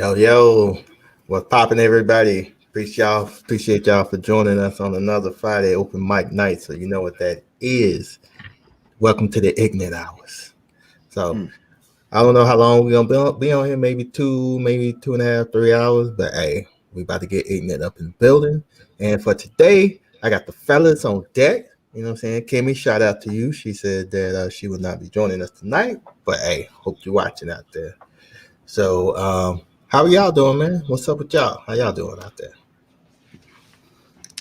Yo, what's popping, everybody? Appreciate y'all for joining us on another Friday open mic night. So you know what that is. Welcome to the Ignorant Hours. So I don't know how long we're gonna be on here, maybe 2.5, 3 hours. But hey, we about to get ignorant up in the building. And for today, I got the fellas on deck. You know what I'm saying? Kimmy, shout out to you. She said that she would not be joining us tonight. But hey, hope you're watching out there. So how are y'all doing, man? What's up with y'all? How y'all doing out there?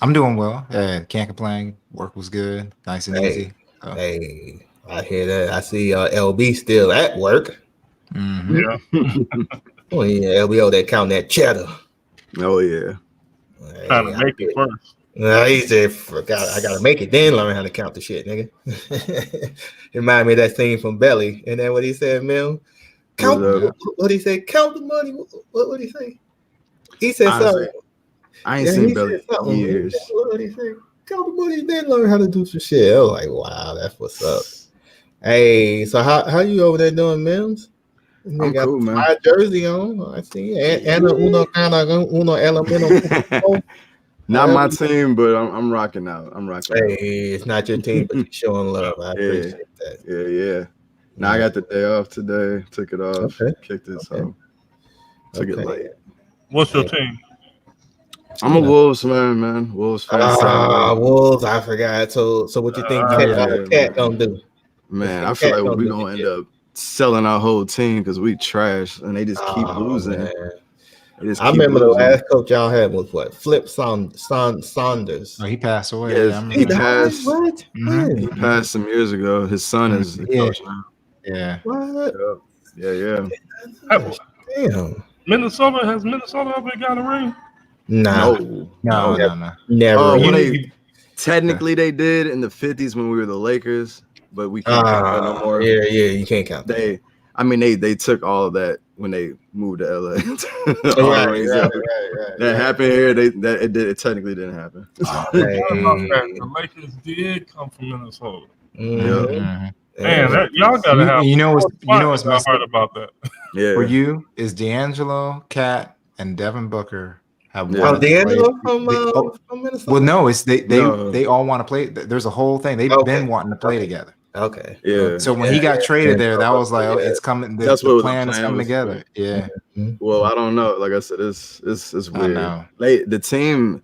I'm doing well. Can't complain. Work was good, nice and easy. So. Hey, I hear that. I see LB still at work. Mm-hmm. Yeah. Oh yeah, LB over there counting that cheddar. Oh yeah. Hey, trying to make it first. He said, I gotta make it, then learn how to count the shit, nigga. Remind me of that scene from Belly. And then what he said, Mil? Count what he said, count the money. What did he say? He said sorry. I ain't seen Belly in years. What did he say? Count the money, then learn how to do some shit. I was like, wow, that's what's up. Hey, so how you over there doing, Mims? I'm got cool, man. My jersey on. I see. And uno elemento. Not my team, but I'm rocking out. Hey, it's not your team, but you're showing love. I appreciate that. Yeah. Now I got the day off today. Took it off. Kicked it, so took it late. What's your team? I'm a Wolves man. Wolves fan. Wolves. I forgot. So what you think Cat gonna do? Man, I feel like we're gonna end up selling our whole team because we trash and they just keep losing. I remember the last coach y'all had was what? Flip Saunders. Oh, he passed away. Yes, he passed. What? He passed some years ago. His son is the coach now. Yeah. What? Yeah. Damn. Minnesota ever got a ring? No. Never. Technically, they did in the 50s when we were the Lakers, but we can't count that no more. Yeah, you can't count that. They took all of that when they moved to LA. Right. That happened here. It technically didn't happen. The Lakers did come from Minnesota. Mm-hmm. Man, y'all gotta have. You know what's messed up about that. Yeah. For you is D'Angelo, Cat, and Devin Booker have wanted D'Angelo from Minnesota. Well, no, it's they all want to play. There's a whole thing. They've been wanting to play together. Okay. Yeah. So when he got traded there, that was like, it's coming. That's the what plan is coming together. Yeah. Well, I don't know. Like I said, it's weird. I know. The team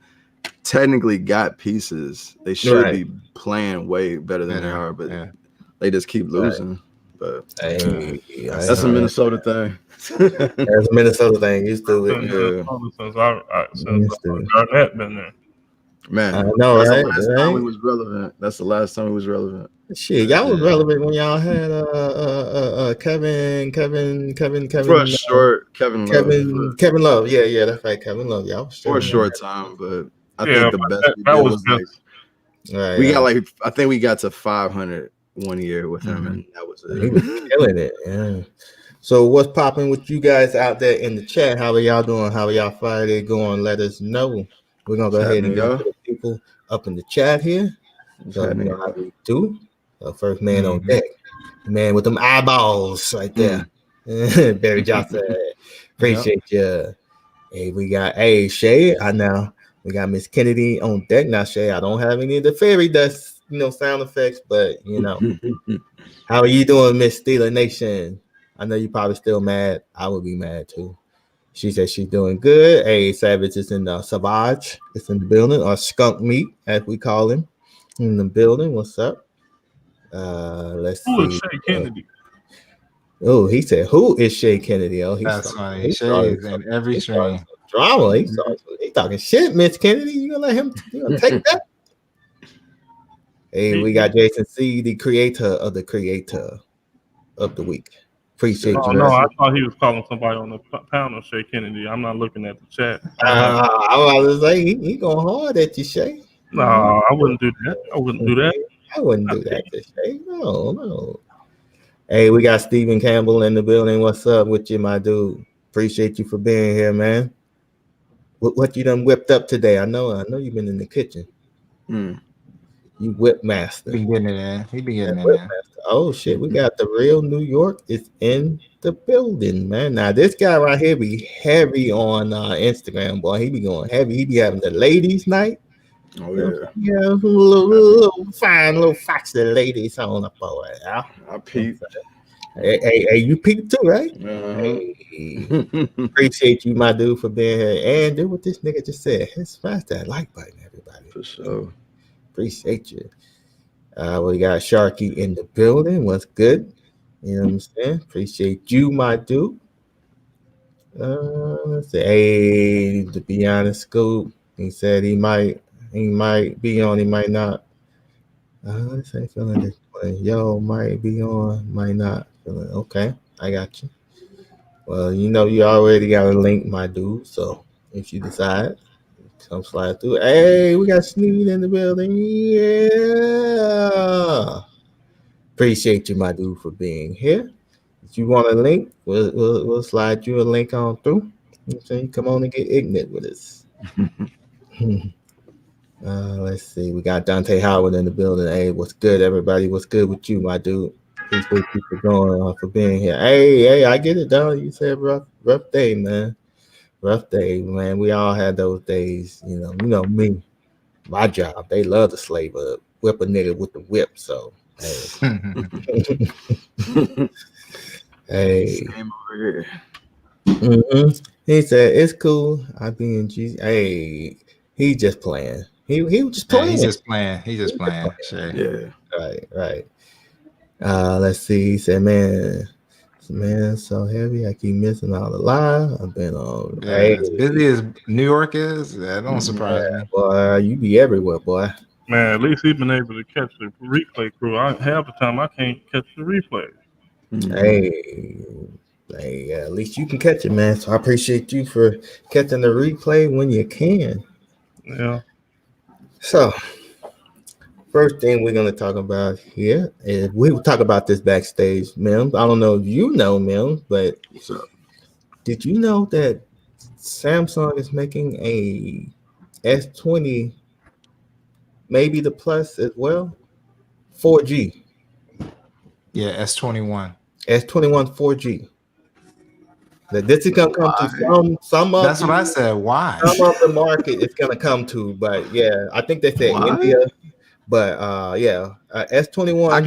technically got pieces. They should be playing way better than they are, but they just keep losing. But that's a Minnesota thing. That's a Minnesota thing. Used to it. Since Garnett been there. Man, I know, that's right? the last time it was relevant. That's the last time it was relevant. Shit, y'all was relevant when y'all had Kevin. For a short, Kevin Love. Yeah, that's right, Kevin Love. Y'all for a short time, but I think the best we did was like we got like I think we got to 500 one year with him, and that was it. He was killing it. Yeah. So what's popping with you guys out there in the chat? How are y'all doing? How are y'all Friday going? Let us know. We're gonna go ahead and get the people up in the chat here. So you know how we do. So first man on deck, the man with them eyeballs right there. Barry Johnson. Appreciate you. Hey, we got Shay. We got Miss Kennedy on deck. Now, Shay, I don't have any of the fairy dust, sound effects, but how are you doing, Miss Steeler Nation? I know you probably still mad. I would be mad too. She said she's doing good. Hey, Savage is in the Savage. It's in the building, or Skunk Meat, as we call him, in the building. What's up? Let's see. Who is Shay Kennedy? Oh, he said, "Who is Shay Kennedy?" Oh, that's funny. Shay is in every stream. Drama. He's talking shit, Miss Kennedy. You gonna let him? You gonna take that? Hey, we got Jason C, the creator of the week. Appreciate you. No, I thought he was calling somebody on the panel, Shay Kennedy. I'm not looking at the chat. I was like, he going hard at you, Shay. No, I wouldn't do that. I wouldn't do that to Shay. No. Hey, we got Stephen Campbell in the building. What's up with you, my dude? Appreciate you for being here, man. What you done whipped up today? I know you've been in the kitchen. You whip master. He been getting it in. Oh shit, we got the real New York is in the building, man. Now this guy right here be heavy on Instagram, boy. He be going heavy. He be having the ladies' night. Oh yeah, yeah, little fine little foxy ladies on the boy. Yeah. I peeped. Hey, you peeped too, right? Hey, appreciate you, my dude, for being here and do what this nigga just said. Smash that like button, everybody. For sure. Appreciate you. We got Sharky in the building. What's good? You know what I'm saying? Appreciate you, my dude. Let's see. Hey, to be honest, Scoop. He said he might be on, he might not. Let's say feeling this way. Yo, might be on, might not. Feeling okay. I got you. Well, you know you already got a link, my dude. So if you decide, come slide through. Hey, we got Sneed in the building. Yeah. Appreciate you, my dude, for being here. If you want a link, we'll slide you a link on through. So you come on and get ignorant with us. Let's see. We got Dante Howard in the building. Hey, what's good, everybody? What's good with you, my dude? Appreciate you for going for being here. Hey, I get it, dog. You said rough day, man. Rough day, man. We all had those days. You know me. My job, they love to slave up, whip a nigga with the whip. So, hey. Hey. Same over here. Mm-hmm. He said it's cool. I be in G. Hey, he just playing. He was just playing. He's just playing. Sure. Yeah. Right. Let's see. He said, man, so heavy. I keep missing all the live. I've been on. Yeah, as busy as New York is, that don't surprise me. Boy, you be everywhere, boy. Man, at least he's been able to catch the replay crew. Half the time I can't catch the replay. Hey, at least you can catch it, man. So I appreciate you for catching the replay when you can. Yeah. So, first thing we're going to talk about here is we will talk about this backstage, Mims. I don't know if you know, Mims, but did you know that Samsung is making a S20, maybe the Plus as well, 4G? Yeah, S21. S21 4G. That this is gonna come to some of. That's what I said. Why? Some of the market it's gonna come to, but yeah, I think they said India. But S21. I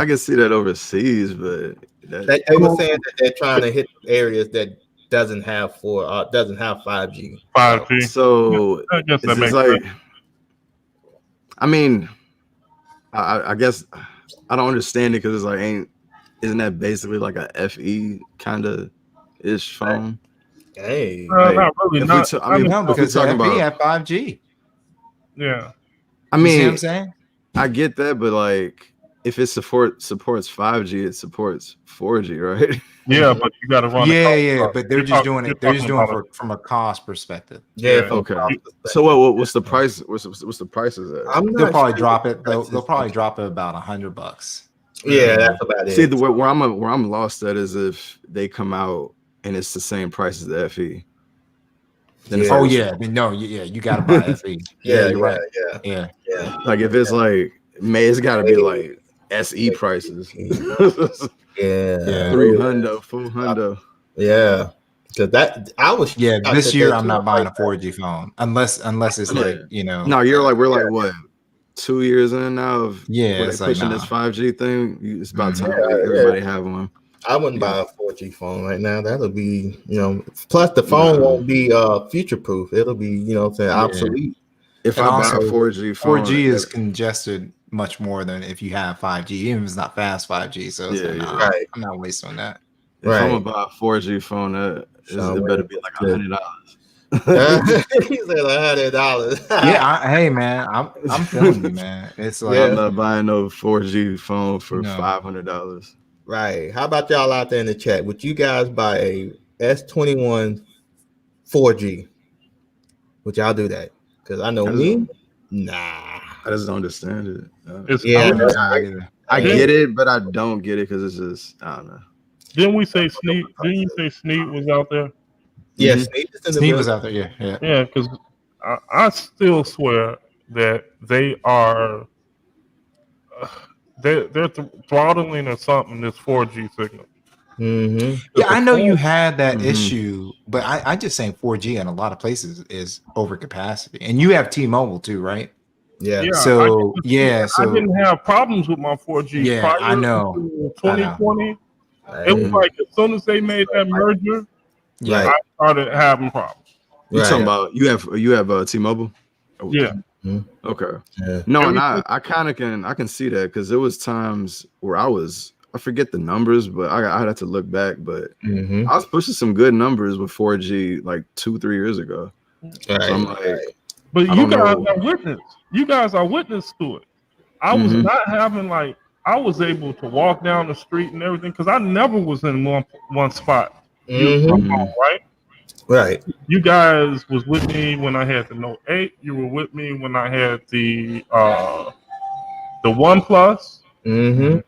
can see that overseas, but they were saying that they're trying to hit areas that doesn't have 5G. 5G. So I guess that makes like, sense. I mean, I guess I don't understand it because it's like isn't that basically like a FE kind of ish phone? Hey, not really. No, because FE have 5G. Yeah. I mean, you see what I'm saying? I get that, but like, if it supports 5G, it supports 4G, right? Yeah, but you got to run. Yeah, but they're just doing it. They're just doing it from a cost perspective. Yeah. Okay. So what's the price? What's the prices at? They'll probably drop it. They'll probably drop it about $100. Yeah, that's about it. See, where I'm lost at is if they come out and it's the same price as the FE. You got to buy FE. You're right. Yeah. Like if it's like it's got to be like SE prices. Yeah. 300, 400. Yeah. Because that I was. Yeah, this year I'm not buying a 4G phone unless it's like No, we're like what 2 years in now of pushing this 5G thing. It's about time everybody have one. I wouldn't buy a 4G phone right now. That'll be, plus the phone won't be future proof. It'll be, obsolete. If I buy a 4G phone, 4G is congested much more than if you have 5G, even if it's not fast 5G. So I'm not wasting on that. If I'm gonna buy a 4G phone, it better be like $100. He said $100. Hey man, I'm feeling you, man. It's like I'm not buying no 4G phone for $500. Right. How about y'all out there in the chat? Would you guys buy a S21 4G? Would y'all do that? Because I know me. Nah. I just don't understand it. I get it, but I don't get it because it's just I don't know. Didn't you say Sneed was out there? Yes, Sneed was out there. Yeah. Yeah, because I still swear that they are they're throttling or something this 4G signal. Yeah, I know you had that issue, but I just saying 4G in a lot of places is over capacity, and you have T-Mobile too, right? Yeah. So I didn't have problems with my 4G. Yeah, I know. To 2020. It was like as soon as they made that merger, I started having problems. You talking about you have T-Mobile? Yeah. Okay. Yeah. No, and I kind of can see that because there was times where I forget the numbers, but I'd have to look back. But I was pushing some good numbers with 4G like 2-3 years ago. So I'm like, but you guys are witness. You guys are witness to it. I was not having like I was able to walk down the street and everything because I never was in one spot. Right. Right. You guys was with me when I had the Note 8. You were with me when I had the OnePlus. And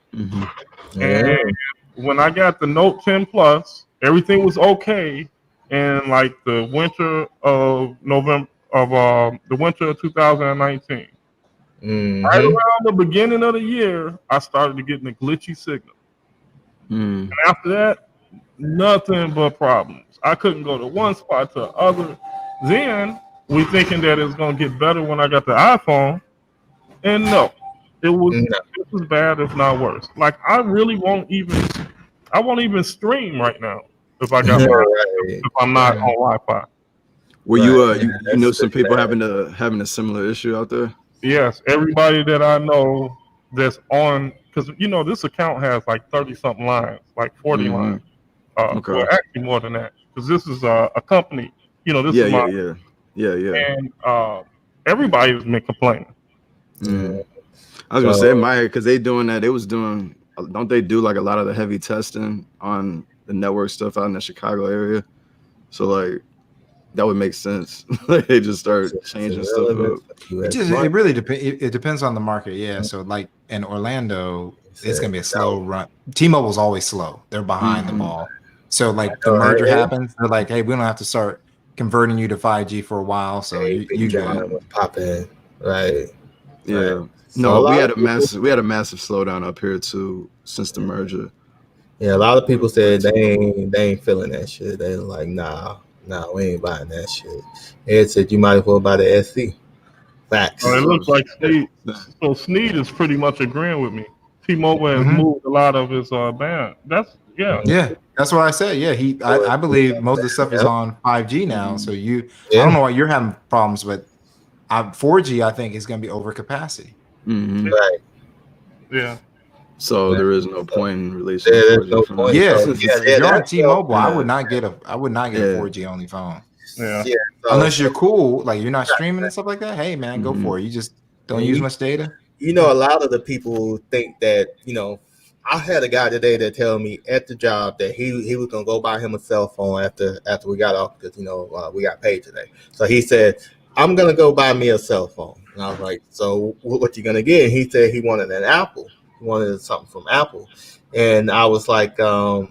when I got the Note 10 Plus, everything was okay. And like the winter of the winter of 2019. Right around the beginning of the year, I started to get a glitchy signal. And after that, nothing but problems. I couldn't go to one spot to the other. Then we thinking that it's gonna get better when I got the iPhone, and no, it was bad, if not worse. Like I really won't even stream right now if I got if I'm not on Wi-Fi. Were you know some people having a similar issue out there? Yes, everybody that I know that's on, because this account has like 30-something lines, like 40 lines. Well, actually more than that, because this is a company. This is my and everybody's been complaining. I was gonna say my head because they doing that. They was doing. Don't they do like a lot of the heavy testing on the network stuff out in the Chicago area? So like that would make sense. They just start changing stuff up. It really depends. It depends on the market. Yeah. So like in Orlando, it's gonna be a slow run. T-Mobile's always slow. They're behind the ball. So like the merger happens, they're like, hey, we don't have to start converting you to 5G for a while. So you good. Pop in, right? Yeah. Right. No, we had a massive slowdown up here too since the merger. Yeah, a lot of people said they ain't feeling that shit. They like, nah, we ain't buying that shit. Ed said you might as well buy the SC. Facts. It looks like Sneed. So Sneed is pretty much agreeing with me. T-Mobile has moved a lot of his band. Yeah, that's what I said. Yeah, I believe most of the stuff is on 5G now. So I don't know why you're having problems, but 4G I think is going to be over capacity. Right. Yeah. So there is no point in releasing. There's no point. If you're on T-Mobile, I would not get a 4G only phone. Yeah. Unless you're cool, like you're not streaming and stuff like that. Hey man, go for it. You just don't use much data. A lot of the people think that I had a guy today that tell me at the job that he was gonna go buy him a cell phone after we got off because we got paid today. So he said, I'm gonna go buy me a cell phone. And I was like, so what you gonna get? And he said he wanted an Apple. He wanted something from Apple. And I was like, so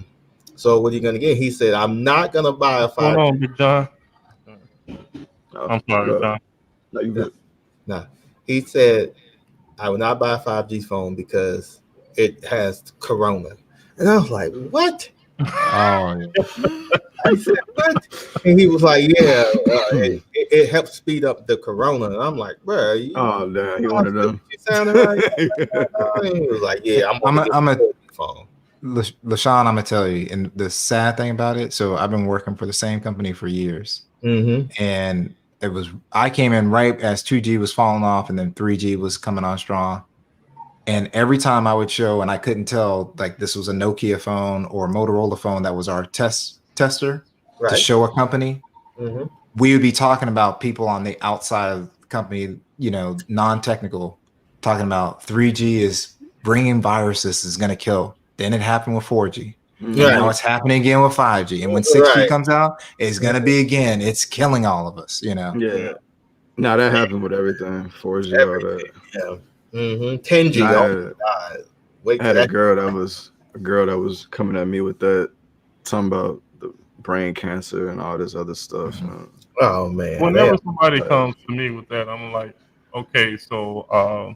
what are you gonna get? He said, I'm not gonna buy a 5G. Hold on, Big John. I'm sorry, John. No, you good. No. He said, I will not buy a 5G phone because it has Corona. And I was like, what? Oh, yeah. I said, what? And he was like, yeah, it helps speed up the Corona. And I'm like, bro, he wanted them. You sounded like and he was like, yeah, I'm a phone. LaShawn, I'm gonna tell you, and the sad thing about it, so I've been working for the same company for years, and I came in right as 2G was falling off, and then 3G was coming on strong. And every time I would show, and I couldn't tell, like this was a Nokia phone or a Motorola phone that was our tester to show a company, we would be talking about people on the outside of the company, non-technical, talking about 3G is bringing viruses, is going to kill. Then it happened with 4G. Now it's happening again with 5G. And when 6G comes out, it's going to be again. It's killing all of us, Yeah. Now that happened with everything. 4G, all that. Yeah. 10G. I had a girl that was coming at me with that, talking about the brain cancer and all this other stuff. Oh man! Whenever somebody comes to me with that, I'm like, okay, so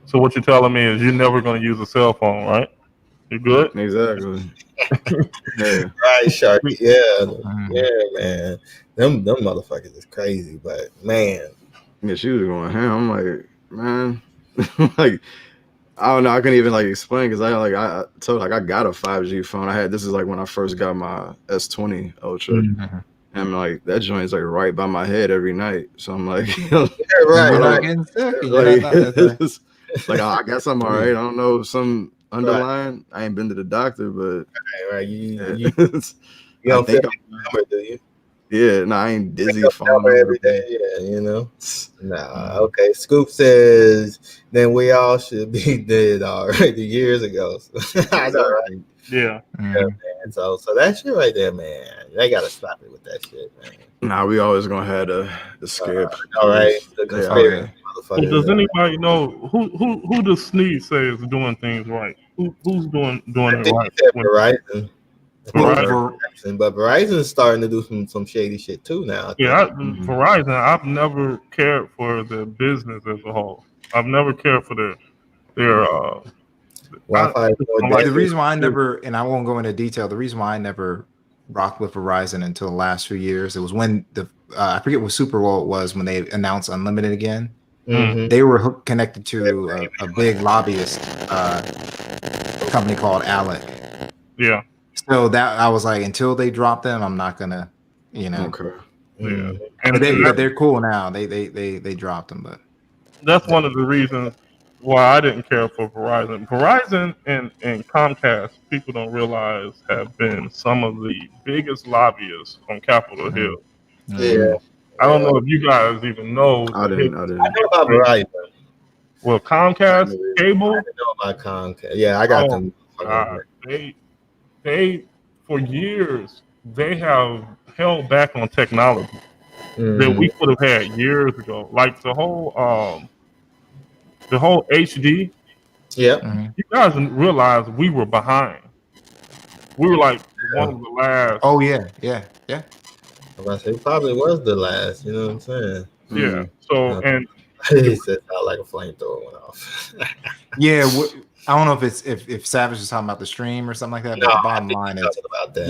So what you're telling me is you're never going to use a cell phone, right? You good? Exactly. Yeah. Right, Sharky. Yeah, man. Them motherfuckers is crazy, but man. Yeah, she was going ham. I'm like, man, like I don't know. I couldn't even like explain because I told I got a 5G phone. This is like when I first got my S20 Ultra. Mm-hmm. And like that joint's like right by my head every night. So I'm like, like I guess I'm all right. I don't know some underlying. I ain't been to the doctor, but right. You don't feel number, do you? Yeah, no, I ain't dizzy falling over every day. Yeah, you know. Nah, okay. Scoop says then we all should be dead already years ago. I know, right? Yeah. Man. So that shit right there, man. They gotta stop it with that shit, man. Nah, we always gonna have the scare. All right, the conspiracy motherfuckers. Does anybody know who does Sneeze say is doing things right? Who's doing it right? Verizon. But Verizon's starting to do some shady shit too now. Yeah, Verizon. I've never cared for the business as a whole. I've never cared for their Wi-Fi. The reason why I never, and I won't go into detail, the reason why I never rocked with Verizon until the last few years, it was when I forget what Super Bowl it was when they announced unlimited again. Mm-hmm. They were connected to a big lobbyist company called Alec. Yeah. So that I was like, until they drop them, I'm not gonna, Okay. Yeah. But they're cool now. They dropped them, but that's one of the reasons why I didn't care for Verizon. Verizon and Comcast, people don't realize, have been some of the biggest lobbyists on Capitol Hill. Yeah. I don't know if you guys even know. I didn't. I know about Verizon. Well, Comcast cable. I know about Comcast. Yeah, I got them. They for years they have held back on technology that we could have had years ago, like the whole HD. Yeah, you guys didn't realize we were behind. We were like one of the last. Oh yeah. It probably was the last. You know what I'm saying? Yeah. So and he said like a flamethrower went off. Yeah. I don't know if it's if Savage is talking about the stream or something like that. But the bottom line is about that.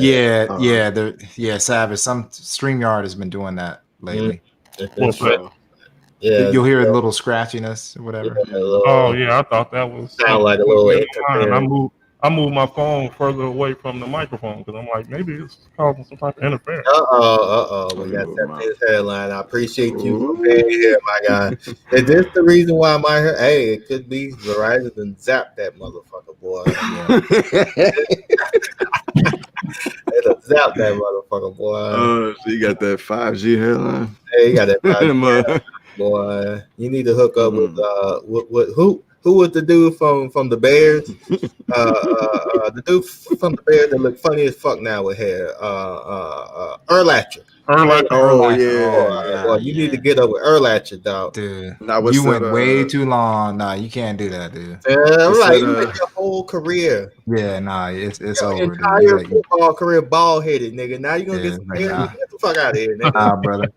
Yeah, Savage. Some StreamYard has been doing that lately. Yeah, you'll hear a little scratchiness or whatever. I thought that was sound like a little. I moved my phone further away from the microphone because I'm like, maybe it's causing some type of interference. We got that headline. I appreciate you for being here, my guy. Is this the reason why my hair? Hey, it could be Verizon and zap that motherfucker, boy. It'll zap that motherfucker, boy. Oh, so you got that 5G headline? Hey, you got that 5G boy. You need to hook up with who was the dude from the Bears? The dude from the Bears that look funny as fuck now with hair. Urlacher. Oh yeah. You need to get up with Urlacher, dog. Dude, you went way too long. Nah, you can't do that, dude. I'm like, you make your whole career. Yeah, nah, it's over. Your entire football career bald headed, nigga. Now you're gonna get some hair. Get the fuck out of here, nigga. Nah, brother.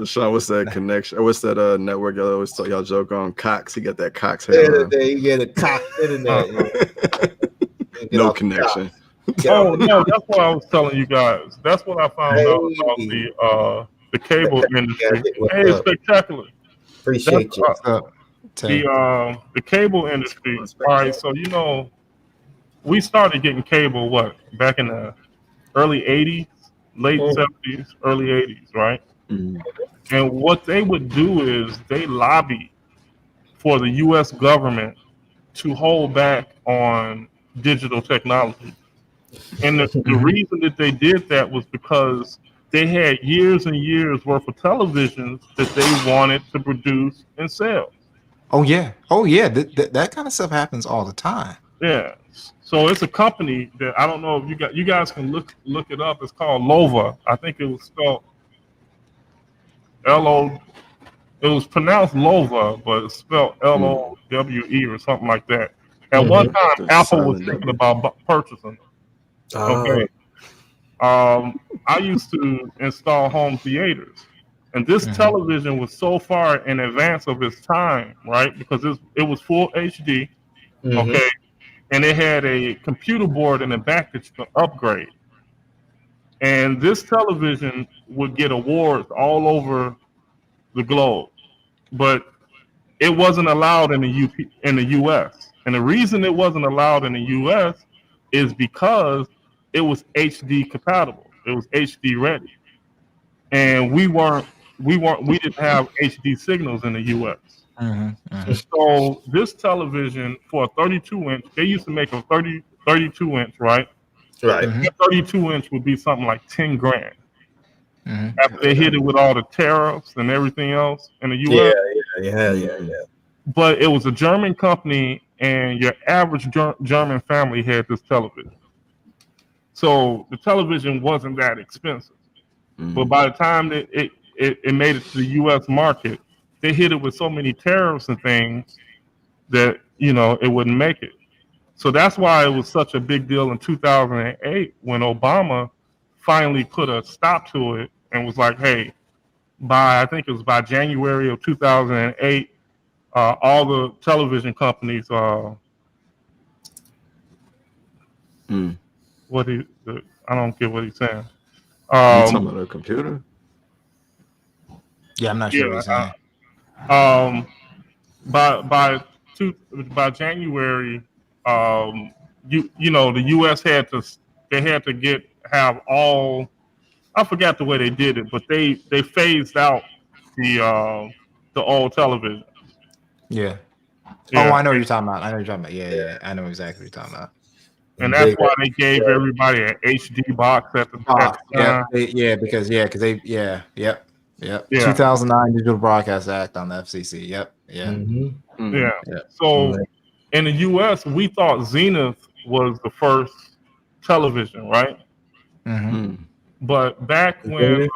Sean, what's that connection? What's that network y'all always tell y'all joke on? Cox. He got that Cox hair. You get a Cox internet. No connection. No, that's what I was telling you guys. That's what I found out about the cable industry. Hey, spectacular. Appreciate you. The cable industry. All right, so we started getting cable back in the early 80s, late 70s, early 80s, right? Mm-hmm. And what they would do is they lobby for the U.S. government to hold back on digital technology. And the reason that they did that was because they had years and years worth of televisions that they wanted to produce and sell. Oh yeah. That kind of stuff happens all the time. Yeah. So it's a company that I don't know if you guys can look it up. It's called Lova. I think it was spelled L-O. It was pronounced Lova, but it's spelled L-O-W-E or something like that. At one time, Apple was thinking about purchasing them. Okay. I used to install home theaters, And this television was so far in advance of its time, right? Because it was full HD, okay, and it had a computer board in the back that you could upgrade. And this television would get awards all over the globe, but it wasn't allowed in the U.S. And the reason it wasn't allowed in the U.S. is because it was HD compatible. It was HD ready, and we didn't have HD signals in the U.S. And so this television for a 32-inch, they used to make a 32-inch, right? Right. 32-inch would be something like 10 grand. After they hit it with all the tariffs and everything else in the U.S. Yeah. But it was a German company, and your average German family had this television. So the television wasn't that expensive. But by the time that it made it to the U.S. market, they hit it with so many tariffs and things that, it wouldn't make it. So that's why it was such a big deal in 2008 when Obama finally put a stop to it and was like, hey, I think it was by January of 2008, all the television companies, I don't get what he's saying. You talking about a computer? Yeah, I'm not sure what he's saying. By January, the U.S. had to have all. I forgot the way they did it, but they phased out the old television. Yeah. Oh, I know what you're talking about. Yeah. I know exactly what you're talking about. And that's why they gave everybody an HD box at the time. Yep. 2009 Digital Broadcast Act on the FCC. Yep. Yeah. So in the U.S., we thought Zenith was the first television, right? But back when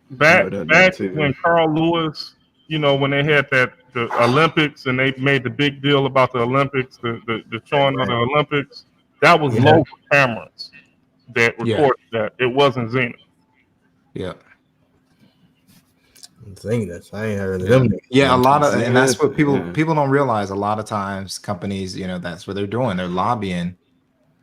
when Carl Lewis, when they had the Olympics and they made the big deal about the Olympics, the showing of the Olympics, that was local cameras that recorded that. It wasn't Zenith. Yeah. Zenith, I ain't heard of them. Yeah, a lot of, and that's what people don't realize. A lot of times, companies, that's what they're doing. They're lobbying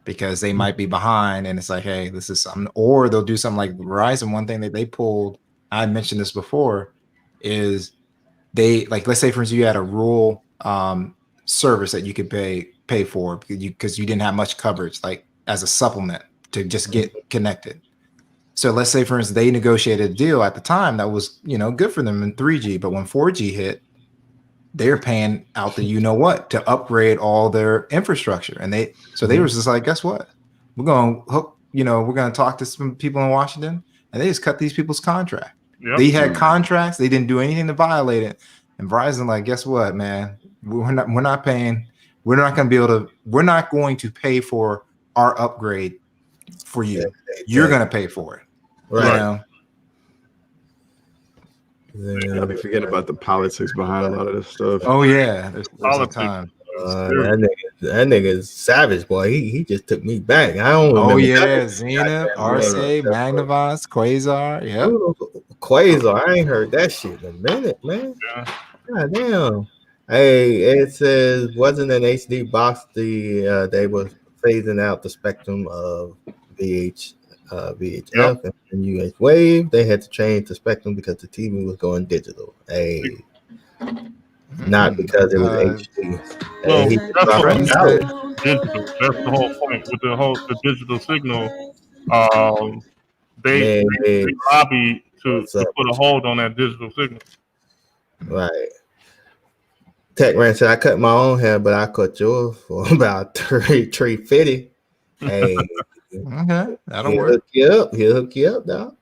because they might be behind, and it's like, hey, this is something, or they'll do something like Verizon. One thing that they pulled, I mentioned this before, is they, like, let's say for instance you had a rural service that you could pay for because you didn't have much coverage, like as a supplement to just get connected. So let's say for instance they negotiated a deal at the time that was good for them in 3G, but when 4G hit, they're paying out the what to upgrade all their infrastructure, and they were just like, guess what, we're going to hook, we're going to talk to some people in Washington, and they just cut these people's contract. They had contracts, they didn't do anything to violate it, and Verizon like, guess what, man, we're not paying, we're not going to pay for our upgrade for you. You're going to pay for it, right? I'll be forgetting about the politics behind a lot of this stuff. Oh yeah, there's time. That nigga is savage, boy. He just took me back. I don't remember. Oh yeah, Zenith, RCA, Magnavox, Quasar. Yep. Quasar. I ain't heard that shit in a minute, man. God damn. Hey, it says wasn't an HD box. They were phasing out the spectrum of VHF and UH wave. They had to change the spectrum because the TV was going digital. Hey, not because it was HD. Well, digital. That's the whole point with the digital signal. They lobby to put a hold on that digital signal. Right. Tech Ran said I cut my own hair, but I cut yours for about $350. Hey. Okay, that'll work. He'll hook you up, dog.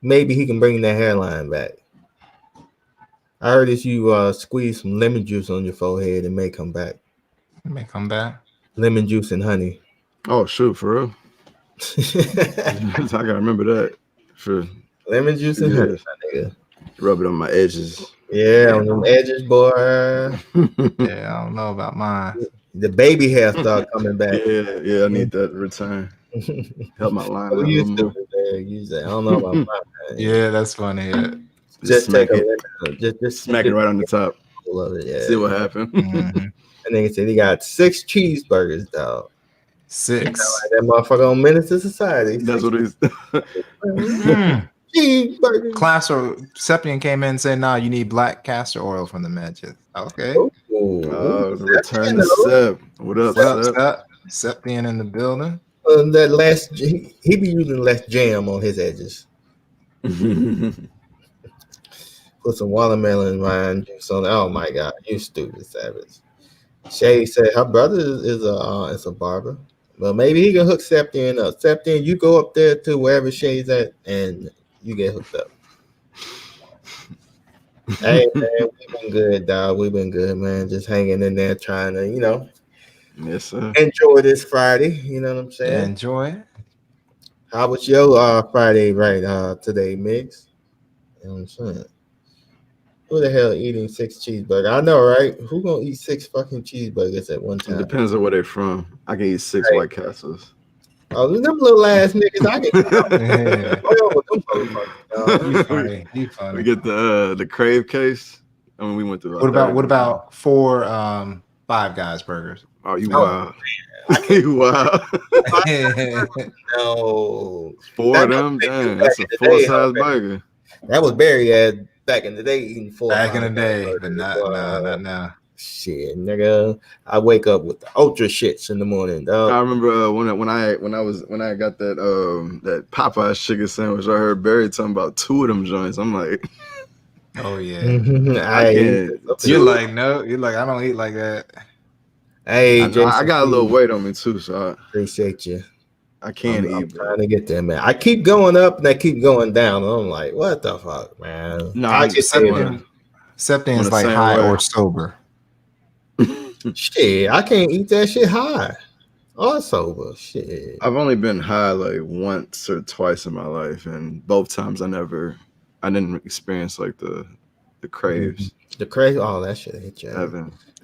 Maybe he can bring that hairline back. I heard if you squeeze some lemon juice on your forehead, it may come back. It may come back. Lemon juice and honey. Oh shoot, for real? I gotta remember that. For lemon juice and honey, nigga. Rub it on my edges. Yeah, on them edges, boy. Yeah, I don't know about mine. The baby hair start coming back. Yeah, I need that return. Help my line. You say, I don't know about my man. Yeah, that's funny. Yeah. Just smack take it. Just smack it right on the top. Love it, yeah. See what happened. And then he said he got 6 cheeseburgers, dog. 6. Like that motherfucker on Menace to Society. That's what he's. Cheeseburgers. Class or Septian came in and said, "No, you need black castor oil from the matches." Okay. Return to Sep. What up, Sep? Septian in the building. That less, he be using less jam on his edges. Put some watermelon rind juice on. Oh my God, you stupid savage. Shay said her brother is a barber. Well, maybe he can hook Septian up. Septian, you go up there to wherever Shay's at, and you get hooked up. Hey man, we've been good, dog. We've been good, man. Just hanging in there, trying to, yes, sir. Enjoy this Friday. You know what I'm saying? Yeah, enjoy it. How was your Friday today, Migs? You know what I'm saying? Who the hell eating 6 cheeseburgers? I know, right? Who gonna eat 6 fucking cheeseburgers at one time? It depends on where they're from. I can eat 6 White Castles. Oh, them little ass niggas! I get You funny. You funny. We get the Crave case. I mean, we went through. What about 4 Five Guys burgers? Oh, you wild! You wild! No, 4 of them. Damn, that's a full-size burger. That was Barry had back in the day eating 4. Back in the day, but not now. Shit, nigga, I wake up with the ultra shits in the morning, dog. I remember when I got that Popeye's chicken sandwich. I heard Barry talking about 2 of them joints. I'm like, oh yeah, I can't. You're like, no, you're like, I don't eat like that. Hey, I got a little weight on me too, so I appreciate you. I can't eat. I'm trying to get there, man. I keep going up and I keep going down. I'm like, what the fuck, man? No, I just Septian's like high or sober. Shit, I can't eat that shit high or sober. Shit, I've only been high like once or twice in my life, and both times I didn't experience like the craves. The craves, oh, that shit hit you.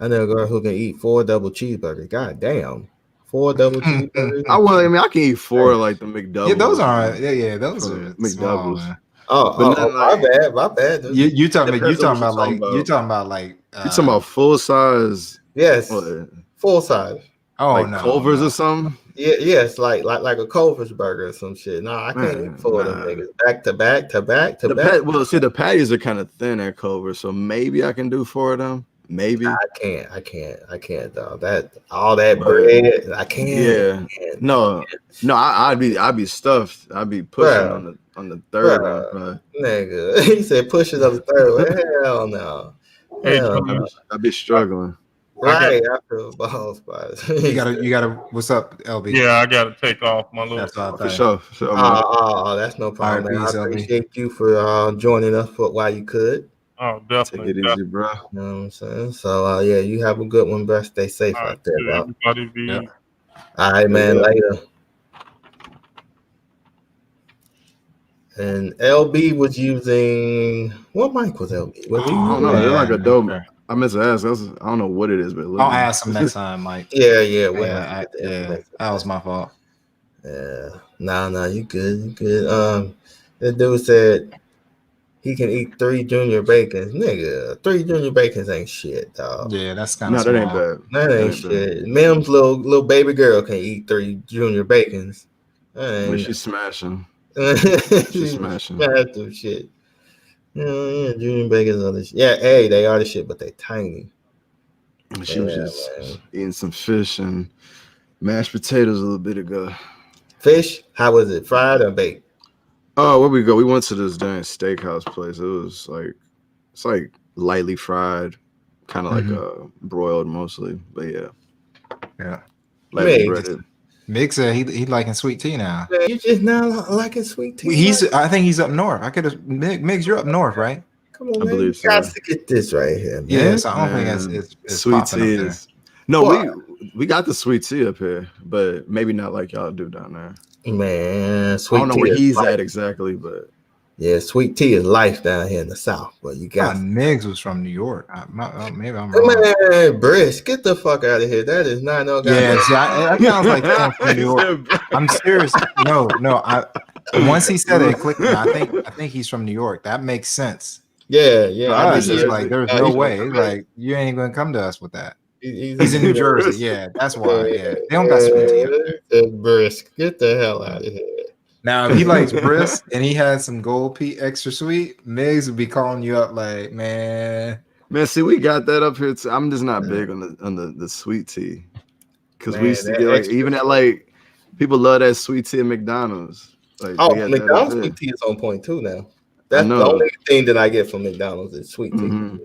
I know a girl who can eat 4 double cheeseburgers. God damn. 4 double cheeseburgers. I can eat 4 like the McDoubles. Yeah, those are those are McDoubles. Small, my bad. You talking about full size? Yes, full size. Oh, like no, Culver's or something. Yeah, yes, like a Culver's burger or some shit. No, I can't eat 4 of them niggas back to back. Well, see, the patties are kind of thin at Culver's, so maybe I can do 4 of them. Maybe I can't, though. All that bread, I can't. Yeah, no, I'd be stuffed. I'd be pushing on the third one, nigga. He said pushing on the third one. Hell no. I'd be struggling. Right after balls spots. You gotta. What's up, LB? Yeah, I gotta take off my little. For sure. That's no problem. Right, I appreciate you for joining us while you could. Oh, definitely. Take it easy, bro. You know what I'm saying? So, yeah, you have a good one, bro. Stay safe out there, bro. Everybody be. Yeah. All right, man. Later. And LB was using what mic was LB? Was he? I don't know. It's like a dope. I meant to ask. I don't know what it is, but I'll ask him next time, Mike. Yeah. That was my fault. Yeah. No, you good. The dude said he can eat 3 junior bacons. Nigga, 3 junior bacons ain't shit, dog. Yeah, that's kind of that ain't bad. That ain't shit. Mim's little baby girl can eat 3 junior bacons. She's smashing. She's smashing. Some shit. Yeah, junior bacons are the shit. Yeah, hey, they are the shit, but they tiny. She was just eating some fish and mashed potatoes a little bit ago. Fish? How was it? Fried or baked? Oh, where we go? We went to this dang steakhouse place. It was it's like lightly fried, kind of like broiled mostly, but yeah. Lightly breaded. Mick said he liking sweet tea now. Man, you just not liking sweet tea. I think he's up north. I could have Mick, you're up north, right? Come on, man. I believe so. Got to get this right here, man. Yes, I don't think it's sweet tea is. No, we got the sweet tea up here, but maybe not like y'all do down there. Man, sweet tea. I don't know where he's at exactly, but yeah, sweet tea is life down here in the South. But you got Miggs was from New York. Maybe I'm wrong. Man, Brisk, get the fuck out of here. That is not no guy. Yeah, see, that sounds like from New York. I'm serious. No, Once he said it clicked. I think he's from New York. That makes sense. Yeah. It's like there's no way. Like you ain't gonna come to us with that. He's in New Jersey. Yeah, that's why. Yeah, they don't got sweet tea. Brisk. Get the hell out of here. Now, if he likes brisk and he has some gold P extra sweet, Migs would be calling you up like, man. See, we got that up here too. I'm just not big on the sweet tea because we used to get like even at like people love that sweet tea at McDonald's. Like, McDonald's sweet tea is on point too now. That's the only thing that I get from McDonald's is sweet tea.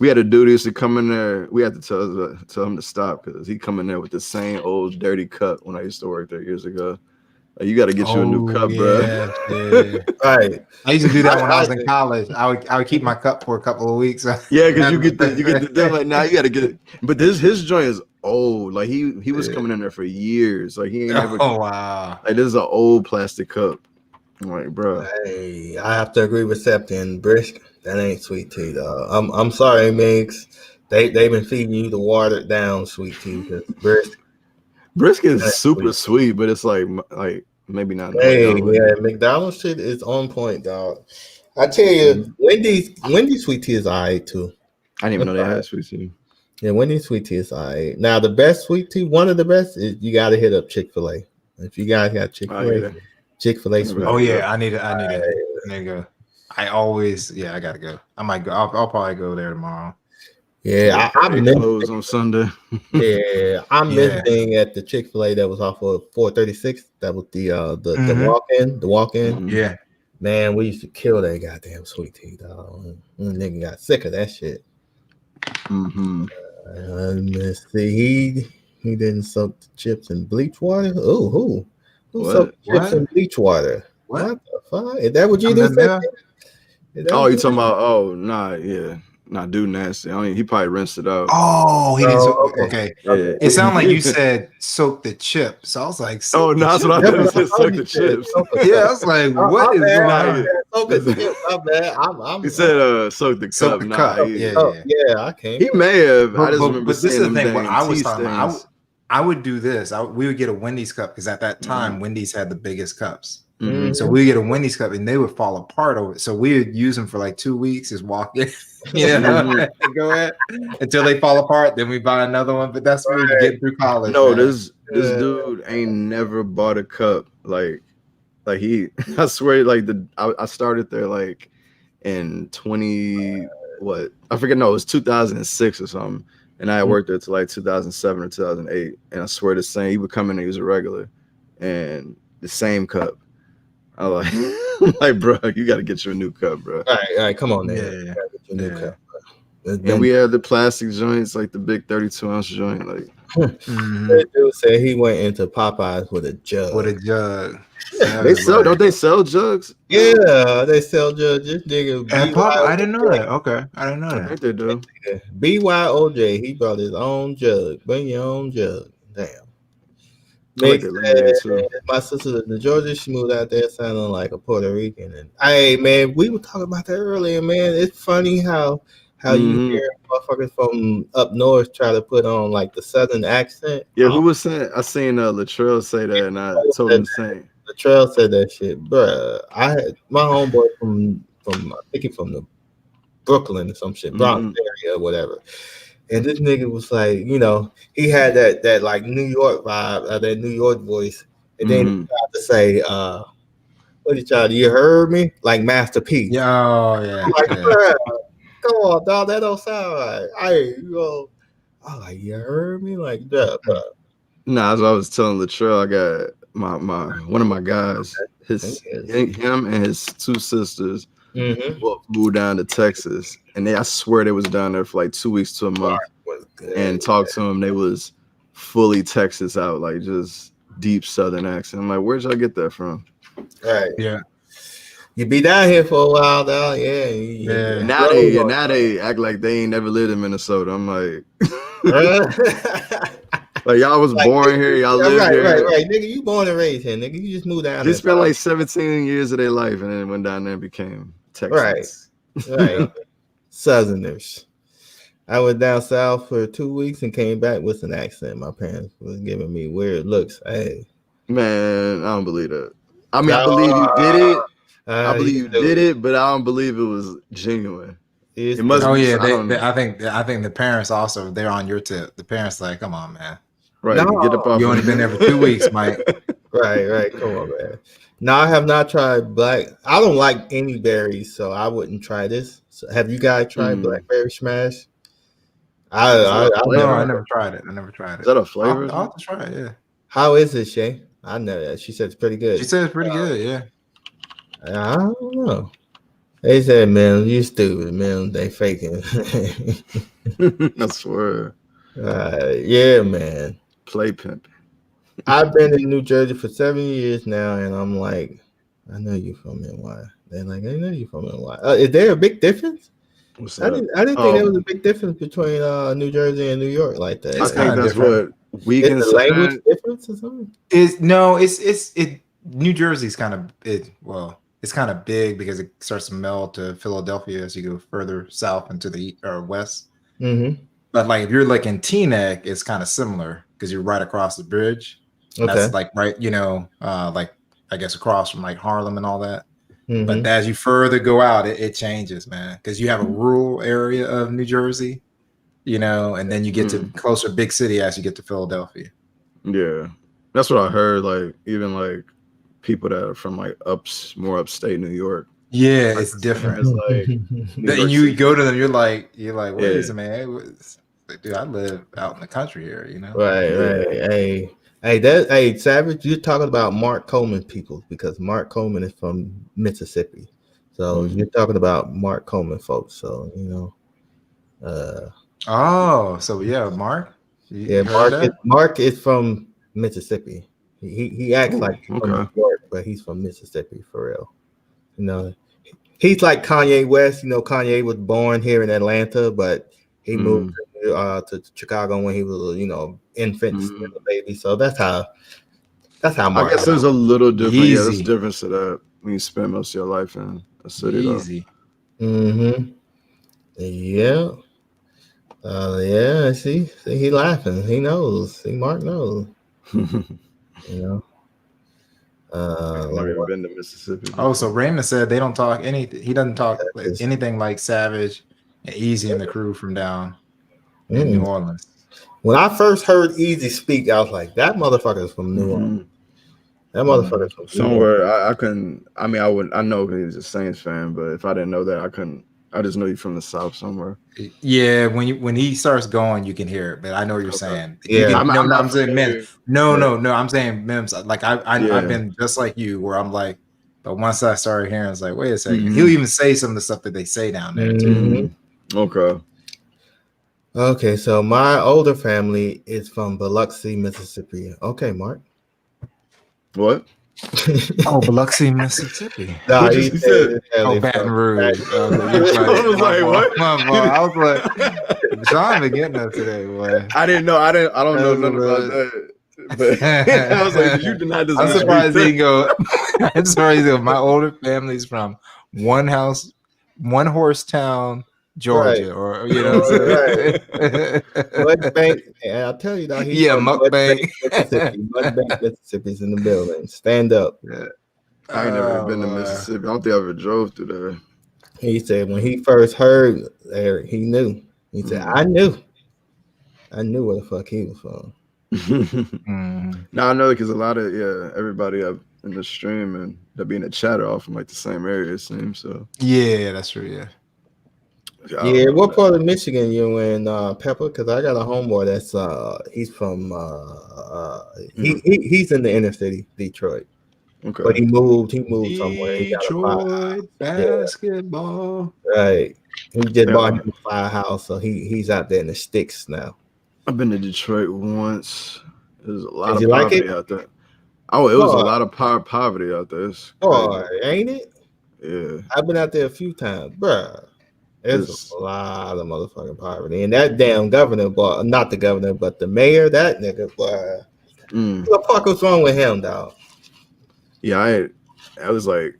We had a dude who used to come in there. We had to tell him to stop because he come in there with the same old dirty cup when I used to work there years ago. Like, you got to get you a new cup, bro. Yeah. Right. I used to do that when I was in college. I would keep my cup for a couple of weeks. Yeah, because you get the like now you got to get it. But his joint is old. Like he was coming in there for years. Like he ain't never. Oh wow. Like this is an old plastic cup. I'm like, bro. Hey, I have to agree with Septon. Brisk. That ain't sweet tea, dog. I'm sorry, Migs. They've been feeding you the watered down sweet tea because brisk is super sweet, but it's like maybe not. Hey, McDonald's shit is on point, dog. I tell you, Wendy's sweet tea is alright too. I didn't even know they had sweet tea. Yeah, Wendy's sweet tea is alright. Now the best sweet tea, one of the best, is you got to hit up Chick-fil-A. If you guys got Chick-fil-A, Chick-fil-A sweet. Oh yeah, I need to go. I gotta go. I might go. I'll probably go there tomorrow. Yeah, I close on Sunday. Yeah, I missed thing at the Chick-fil-A that was off of 436. That was the walk-in. Yeah, man, we used to kill that goddamn sweet tea, dog. Nigga got sick of that shit. Let's see, he didn't soak the chips in bleach water. Who soaked chips in bleach water? What the fuck? Is that what you do? Oh, you talking about? Oh, nah, yeah. Nah, dude, nasty. He probably rinsed it out. Oh, he didn't. Okay. Yeah. It sounded like you said soak the chips. So I was like, oh, no, that's what I thought. You said soak the chips. Yeah, I was like, what is going on? Soak the chips. I'm bad. He said soak the cup. Yeah, I can't. He may have. I just remember this is the thing. What I was talking about. I would do this. We would get a Wendy's cup because at that time Wendy's had the biggest cups. So we would get a Wendy's cup and they would fall apart over it. So we would use them for like 2 weeks, just walk in, go ahead until they fall apart. Then we buy another one. But that's what we get through college. No, this dude ain't never bought a cup. Like he, I swear, like I started there like in 20 what I forget. No, it was 2006 or something. And I worked there till like 2007 or 2008. And I swear the same. He would come in and he was a regular, and the same cup. I like, bro, you got to get you a new cup, bro. All right, come on, man. Yeah. Get your new cup, bro. And we had the plastic joints, like the big 32-ounce joint. Like, that dude said he went into Popeyes with a jug. Don't they sell jugs? Yeah, they sell jugs. This nigga, I didn't know that. Okay, I didn't know that. I think they do. BYOJ, he brought his own jug. Bring your own jug. Damn. My sister in Georgia, she moved out there sounding like a Puerto Rican. And hey, man, we were talking about that earlier, man. It's funny how you hear motherfuckers from up north try to put on like the southern accent. Yeah, who was saying? I seen Latrell say that, and I told him the same. Latrell said that shit, bruh. I had my homeboy from I think he from the Brooklyn or some shit, Bronx area or whatever. And this nigga was like, he had that like New York vibe, that New York voice. And then he tried to say, what did y'all, you heard me? Like Master P. Yeah, oh, yeah. I'm like, come on, dog, that don't sound right. I'm like, you heard me? Like that, bro. Nah, as I was telling Latrell, I got my one of my guys, him and his two sisters moved down to Texas, and I swear they was down there for like 2 weeks to a month, and talked to them. They was fully Texas out, like just deep Southern accent. I'm like, where'd y'all get that from? Right. Yeah. You be down here for a while now, yeah. Now they act like they ain't never lived in Minnesota. I'm like, like y'all was born here, y'all live here. Right, nigga, you born and raised here, nigga. You just moved down. They spent like 17 years of their life, and then went down there and became Texans. Right. Southerners. I went down south for 2 weeks and came back with an accent. My parents was giving me weird looks. Hey, man, I don't believe that. I mean, I believe you did it. I believe you did it, but I don't believe it was genuine. It must. Oh yeah, I think the parents also, they're on your tip. The parents like, come on, man. Right, no, get up off. You only been there for 2 weeks, Mike. Right. Come on, man. No, I have not tried black. I don't like any berries, so I wouldn't try this. So have you guys tried blackberry smash? I never tried it. Is that a flavor? I'll have to try it. Yeah. How is it, Shay? I know that. She said it's pretty good. She said it's pretty good. Yeah. I don't know. They said, man, you stupid, man. They faking. I swear. Yeah, man. Play pimp. I've been in New Jersey for 7 years now, and I'm like, I know you from NY. They're like, I know you from NY. Is there a big difference? I didn't think there was a big difference between New Jersey and New York like that. I think that's what we can say. Language difference or something? New Jersey's kind of it's kind of big because it starts to meld to Philadelphia as you go further south into the west. Mm-hmm. But like if you're like in Teaneck, it's kind of similar because you're right across the bridge. Okay. That's like right, like I guess across from like Harlem and all that. Mm-hmm. But as you further go out, it changes, man, because you have a rural area of New Jersey, and then you get to closer big city as you get to Philadelphia. Yeah, that's what I heard. Like even like people that are from like more upstate New York. Yeah, like, it's different. It's like and you go to them, you're like, what is it, man? Dude, I live out in the country here, Right. Hey, Savage, you're talking about Mark Coleman people because Mark Coleman is from Mississippi. So you're talking about Mark Coleman folks. So, so yeah, Mark. Mark is from Mississippi. He acts like he's from New York, but he's from Mississippi for real. He's like Kanye West. Kanye was born here in Atlanta, but he moved to Chicago when he was, infant, baby. So that's how Mark. I guess there's a little difference. Yeah, there's a difference to that when you spend most of your life in a city. Easy. Mm-hmm. Yeah. Yeah. See, he laughing. He knows. See, Mark knows. I've never been to Mississippi. Oh, so Raymond said they don't talk anything. He doesn't talk anything like Savage and Easy and the crew from down in New Orleans. When I first heard Easy speak, I was like, that motherfucker's from New Orleans. That motherfucker's from somewhere. I couldn't. I mean, I know he was a Saints fan, but if I didn't know that, I couldn't. I just know he's from the South somewhere. Yeah, when he starts going, you can hear it. But I know what you're saying. Yeah, I'm saying Mims. No, I'm saying Mims. Like I've been just like you, where I'm like, but once I started hearing, it's like, wait a second. He'll even say some of the stuff that they say down there too. Okay, so my older family is from Biloxi, Mississippi. Okay, Mark. What? Biloxi, Mississippi. Nah, he said Baton Rouge. I was like, what? I was like, John been getting up today, boy. I didn't know. I don't know nothing about that. But I was like, you did not just. I'm surprised he go. I'm surprised he go. My older family's from one horse town, Georgia, or Mudbank. And I'll tell you that Mudbank, Mississippi's in the building. Stand up. Yeah. I ain't never been to Mississippi. I don't think I ever drove through there. He said when he first heard there, he knew. He said, I knew where the fuck he was from. Now I know because a lot of everybody up in the stream and they'll be in the chat all from like the same area, it seems. So yeah, that's true. Yeah, what part of Michigan you in, Pepper? Because I got a homeboy that's he's from he's in the inner city, Detroit. Okay, but he moved somewhere. Detroit basketball. Right. He just bought him a firehouse, so he's out there in the sticks now. I've been to Detroit once. There's a lot of poverty out there. Oh, it was a lot of poverty out there. Ain't it? Yeah. I've been out there a few times, bruh. There's a lot of motherfucking poverty. And that damn governor, boy, not the governor, but the mayor, that nigga, boy. What the fuck was wrong with him, dog? Yeah, it's like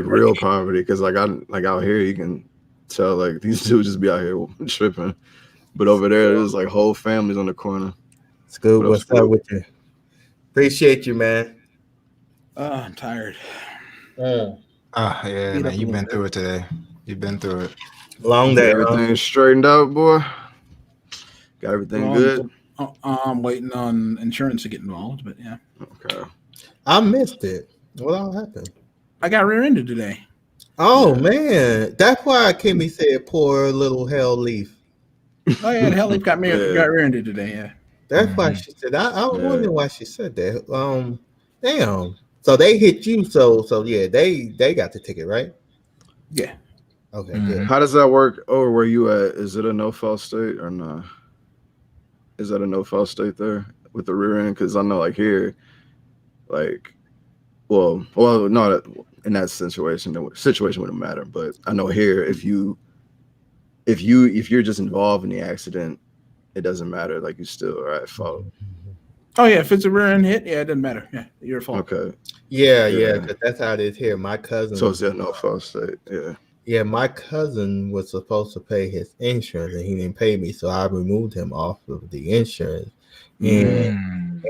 real poverty because like out here you can tell like these dudes just be out here tripping, but over there there's like whole families on the corner. Scoop, what's up with you? Appreciate you, man. I'm tired. Yeah, man, you've been through it today. You've been through it. Long day. Everything straightened out, boy. Got everything good. I'm waiting on insurance to get involved, but yeah. Okay. I missed it. What all happened? I got rear-ended today. Oh man, that's why Kimmy said poor little hell leaf. Oh yeah, hell leaf got rear-ended today. Yeah. That's why she said. I was wondering why she said that. Damn. So they hit you. So yeah, they got the ticket, right? Yeah. Okay, good. How does that work over where you at? Is it a no-fault state or not? Is that a no-fault state there with the rear end? Because I know, like here, like, well, not in that situation. The situation wouldn't matter, but I know here, if you're just involved in the accident, it doesn't matter. Like, you still are at fault. Oh yeah, if it's a rear end hit, yeah, it doesn't matter. Yeah, your fault. Okay. Yeah, because that's how it is here. My cousin. So it's a no-fault state. Yeah. Yeah, my cousin was supposed to pay his insurance and he didn't pay me, so I removed him off of the insurance. And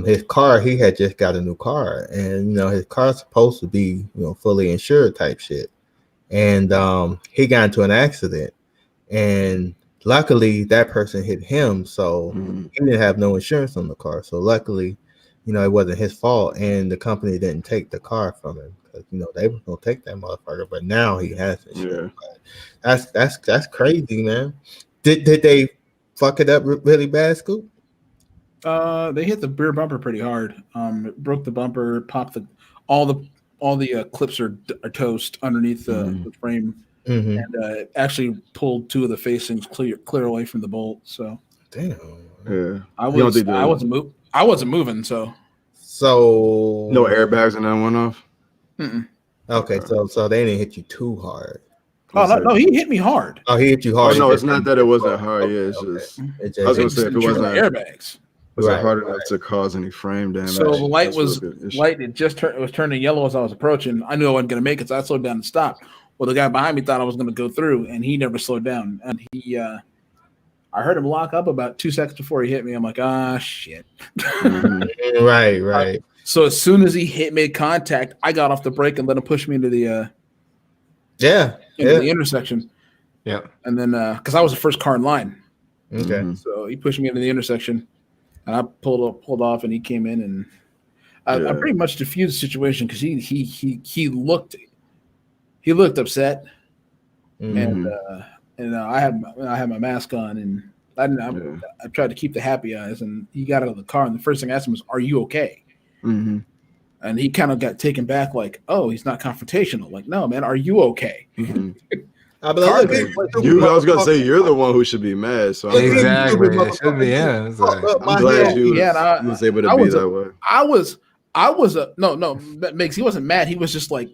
his car, he had just got a new car, and his car's supposed to be fully insured type shit. And he got into an accident, and luckily that person hit him, so he didn't have no insurance on the car. So luckily, it wasn't his fault, and the company didn't take the car from him. They were gonna take that motherfucker, but now he has insurance. Yeah. That's crazy, man. Did they fuck it up really bad, Scoop? They hit the rear bumper pretty hard. It broke the bumper, popped all the clips are toast underneath the frame, and actually pulled two of the facings clear away from the bolt. So damn. Yeah. I wasn't moving. So no airbags and that went off. Okay, so they didn't hit you too hard. Oh no, he hit me hard. Oh, he hit you hard. Oh no, it's not that it wasn't hard. Yeah, it's just I was gonna say if it wasn't airbags, was it hard enough to cause any frame damage? So the light was light. It was turning yellow as I was approaching. I knew I wasn't gonna make it, so I slowed down and stopped. Well, the guy behind me thought I was gonna go through, and he never slowed down. And I heard him lock up about 2 seconds before he hit me. I'm like, shit. Right. So as soon as he hit mid contact, I got off the brake and let him push me into the the intersection. Yeah. And then because I was the first car in line. Okay. So he pushed me into the intersection, and I pulled off, and he came in, and I pretty much diffused the situation because he looked upset, and I had my mask on, and I tried to keep the happy eyes, and he got out of the car, and the first thing I asked him was, "Are you okay?" And he kind of got taken back, like, "Oh, he's not confrontational." Like, "No, man, are you okay?" I was gonna say you're the one who should be mad. So exactly, it should be. Yeah, it's like, I'm glad you was able to be that way. I was no, Migs, he wasn't mad. He was just like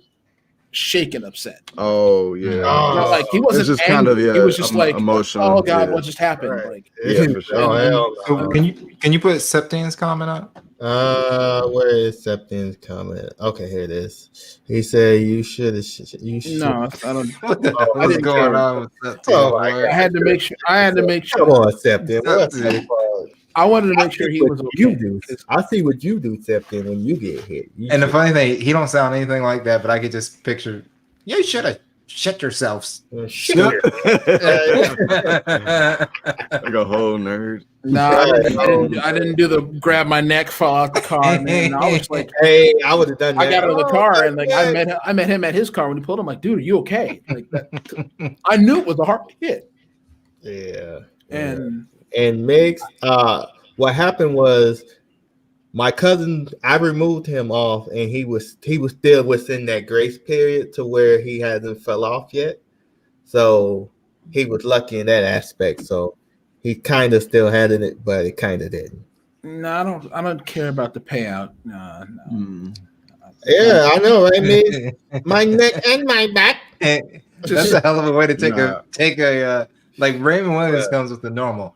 shaken, upset. Oh yeah, not like he wasn't just angry. kind of He was just like emotional. Oh God, what just happened? Right. Like, for sure. So can you put Septine's comment up? Where is Septine's comment? Okay, here it is. He said you should. No, I don't. What's going on with Septine? I had to make sure. Come on, Septine. I wanted to make sure he was okay. You do. I see what you do, Septine, when you get hit. And the funny thing, he don't sound anything like that, but I could just picture. You should have shut yourselves. Like a whole nerd. No, I didn't do the grab my neck, fall out the car. Man. I was like, hey, I would have done that. I got out of the car and like I met him at his car when he pulled him. Like, dude, are you okay? Like that. I knew it was a hard hit. Yeah. And Migs, what happened was my cousin, I removed him off, and he was still within that grace period to where he hasn't fell off yet. So he was lucky in that aspect. So he kind of still had it, but it kind of didn't. No, I don't care about the payout. No. Yeah, I know, right, Migs? My neck and my back. That's a hell of a way to take a like Raymond Williams comes with the normal.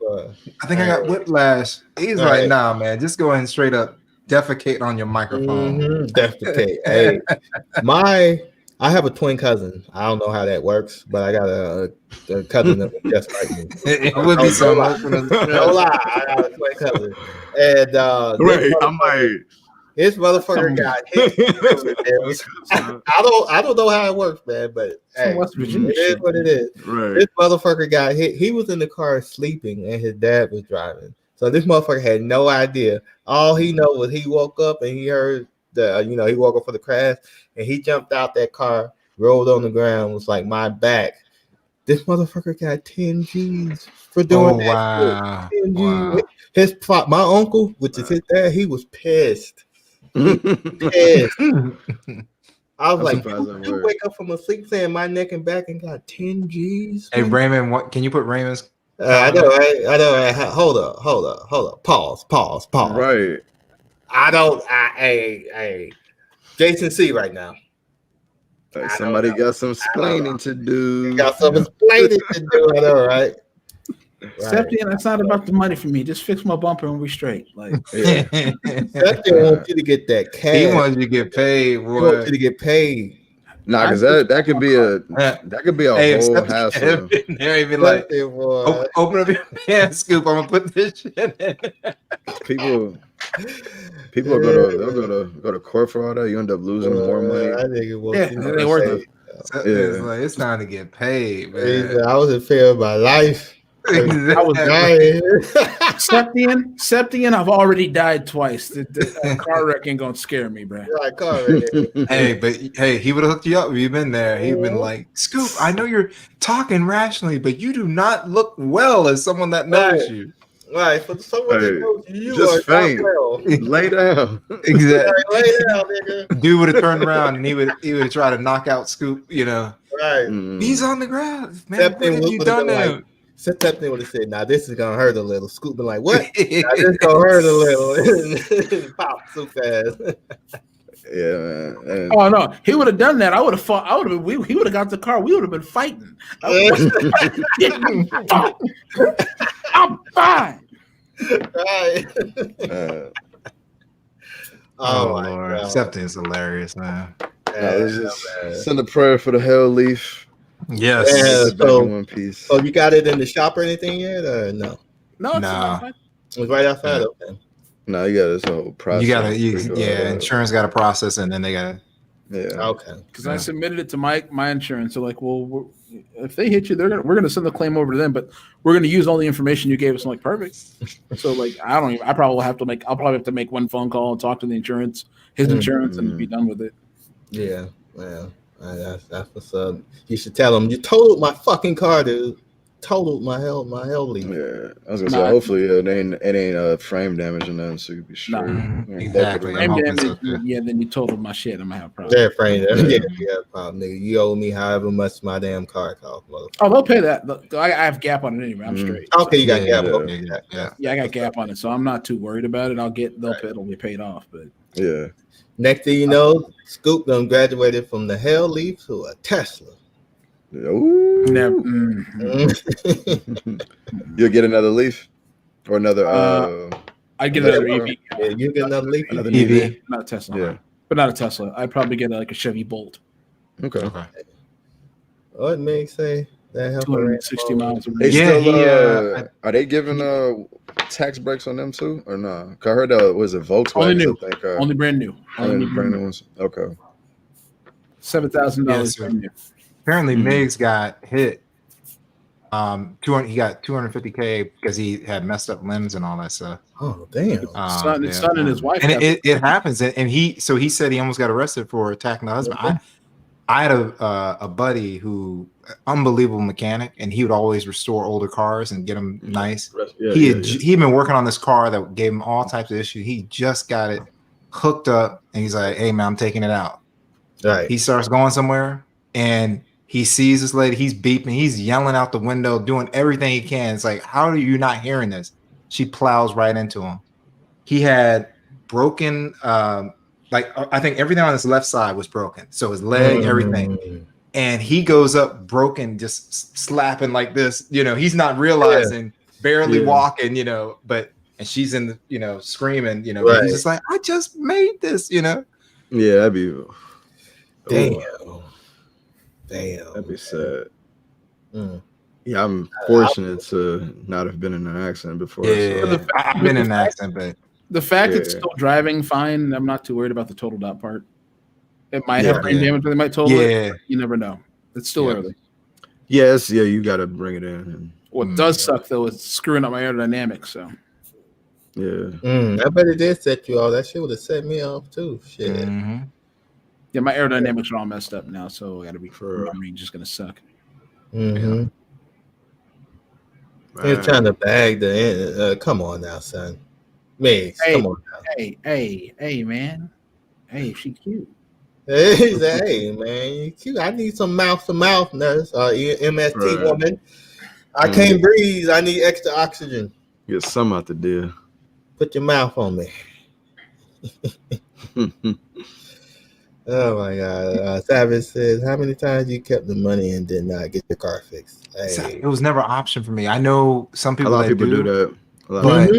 I think I got whiplash. He's like, nah, man, just go ahead and straight up defecate on your microphone. Defecate. Hey, I have a twin cousin. I don't know how that works, but I got a cousin that was just like me. It would be so much. No lie, I got a twin cousin, and This motherfucker got hit. I don't know how it works, man, but hey, West Virginia it is what it is. Right. This motherfucker got hit. He was in the car sleeping, and his dad was driving. So this motherfucker had no idea. All he know was he woke up and he heard he woke up for the crash, and he jumped out that car, rolled on the ground, was like, my back. This motherfucker got 10 G's for doing that. Wow. Shit. 10 G's. My uncle, which is his dad, he was pissed. Pissed. I was like, you wake up from a sleep saying my neck and back and got 10 G's. Hey, Raymond, what can you put Raymond's? I know, right? Hold up. Pause. Right. Hey, Jason C right now. Like somebody got some explaining to do. Got some explaining to do. I know, right? Septian, that's not about the money for me. Just fix my bumper and we straight. Like, Septian wants you to get that cash. He wants you to get paid, boy. He wants you to get paid. Nah, because that could be a whole hassle. There even like, open up your hand, Scoop. I'm gonna put this shit in. People will go to court for all that. You end up losing more money. I think it was. They worth it. It's like, it's time to get paid, man. I was in fear of my life. I was dying. Septian, I've already died twice. The car wreck ain't gonna scare me, bro. Right, car wreck. Hey, he would have hooked you up if you've been there. He'd been like, Scoop, I know you're talking rationally, but you do not look well as someone that knows you. Right, for someone that knows you, just are faint. Well. Lay down. Exactly. Lay down, nigga. Dude would have turned around and he would try to knock out Scoop. Right. He's on the ground, man. What have you done now? Septian would have said, "Now this is gonna hurt a little." Scoop been like, "What? Now this gonna hurt a little." Pop so fast. Yeah, man. Oh no, he would have done that. I would have fought. He would have got the car. We would have been fighting. I'm fine. Right. Oh my Lord, Septian's hilarious, man. Send a prayer for the hell leaf. Yes. One piece. So you got it in the shop or anything yet, or no? No. It's right outside. Okay. No, you got this whole process. Insurance got a process, and then they got. Yeah. Okay. Because I submitted it to my insurance. So like, well, if they hit you, we're gonna send the claim over to them, but we're gonna use all the information you gave us. I'm like, perfect. So like, I'll probably have to make one phone call and talk to the insurance, his insurance, and be done with it. Yeah. Well, that's what's up. You should tell them you totaled my fucking car, dude. Totaled my hell leaf. Yeah, I was gonna say hopefully it ain't frame damage or nothing, so you be sure. Exactly. Frame damage, then you totaled my shit. I'm gonna have problems. Yeah, frame damage. Yeah, problem, nigga. You owe me however much my damn car cost, motherfucker. Oh, they'll pay that. I have Gap on it anyway. I'm straight. Okay, you got Gap. Yeah, I got Gap on it, so I'm not too worried about it. It'll be paid off, but yeah. Next thing you know, Scoop done graduated from the hell leaf to a Tesla. Ooh. You'll get another leaf or another. I'd get another EV. Yeah, you get another leaf. Another EV, not a Tesla. Yeah, but not a Tesla. I'd probably get like a Chevy Bolt. Okay. What makes say that 260 miles. Are they giving tax breaks on them too, or no? I heard that was a Volkswagen. Only brand new. Only brand new ones. Okay. $7,000. Apparently, Miggs got hit. He got $250K because he had messed up limbs and all that stuff. Oh damn! His son and his wife. And it happens. And he said he almost got arrested for attacking the husband. Okay. I had a buddy who unbelievable mechanic, and he would always restore older cars and get them nice. He'd been working on this car that gave him all types of issues. He just got it hooked up, and he's like, "Hey man, I'm taking it out." Right. He starts going somewhere, and he sees this lady. He's beeping. He's yelling out the window, doing everything he can. It's like, how are you not hearing this? She plows right into him. He had broken. I think everything on his left side was broken. So his leg, everything. And he goes up broken, just slapping like this. He's not realizing, barely walking, and she's in the, screaming, right. He's just like, I just made this, Yeah, that'd be. Damn. That'd be sad. Yeah, I'm fortunate to not have been in an accident before. Yeah, so. I've been in an accident, but The fact it's still driving fine, I'm not too worried about the totaled out part. It might have brain damage, or they might total it. You never know. It's still early. Yes, you got to bring it in. What does suck though is screwing up my aerodynamics. So. Yeah. I bet it did set you off. That shit would have set me off too. Shit. Yeah, my aerodynamics are all messed up now, so I got to be for my range is gonna suck. You're trying to bag the. Come on now, son. Migs, come on now. Hey, man. Hey, she cute. Hey, man, you cute. I need some mouth to mouth nurse. MST woman. I can't breathe. I need extra oxygen. Get some out the deal. Put your mouth on me. Oh my God. Savage says, how many times you kept the money and did not get your car fixed? Hey. It was never an option for me. I know some people. A lot of people do that. But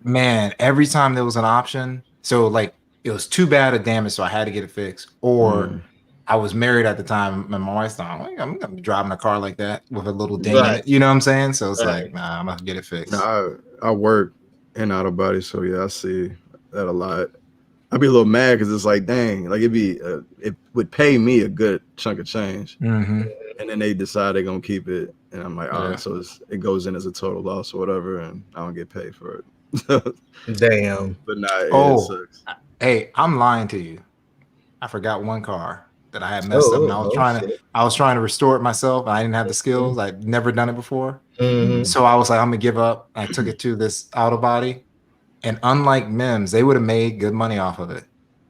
man, every time there was an option, so like it was too bad of damage, so I had to get it fixed. Or I was married at the time, and my wife's like, I'm gonna be driving a car like that with a little ding in it. You know what I'm saying? So it's like, nah, I'm gonna get it fixed. I work in auto body, so I see that a lot. I'd be a little mad because it's like, dang, like it would pay me a good chunk of change, and then they decide they're gonna keep it, and I'm like, so it goes in as a total loss or whatever, and I don't get paid for it. Damn. But it sucks. Hey, I'm lying to you. I forgot one car that I had messed up, and I was trying to restore it myself. And I didn't have the skills. I'd never done it before, so I was like, I'm gonna give up. I took it to this auto body. And unlike Mims, they would have made good money off of it.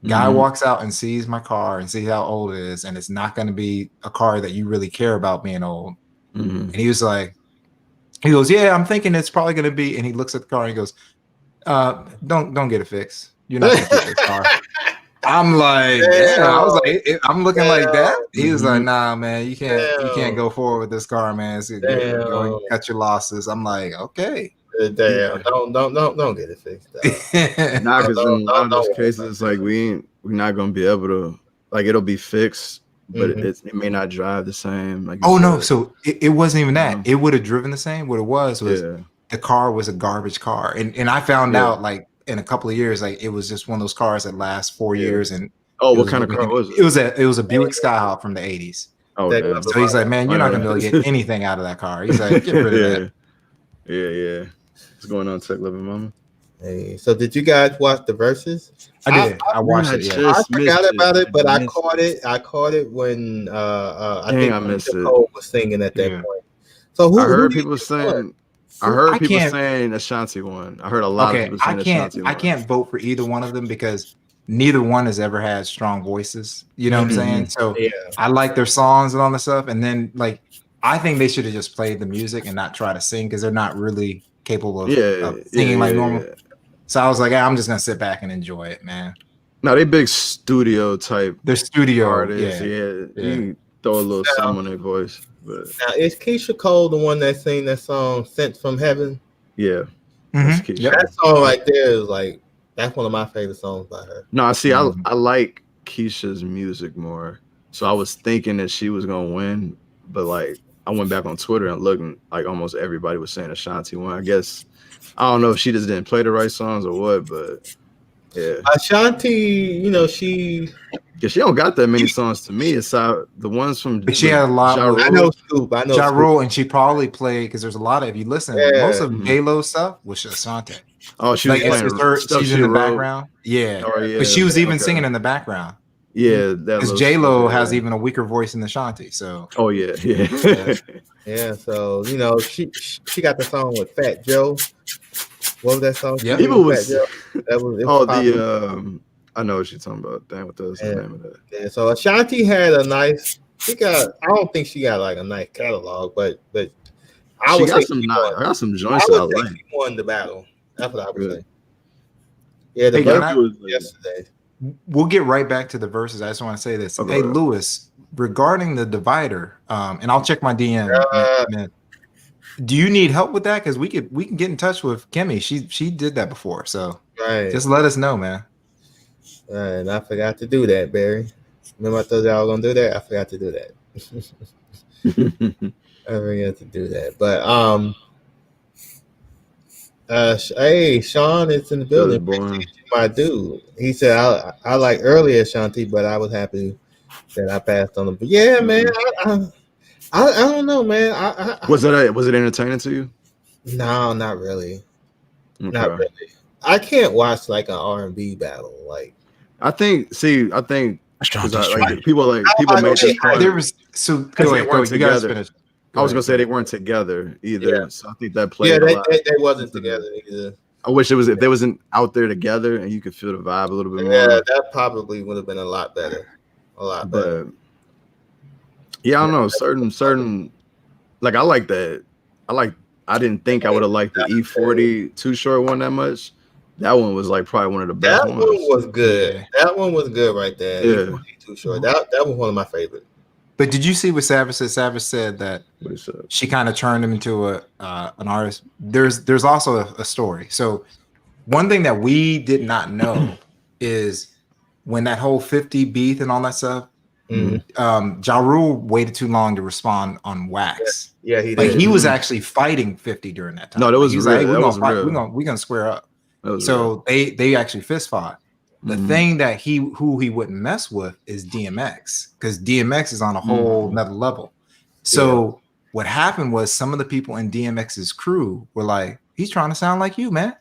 Guy walks out and sees my car and sees how old it is, and it's not going to be a car that you really care about being old. And he was like, he goes, yeah, I'm thinking it's probably going to be. And he looks at the car and he goes, don't get it fixed. You're not going to keep this car. I'm like, I was like, I'm looking like that. He was like, nah, man, you can't go forward with this car, man. So go and cut your losses. I'm like, okay. Damn, don't get it fixed. Nah, because in a lot of those cases, it's like we're not gonna be able to, like, it'll be fixed, but it may not drive the same. Like no, so it wasn't even that. It would have driven the same. What it was the car was a garbage car, and I found out like in a couple of years, like it was just one of those cars that last 4 years. And what kind of car was it? It was a Buick Skyhawk from the 80s. So he's like, man, you're not gonna be able to get anything out of that car. He's like, get rid of that. Yeah. What's going on, Tech Living Mama? Hey, so did you guys watch the verses? I did. I watched it. Yeah. I forgot about it, but I caught it. I caught it when I think I missed it. Cole was singing at that point. So I heard people saying Ashanti won. I heard a lot of people saying Ashanti won. I can't vote for either one of them because neither one has ever had strong voices. You know what I'm saying? So I like their songs and all this stuff, and then like I think they should have just played the music and not try to sing because they're not really capable of singing like normal. So I was like, I'm just gonna sit back and enjoy it, man. No, they big studio type. They're studio artists. You can throw a little something on their voice. But now is Keisha Cole the one that sang that song "Sent from Heaven"? Yeah, that song right there is like that's one of my favorite songs by her. No, I see. I like Keisha's music more, so I was thinking that she was gonna win, but like. I went back on Twitter and looking like almost everybody was saying Ashanti won. I guess I don't know if she just didn't play the right songs or what, but Ashanti, she don't got that many songs to me. It's the ones from. But she had a lot. I know Scoop. Ja Rule, and she probably played because there's a lot of. If you listen, most of J-Lo stuff was Ashanti. Oh, she was playing she's in the background. Yeah, but she was even singing in the background. Yeah, because J-Lo has even a weaker voice than Ashanti. So yeah. So she got the song with Fat Joe. What was that song? Yeah, people was. I know what you're talking about. Damn, what was the name of that? Yeah. So Ashanti had a nice. I don't think she got like a nice catalog, but I got some joints that I like. She won the battle. That's what I would say. Yeah, the battle was yesterday. We'll get right back to the verses. I just want to say this. Okay. Hey, Lewis, regarding the divider, and I'll check my DM. Man. Do you need help with that? Because we can get in touch with Kimmy. She did that before. So just let us know, man. And I forgot to do that, Barry. Remember I told y'all gonna do that? I forgot to do that. I forgot to do that. But Hey, Sean is in the building. My dude. He said I like earlier Shanti, but I was happy that I passed on him. But yeah, man, I don't know, man. Was it entertaining to you? No, not really. Okay. Not really. I can't watch like an R&B battle. Like I think because people made this point. There was they weren't together. I was gonna say they weren't together either. Yeah. So I think that played a lot. They wasn't together either. I wish it was if they wasn't out there together and you could feel the vibe a little bit more. Yeah, that probably would have been a lot better. A lot better. But yeah, I don't know. Certain like I like that. I didn't think I would have liked the E40 Too Short one that much. That one was like probably one of the best ones. That one was good. Yeah. That one was good right there. Yeah. Too Short. That was one of my favorites. But did you see what Savage said? Savage said that she kind of turned him into an artist. There's also a story. So one thing that we did not know is when that whole 50 beef and all that stuff, Ja Rule waited too long to respond on Wax. Yeah, he did. Like he was actually fighting 50 during that time. No, that was real. Like, hey, we're gonna square up. So they actually fist fought. The thing that who he wouldn't mess with is DMX, because DMX is on a whole nother level. So what happened was some of the people in DMX's crew were like, he's trying to sound like you, man.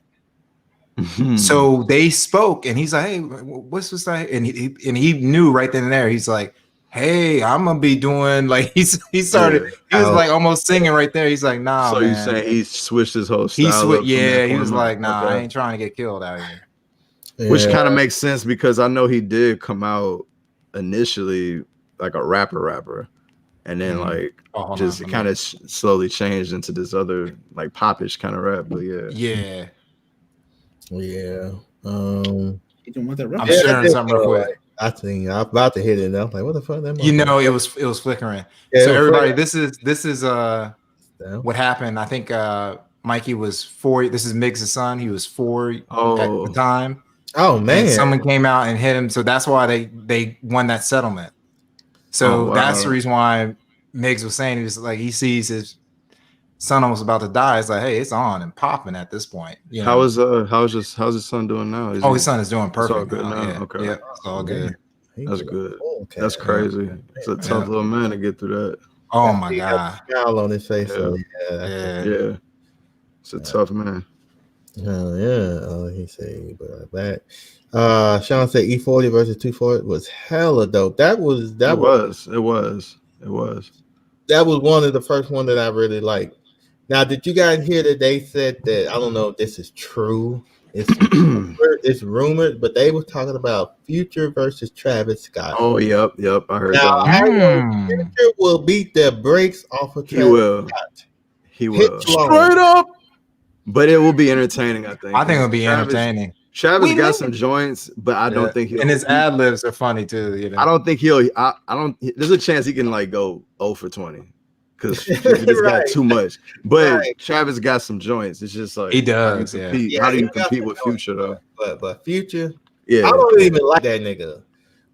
So they spoke, and he's like, "Hey, what's this like?" And he knew right then and there. He's like, "Hey, I'm gonna be doing like." He started. He was like almost singing right there. He's like, "Nah." So you saying he switched his whole style? He was like, "Nah, I ain't trying to get killed out here." Yeah. Which kind of makes sense because I know he did come out initially like a rapper, and then like just kind of slowly changed into this other like popish kind of rap. But yeah. I'm sharing something real quick. I think I'm about to hit it. And I'm like, what the fuck? It was flickering. Yeah, so everybody, this is what happened. I think Mikey was 4. This is Miggs' son. He was 4 at the time. Oh man! And someone came out and hit him, so that's why they won that settlement. So that's the reason why Miggs was saying he sees his son almost about to die. It's like, hey, it's on and popping at this point. You know? How's his son doing now? His son is doing perfect. Good now. Yeah. Okay, yeah, it's all good. That's good. Okay. That's crazy. It's a tough little man to get through that. Oh my god! Smile on his face. Yeah. It's a tough man. Oh yeah. Oh, he said back. Sean said E40 versus 240 was hella dope. It was. That was one of the first one that I really liked. Now, did you guys hear that they said that? I don't know if this is true. It's rumored, but they were talking about Future versus Travis Scott. Oh, yep. I heard that. Future will beat the brakes off of Travis Scott. He will. Straight up. But it will be entertaining, I think. I think it'll be entertaining. Travis got some joints, but I don't think and his ad libs are funny too. You know? I don't think I don't. There's a chance he can like go 0 for 20 because he just got too much. But Travis got some joints. It's just like he does. How do you compete with Future though? But Future, I don't even like that nigga.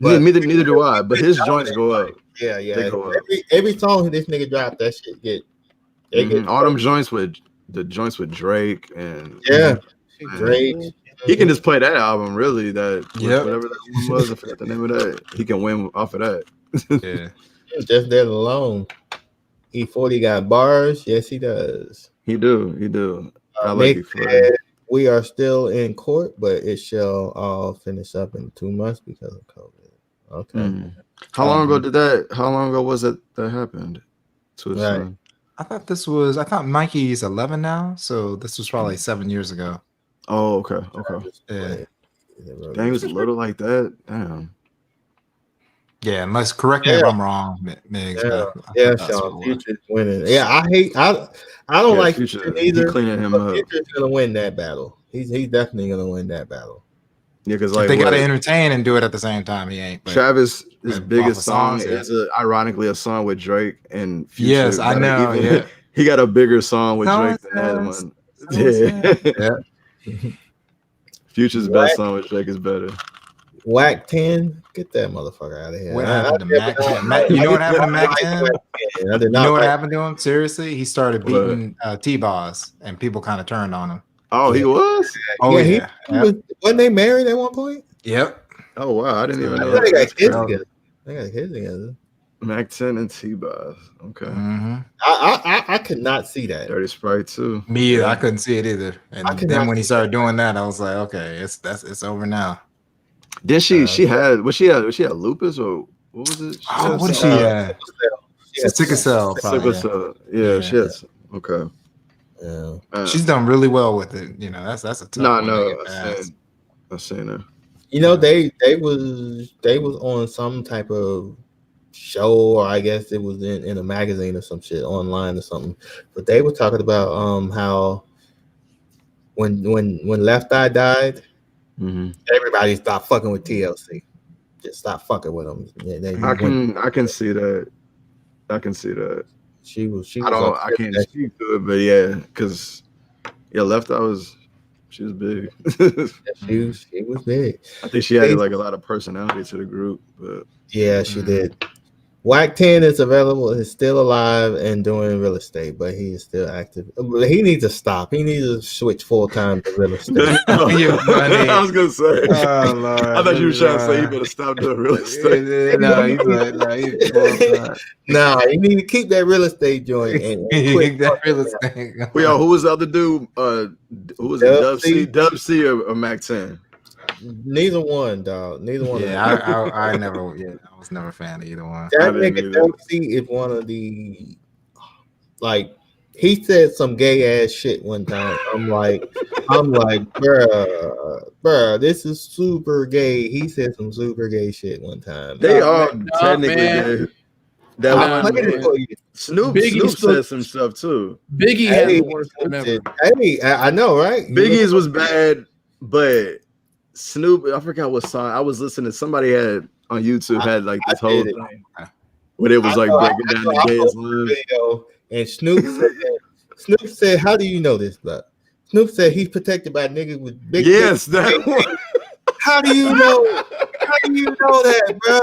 But neither do I. But his joints go up. Yeah. They go up. Every song this nigga dropped, that shit get all them joints with Drake and Drake. He can just play that album, really. Whatever that one was, I forgot the name of that. He can win off of that. Just that alone. E40 got bars. Yes, he does. He do. I like E40. We are still in court, but it shall all finish up in 2 months because of COVID. Okay. How long ago was it that happened to his son? I thought Mikey's 11 now, so this was probably 7 years ago. Oh, okay. Yeah. Dang, he was a little like that. Damn. Yeah, unless correct me if I'm wrong, Migs. Sean. Future's winning. Yeah, I don't like Future either. He cleaning him up. Future's gonna win that battle. He's definitely gonna win that battle. Yeah, because like they gotta entertain and do it at the same time. He ain't. His biggest song is ironically a song with Drake and Future. Yes, I know. He got a bigger song with Drake than that one. Yeah. Future's best song with Drake is better. Whack 10, get that motherfucker out of here. What happened to Mac 10? You know what happened to Mac 10? You know what happened to him? Seriously, he started beating T-Boss, and people kind of turned on him. Oh, he was. Oh yeah. He was, wasn't they married at one point? Yep. Oh wow, I didn't even know. They got kids together. They got kids together. Mac 10 and T-Boss. Okay. I could not see that. Dirty Sprite too. Me either. I couldn't see it either. And then when he started doing that, I was like, okay, it's over now. Then she had lupus or what was it? What did she have? Sickle cell. Sickle cell. Yeah, she has. Okay. Yeah. She's done really well with it. You know, that's a tough one. No, I've seen her. You know, they was on some type of show, or I guess it was in a magazine or some shit online or something. But they were talking about how when Left Eye died, everybody stopped fucking with TLC. Just stop fucking with them. I can see that. I can see that. She was. I can't speak to it, but yeah, because Left Eye she was big. She was big. I think she added like a lot of personality to the group, but yeah, she did. Whack 10 is available, is still alive and doing real estate, but he is still active. He needs to stop. He needs to switch full time to real estate. I was gonna say. Oh, Lord, I thought you were trying to say you better stop doing real estate. Nah, you need to keep that real estate joint and quit that real estate. Well, yo, who was the other dude? Who was it? Dub C or Mac 10? Neither one, dog. Neither one. Yeah, I never. Yeah, I was never a fan of either one. That nigga Dempsey is one of the, like, he said some gay ass shit one time. I'm like, bruh, this is super gay. He said some super gay shit one time. They are technically gay. Snoop said some stuff too. Biggie had the worst one ever. Hey, I know, right? Biggie's was bad, but Snoop, I forgot what song I was listening to. Somebody had on YouTube had like this whole thing where it was like breaking down the gayest video. And Snoop said, "How do you know this?" But Snoop said he's protected by niggas with big. Yes, that one. How do you know? How do you know that, bro?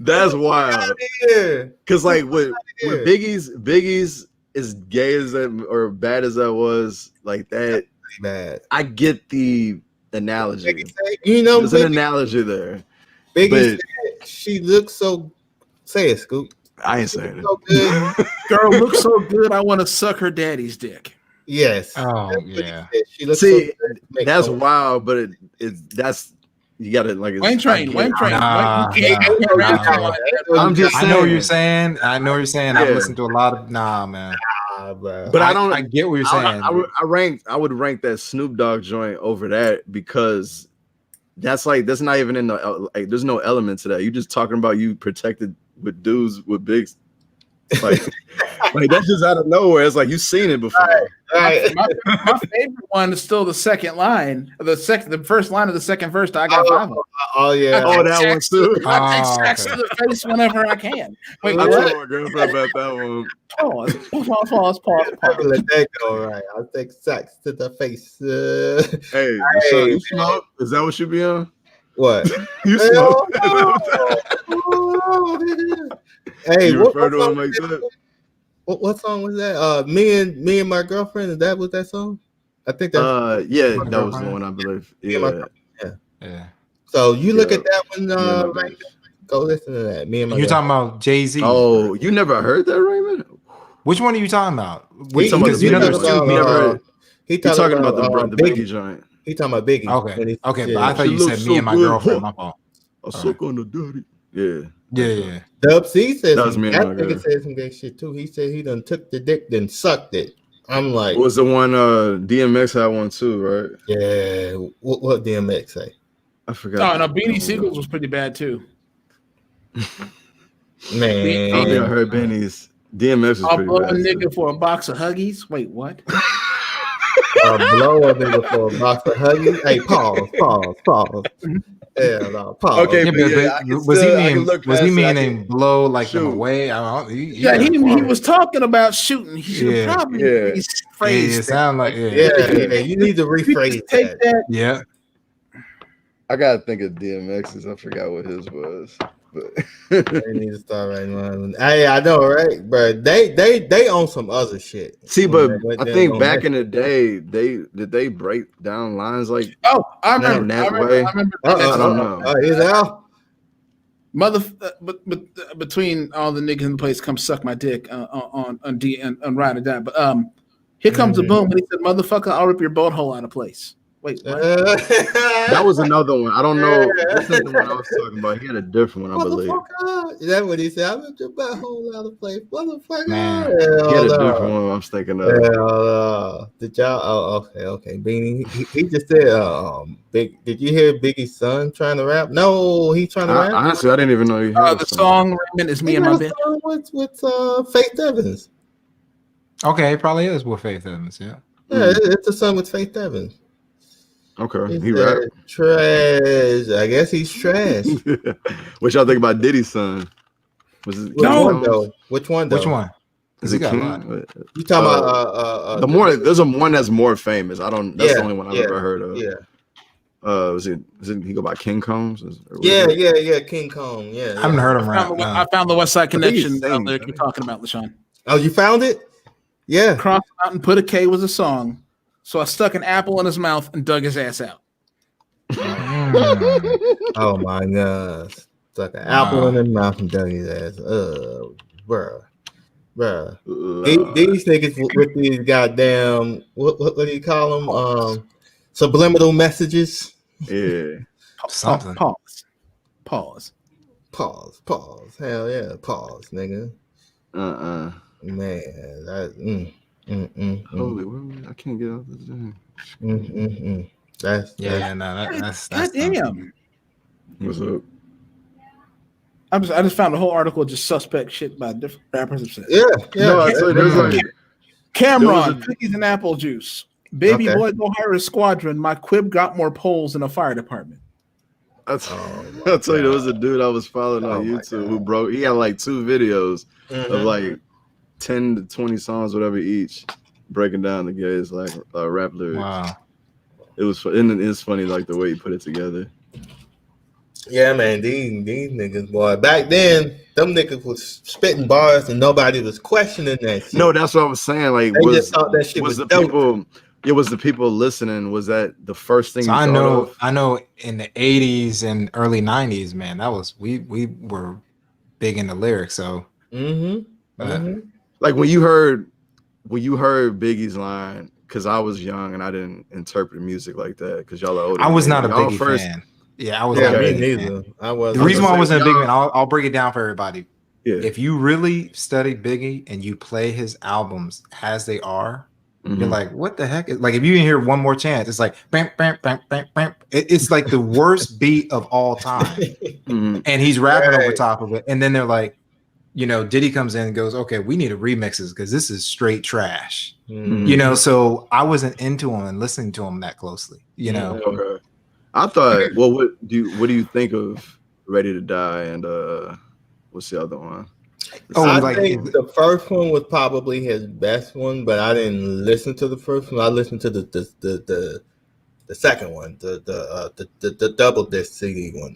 That's wild. Because like with Biggie's as gay as that or bad as that was, like that. Bad. I get the analogy. There's an analogy there. Biggie said she looks so. Say it, Scoop. I ain't saying it. So good. Girl looks so good. I want to suck her daddy's dick. Yes. Oh yeah. She looks See, so good. that's wild, but that's you got to like. Wayne Train. I'm just saying. I know what you're saying. I've listened to a lot of man. But I get what you're saying. I would rank that Snoop Dogg joint over that because that's not even in the like. There's no element to that. You just talking about you protected with dudes with big, like that's just out of nowhere. It's like you've seen it before. Right. My favorite one is still the second line, the first line of the second verse. I got 5 of them. Oh yeah. That one too. I take sacks to the face whenever I can. Wait, I told my girlfriend about that one. Pause. Let that go. Right. I'll take sacks to the face. Hey, so you smoke? Is that what you be on? What? You smoke? Hey, you refer to him like that? What song was that? Me and my girlfriend. Is that was that song? I think that. That was the one I believe. Yeah. So you look at that one. Go listen to that. Me and my. You're talking about Jay-Z. Oh, you never heard that, Raymond? Which one are you talking about? He talking about the Biggie joint. He talking about Biggie. Okay, but I thought you said me and my girlfriend. My fault. I suck on the dirty. Yeah. Dub C said that nigga said some gay shit too. He said he done took the dick, then sucked it. I'm like, what was the one DMX had one too, right? Yeah. What DMX say? I forgot. No, Beanie Siegels was pretty bad too. Man, I don't think I heard Benny's. DMX was pretty bad. I'll blow a nigga for a box of Huggies. Wait, what? Blow a nigga for a box of Huggies. Hey, pause. Yeah, no, pause. Okay, was he meaning blow like in a way? He was talking about shooting. He should probably rephrase. It sound like you need to rephrase that. Yeah. I gotta think of DMX's. I forgot what his was. They need to start writing rhymes. Hey, I know, right? But they own some other shit. See, but I think back in the day, they break down lines like I remember that way. I don't know. Is Al? But between all the niggas in the place, come suck my dick on Ride or Die. But here comes the boom. And he said, "Motherfucker, I'll rip your boat hole out of place." Wait, what? That was another one. I don't know. This is the one I was talking about. He had a different one, I believe. Is that what he said? I ripped your boat hole out of place, motherfucker. Man, he had a different one. I'm thinking of. Did y'all? Oh, okay. Beanie, he just said, Big. Did you hear Biggie's son trying to rap? No, he's trying to rap. Honestly, I didn't even know he had the song "Raymond Is Me and My Bitch" with Faith Evans. Okay, it probably is with Faith Evans. Yeah, it's a song with Faith Evans. Okay, he rap trash. I guess he's trash. What y'all think about Diddy's son? Was it Which one though? Which one? Is it King? You talking about the more? There's one that's more famous. I don't. That's the only one I've ever heard of. Yeah. Was it he go by King Combs? Yeah, King Kong. Yeah. I haven't heard him rap. I found the West Side Connection out there you're talking about, LaShawn. Oh, you found it? Yeah. Cross Out and Put a K was a song. So I stuck an apple in his mouth and dug his ass out. Oh my God. Stuck an apple in his mouth and dug his ass. Bruh. These niggas with these goddamn what do you call them? Subliminal messages. Yeah. Something. Pause. Hell yeah. Pause, nigga. Man, that Holy, I can't get out this thing. That's damn. What's up? I just found the whole article just suspect shit by different rappers have said. Yeah. No, there's Cameron, cookies and apple juice. Baby boy, go hire a squadron. My quib got more poles than a fire department. I'll tell you, there was a dude I was following on YouTube who he had like 2 videos of like 10 to 20 songs, whatever each, breaking down the guy's like rap lyrics. Wow. It was and it's funny like the way he put it together. Yeah, man, these niggas, boy. Back then, them niggas was spitting bars and nobody was questioning that shit. No, that's what I was saying. Like, they just thought that shit was the dope. people? It was the people listening. Was that the first thing? So I know in the 80s and early 90s, man, that was we were big in the lyrics. So like when you heard Biggie's line, because I was young and I didn't interpret music like that. Because y'all are older. I was not a Biggie fan. Yeah, I was not a Biggie fan. The reason why I wasn't a big fan, I'll break it down for everybody. Yeah. If you really study Biggie and you play his albums as they are, you're like, what the heck? Like, if you didn't hear One More Chance, it's like, bam, bam, bam, bam, bam. It's like the worst beat of all time. And he's rapping over top of it. And then they're like, Diddy comes in and goes, okay, we need to remixes because this is straight trash. So I wasn't into him and listening to him that closely, Okay. I thought, well, what do you think of Ready to Die and what's the other one? I think the first one was probably his best one, but I didn't listen to the first one. I listened to the second one, the double disc CD one.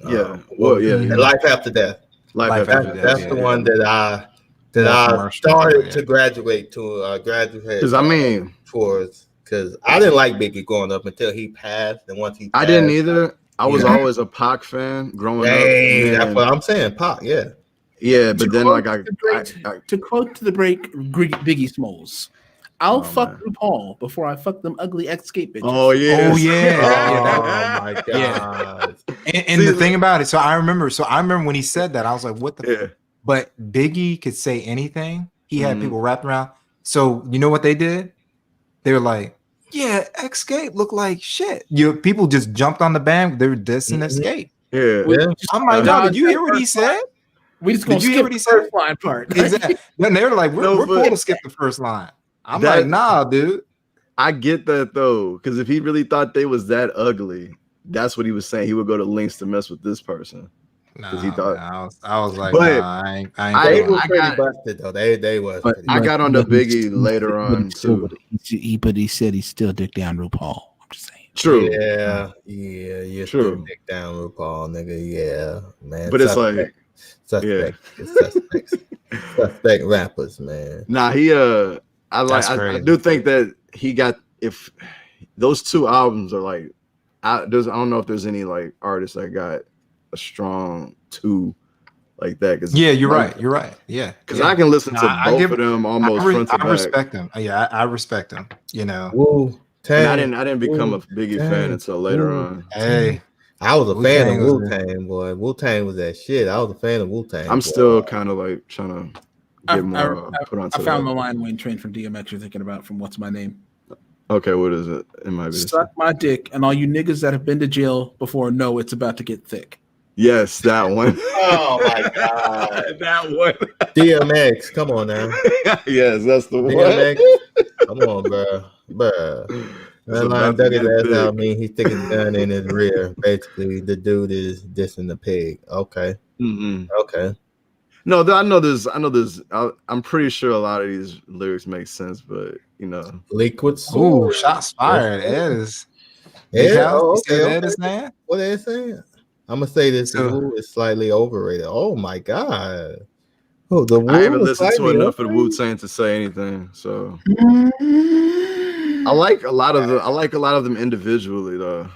Life After Death. That's the one that I started to graduate because towards. Because I didn't like Biggie growing up until he passed, and once he passed, I didn't either. I was always a Pac fan growing up. That's what I'm saying, Pac. Yeah. Yeah, but then like to quote to the break, Biggie Smalls, I'll fuck RuPaul before I fuck them ugly escape bitches. Oh yeah. Oh yeah. Oh my god. And the thing about it, so I remember when he said that, I was like, what the fuck? But Biggie could say anything. He had people wrapped around. So you know what they did? They were like, yeah, Escape looked like shit. People just jumped on the band. They were dissing Escape. Yeah. I'm like, no, did you hear what he said? We just gonna skip the first line part. Exactly. Then they were like, we're cool to skip the first line. I'm like, nah, dude. I get that though, because if he really thought they was that ugly, that's what he was saying. He would go to lengths to mess with this person. Because he thought I was like, but nah, I ain't they were pretty busted though. They was. I got on the Biggie later on too. But he said he still dick down RuPaul. I'm just saying. True. Yeah. You're true. Dick down RuPaul, nigga. Yeah, man. But it's like Suspect rappers, man. Nah, I do think that he got, if those two albums are like, I don't know if there's any like artists that got a strong two like that. Cause yeah, you're right. You're right. Yeah, because I can listen to both of them almost front to back. I respect them. Yeah, I respect them. You know, and I didn't become a Biggie fan until later on. Hey, I was a fan of Wu-Tang, boy. Wu-Tang was that shit. I was a fan of Wu-Tang. I'm still kind of like trying to get more put on. I found the line Wayne Train from DMX you're thinking about from What's My Name. Okay, what is it? It might be Suck my dick, and all you niggas that have been to jail before know it's about to get thick. Yes, that one. Oh my god, that one. DMX, come on now. Yes, that's the one. DMX, come on, bro. That line dug his ass out. Mean he stick his gun in his rear. Basically, the dude is dissing the pig. Okay. Okay. No, I know there's. I'm pretty sure a lot of these lyrics make sense, but you know, liquids. Ooh, shots fired. Ed is. Ed is saying. What are they saying? I'm gonna say this is slightly overrated. Oh my god. Oh, I haven't listened to enough of the Wu-Tang to say anything. So I like a lot of them individually though.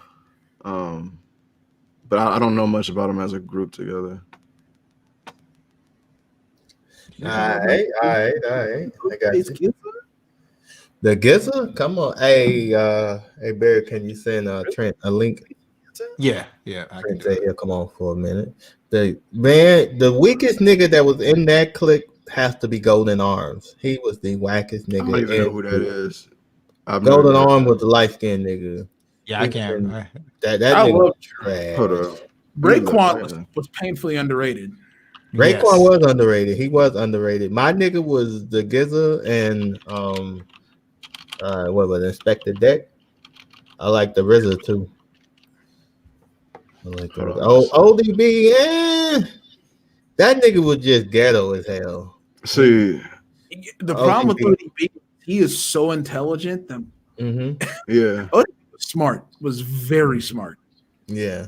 But I don't know much about them as a group together. All right. I got you. The Giza? Come on. Hey, Barry, can you send Trent a link? Yeah. I can say, come on for a minute. The weakest nigga that was in that clique has to be Golden Arms. He was the wackest nigga. I don't even know who that is. Golden Arms was the light skinned nigga. Yeah, I can't. That nigga was trash. Hold up. Raekwon was painfully underrated. Raekwon was underrated. He was underrated. My nigga was the Giza and what was it, Inspector Deck? I like the RZA too. I like ODB, that nigga was just ghetto as hell. See, the problem with ODB, he is so intelligent. Yeah, smart, was very smart. Yeah,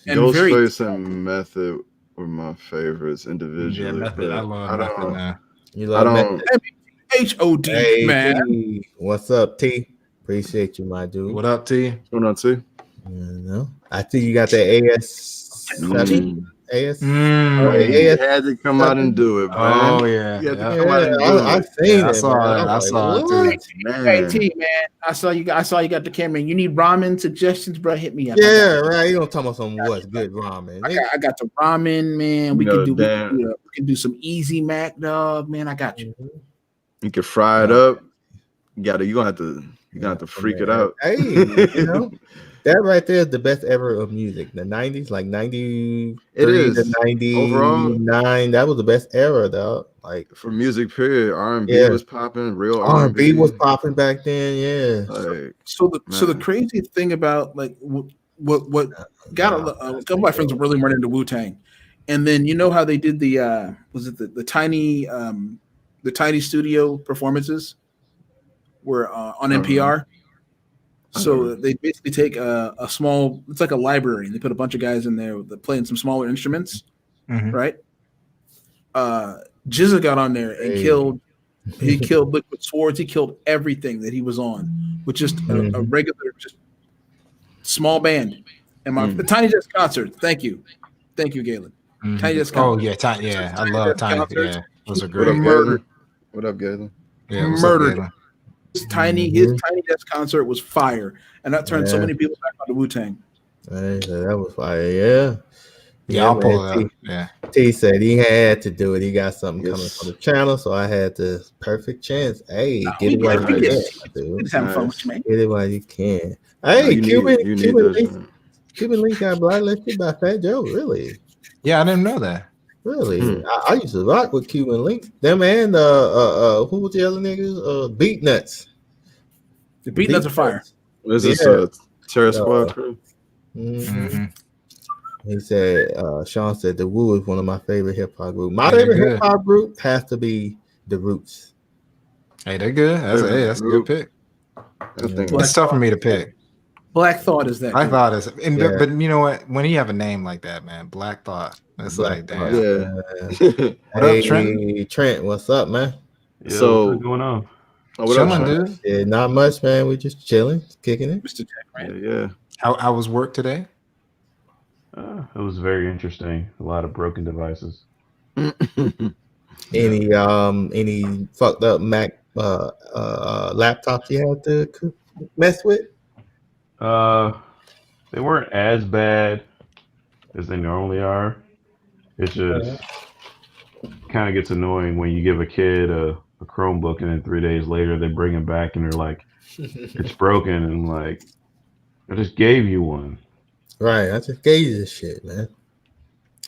and Ghostface and Method were my favorites individually. Yeah, Method. I love Method now. You love Method? HOD, hey, man. T. What's up, T? Appreciate you, my dude. What up, T? What's going on, T? No, I think you got the AS. AS. You had to come out and do it, man. Oh yeah, you had to come out and do it. I seen it. I saw it too. Hey T, man, I saw you got the camera. You need ramen suggestions, bro? Hit me up. Yeah, right. You don't talk about some what's good ramen. I got the ramen, man. We can do some easy mac, dog, man. I got you. You can fry it up. You're gonna have to freak it out. Hey, you know. That right there is the best ever of music. The 90s, like 93 to 99. That was the best era, though. Like for music, period. R&B was popping. Real R&B was popping back then. Yeah. Like, so the crazy thing about like what got a couple of my friends were really running into Wu-Tang, and then you know how they did the was it the tiny studio performances were on NPR. So they basically take a small, it's like a library, and they put a bunch of guys in there that playing some smaller instruments, right? Jizza got on there and killed Liquid Swords. He killed everything that he was on with just a regular, just small band. And the Tiny Desk concert. Thank you, Galen. Tiny Desk concert. Oh yeah, I love Tiny. Yeah, those are great. What up, Galen? Yeah, murdered. His Tiny Desk concert was fire, and that turned so many people back on the Wu-Tang. That was fire, yeah. I'll pull it up. Yeah. T said he had to do it. He got something coming from the channel, so I had the perfect chance. Hey, get it while you can, dude. Just having fun with you, man. Get it while you can. Hey, Cuban Link got blacklisted by Fat Joe. Really? Yeah, I didn't know that. Really? I used to rock with Cuban Links. Them and who was the other niggas? Beat Nuts. The Beat Nuts are fire. Is this Terror Squad crew? He said, Sean said the Woo is one of my favorite hip hop groups. My favorite hip hop group has to be the Roots. Hey, they're good. That's a good pick. It's tough for me to pick. Black Thought is that. Black Thought is, but you know what? When you have a name like that, man, Black Thought, it's Black damn. Yeah. What up, Trent? Trent, what's up, man? Yo, so what's going on? What chilling, up, dude? Yeah, not much, man. We just chilling, kicking it. Mr. Tech, right? Yeah. How was work today? It was very interesting. A lot of broken devices. Any fucked up Mac laptops you had to mess with? They weren't as bad as they normally are. It's just kind of gets annoying when you give a kid a Chromebook and then 3 days later they bring it back and they're like, it's broken, and like, I just gave you one. Right, I just gave you this shit, man.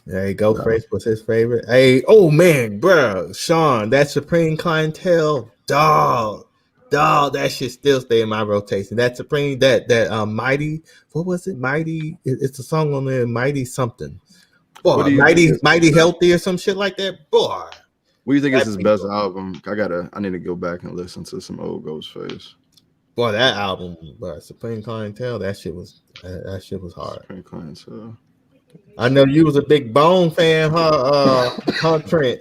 Hey, Ghostface was his favorite. Hey, oh man, bro, Sean, that Supreme Clientele, dog, that shit still stay in my rotation. That Supreme, that Mighty, what was it? Mighty, it's a song on there, Mighty something. Boy, Mighty Healthy or some shit like that. Boy, what do you think is his best album? I need to go back and listen to some old Ghostface. Boy, that album, bro, Supreme Clientele, that shit was hard. Supreme Clientele. I know you was a big Bone fan, huh, Trent?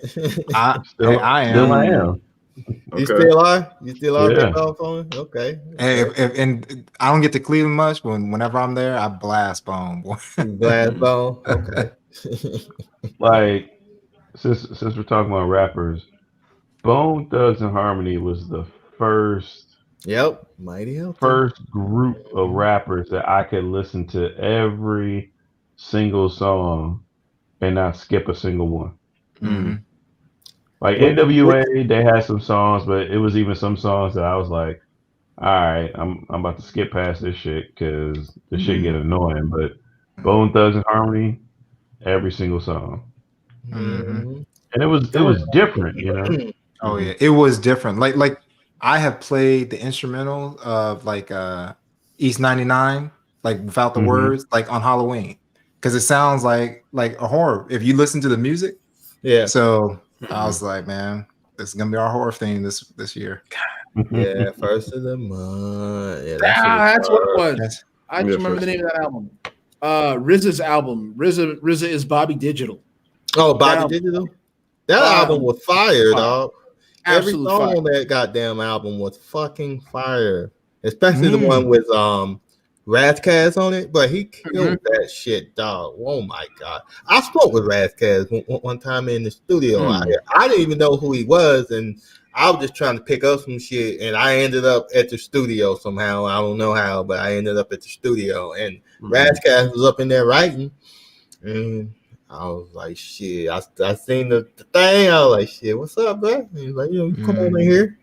I am. Still I am. You still are? You still are Yeah. big Bone fan? Okay. And I don't get to Cleveland much, but whenever I'm there, I blast Bone. Blast Bone. Okay. Like, since we're talking about rappers, Bone Thugs and Harmony was the first Mighty Healthy. First group of rappers that I could listen to every single song and not skip a single one. Mm-hmm. Like NWA, they had some songs, but it was even some songs that I was like, all right, I'm about to skip past this shit because this shit get annoying. But Bone Thugs and Harmony, every single song. Mm-hmm. And it was different, you know. Oh yeah, it was different. Like I have played the instrumental of like East 99, like without the words, like on Halloween, because it sounds like a horror if you listen to the music. Yeah. So I was like, man, this is gonna be our horror theme this year. Yeah, first of the month. Yeah, that's what it was. I just remember the name of that album. RZA's album. RZA is Bobby Digital. Oh, Bobby Digital. That album was fire, dog. Every song on that goddamn album was fucking fire, especially the one with Razkaz on it. But he killed that shit, dog. Oh my god! I spoke with Razkaz one time in the studio. I didn't even know who he was, and I was just trying to pick up some shit, and I ended up at the studio somehow. I don't know how, but I ended up at the studio, and Razkaz was up in there writing, and I was like, shit, I seen the thing. I was like, shit, what's up, bro? And he's like, you come on in here.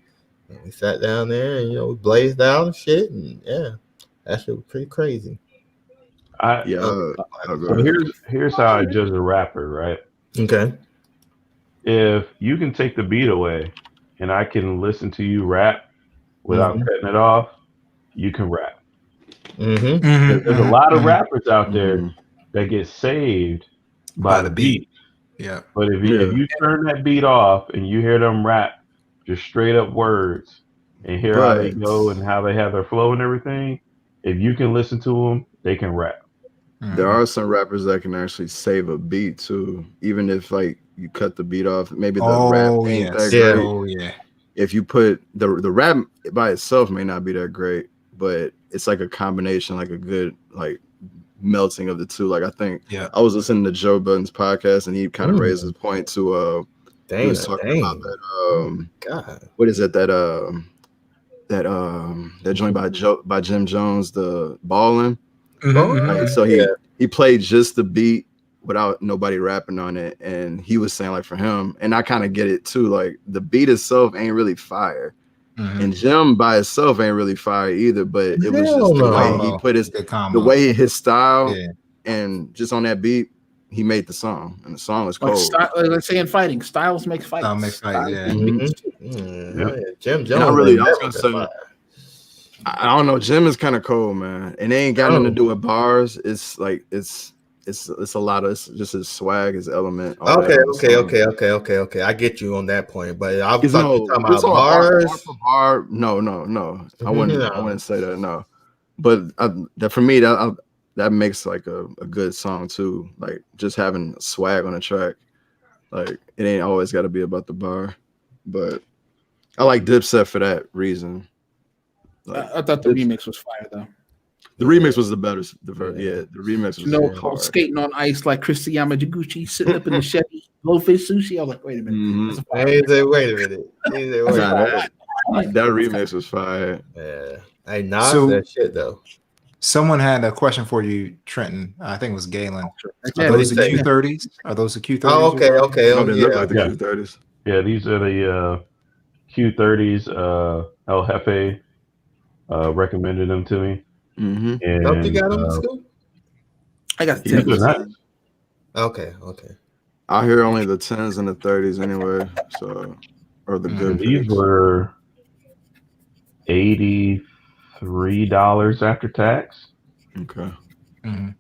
And we sat down there and, we blazed out and shit. And yeah, that shit was pretty crazy. Here's how I judge a rapper, right? Okay. If you can take the beat away and I can listen to you rap without cutting it off, you can rap. There's a lot of rappers out there that get saved by the beat. Yeah. But if you turn that beat off and you hear them rap just straight up words and hear how they go and how they have their flow and everything, if you can listen to them, they can rap. There are some rappers that can actually save a beat too, even if like you cut the beat off. Maybe the rap ain't that great. Oh yeah. If you put the rap by itself may not be that great, but it's like a combination, like a good like melting of the two. Like I think I was listening to Joe Budden's podcast and he kind of raised his point to he was talking about that God, what is it that joint by Jim Jones, the Ballin'. Like, so he played just the beat without nobody rapping on it, and he was saying like for him, and I kind of get it too, like the beat itself ain't really fire. And Jim by itself ain't really fire either, but it was just the way he put his style, and just on that beat, he made the song, and the song is cold. Let's say in fighting, styles make fights. Jim Jones. I don't know. Jim is kind of cold, man, and they ain't got nothing to do with bars. It's like it's a lot of just his swag, his element. Okay. I get you on that point, but I was talking about bars. Bar. No. I wouldn't say that. No, But for me, that makes like a good song too. Like just having swag on the track. Like it ain't always got to be about the bar. But I like Dipset for that reason. Like, I thought the remix was fire though. The remix was the better. The remix was called Skating on Ice like Christy Yamaguchi sitting up in the Chevy, blowfish sushi. I was like, wait a minute. Mm-hmm. Wait a minute. That remix was fire. Yeah. Hey, Nas that shit though. Someone had a question for you, Trenton. I think it was Galen. Are those the Q30s? Are those the Q30s? Oh, okay. They look like the Q30s. Yeah, these are the Q30s. El Jefe recommended them to me. Mm-hmm. And, don't you got them, Scoop? I got the 10s. Okay. I hear only the 10s and the 30s anyway. So, or the good. These were $83 after tax. Okay. Mm-hmm.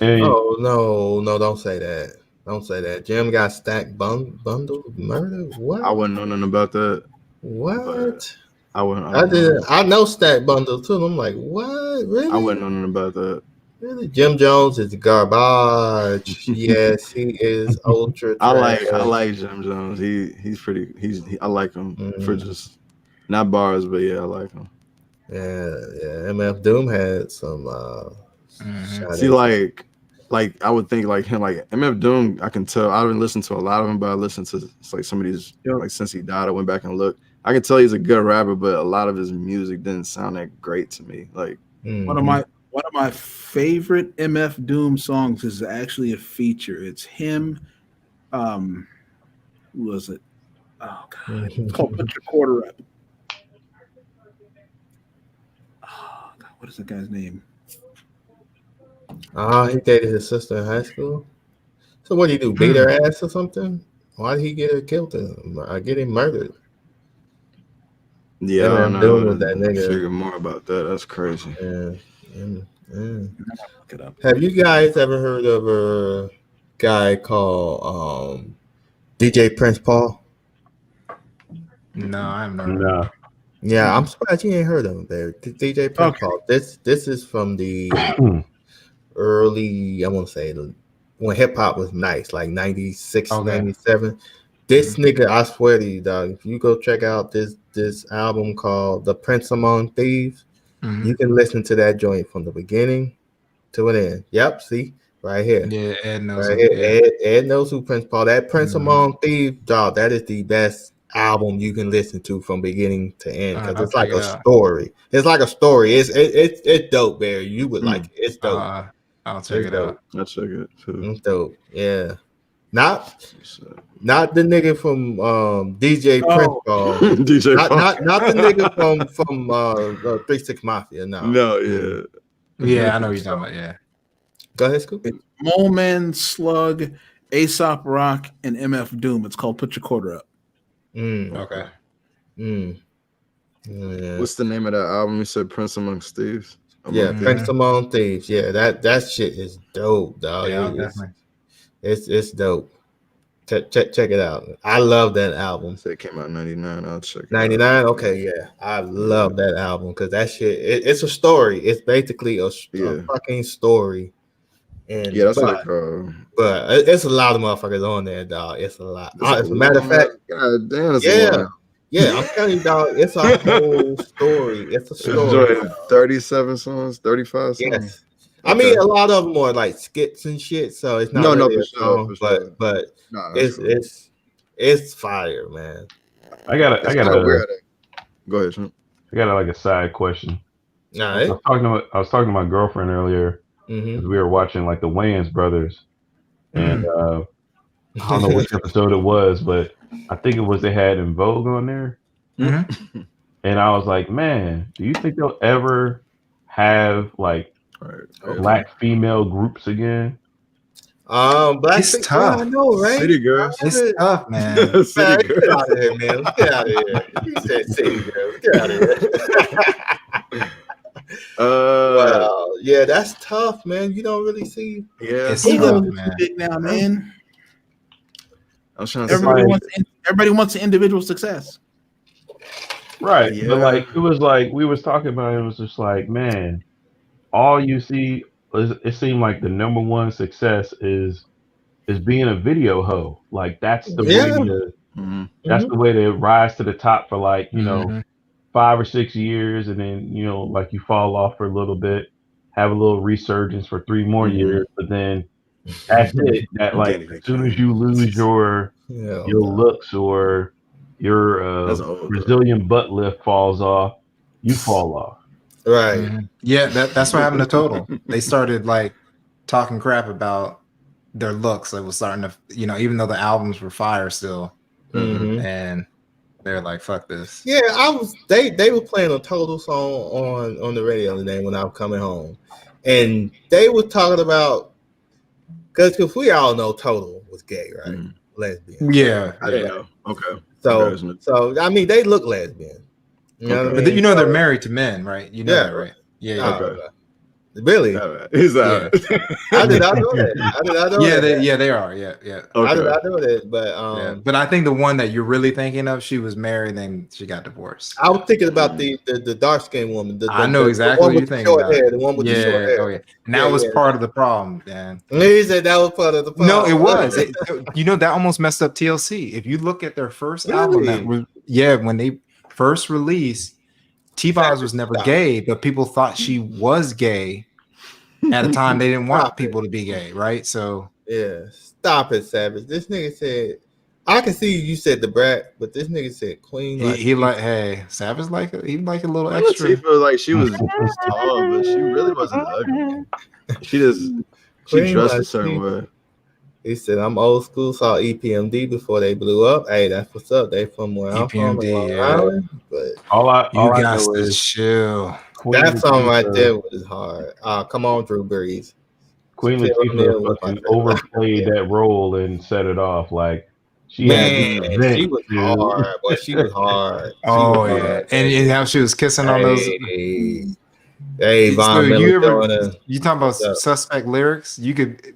Oh no! Don't say that. Don't say that. Jim got stacked bundle murder. What? I wouldn't know nothing about that. What? I know stack bundle too. I'm like, what? Really? I wouldn't know nothing about that. Really? Jim Jones is garbage. Yes, he is ultra trash. I like Jim Jones. I like him for just not bars, but yeah, I like him. Yeah. MF Doom had some see, like I would think like him, like MF Doom, I can tell. I haven't listened to a lot of him, but I listened to like some of these like since he died, I went back and looked. I can tell he's a good rapper, but a lot of his music didn't sound that great to me. Like one of my favorite MF Doom songs is actually a feature. It's him. Who was it? Oh God, it's called "Put Your Quarter Up." Oh God, what is that guy's name? He dated his sister in high school. So what did he do? Beat her ass or something? Why did he get her killed? Get him murdered? Yeah, I don't know. That nigga. Figure more about that. That's crazy. Look it up. Have you guys ever heard of a guy called DJ Prince Paul? No, I haven't heard of him. Yeah, I'm surprised you ain't heard of him there. DJ Prince Paul. This is from the early, I want to say, when hip hop was nice, like 96, 97. This nigga, I swear to you, dog, if you go check out this album called The Prince Among Thieves, you can listen to that joint from the beginning to an end. Yep, see, right here. Yeah, Ed knows. Right here. Ed knows who Prince Paul. That Prince Among Thieves, dog, that is the best album you can listen to from beginning to end because it's like a story. It's like a story. It's dope, Barry. You would like it. It's dope. I'll check it out. I'll check it too. It's dope. Yeah. Not the nigga from DJ Prince Paul. DJ not the nigga from 3 6 Mafia. No, yeah, I know what you're talking about. Yeah, go ahead, Scoop. Mole Man, Slug, Aesop Rock, and MF Doom. It's called "Put Your Quarter Up." Okay. Yeah. What's the name of that album? You said Prince Among Thieves. Prince Among Thieves. Yeah, that shit is dope, dog. Yeah, definitely. It's dope. Check it out. I love that album. So it came out in 99. I'll check it 99? Okay, yeah. I love that album because that shit, it's a story. It's basically a fucking story. And that's what it's called. But it's a lot of motherfuckers on there, dog. It's a lot. As a matter of fact, God damn, I'm telling you, dog, it's a whole story. It's a story. 37 songs, 35 songs. Yes. I mean, a lot of them are like skits and shit, so it's not really a song, but it's fire, man. I got go ahead, Sean. I got like a side question. All right. I was talking to my girlfriend earlier because we were watching like the Wayans brothers, and I don't know which episode it was, but I think it was they had In Vogue on there, and I was like, man, do you think they'll ever have like black female groups again? Black it's tough. I know, right? City girls. It's tough, man. City girls. Get out of here, man. Get out of here. You said city girls. Get out of here. Wow. Yeah, that's tough, man. You don't really see. Yeah, it's tough, man. Big now, man. I was trying to everybody wants individual success. Right. Yeah. But like it was like we was talking about it was just like, man, all you see is it seemed like the number one success is being a video hoe. Like that's the way to that's the way to rise to the top for like, 5 or 6 years, and then like you fall off for a little bit, have a little resurgence for 3 more years, but then that's it. That like as soon as you lose your looks or your Brazilian butt lift falls off, you fall off. Right. Yeah, that's what happened to Total. They started like talking crap about their looks. It was starting to, even though the albums were fire still, and they're like, "Fuck this." Yeah, They were playing a Total song on the radio today when I was coming home, and they were talking about because we all know Total was gay, right? Lesbian. Yeah, I didn't know. Okay. So I mean, they look lesbian. You know what I mean? But they're married to men, right? You know that, right? Yeah. Okay. Really? Is that? I did not know that. I did not know that. They are. Yeah. Okay. I did not know that, but but I think the one that you're really thinking of, she was married, then she got divorced. I was thinking about the dark skinned woman. I know exactly what you're thinking about. The one with the short hair. Oh yeah. And that was part of the problem, man. He said that was part of the problem. No, it was. That almost messed up TLC. If you look at their first album, when they first released, T-Boz was never gay, but people thought she was gay at a time they didn't want people to be gay, right? So stop it, Savage. This nigga said, I can see you said the brat, but this nigga said Queen. Hey, Savage he like a little extra. Like she was tall, but she really wasn't ugly. She dressed a certain way. He said, I'm old school, saw EPMD before they blew up. Hey, that's what's up. They from where I'm from. But all I got know to is chill. That song right there was hard. Come on, Drew Brees. Queen Latifah fucking overplayed that role and set it off. Like she was hard. Boy, she was hard. And how she was kissing on those. Hey, Von you talking about suspect lyrics? You could.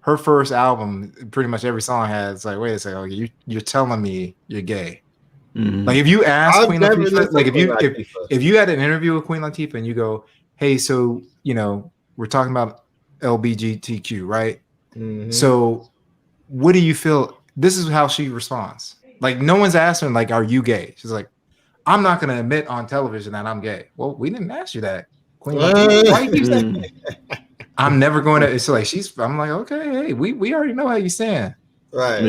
Her first album, pretty much every song has like, wait a second, you're telling me you're gay. Like if you ask Queen Latifah, like if you had an interview with Queen Latifah and you go, hey, so we're talking about LGBTQ, right? So what do you feel? This is how she responds. Like no one's asking like, are you gay? She's like, I'm not going to admit on television that I'm gay. Well, we didn't ask you that, Queen Latifah. Why you keep saying that? I'm never going to. It's like I'm like, okay, hey, we already know how you stand. Right.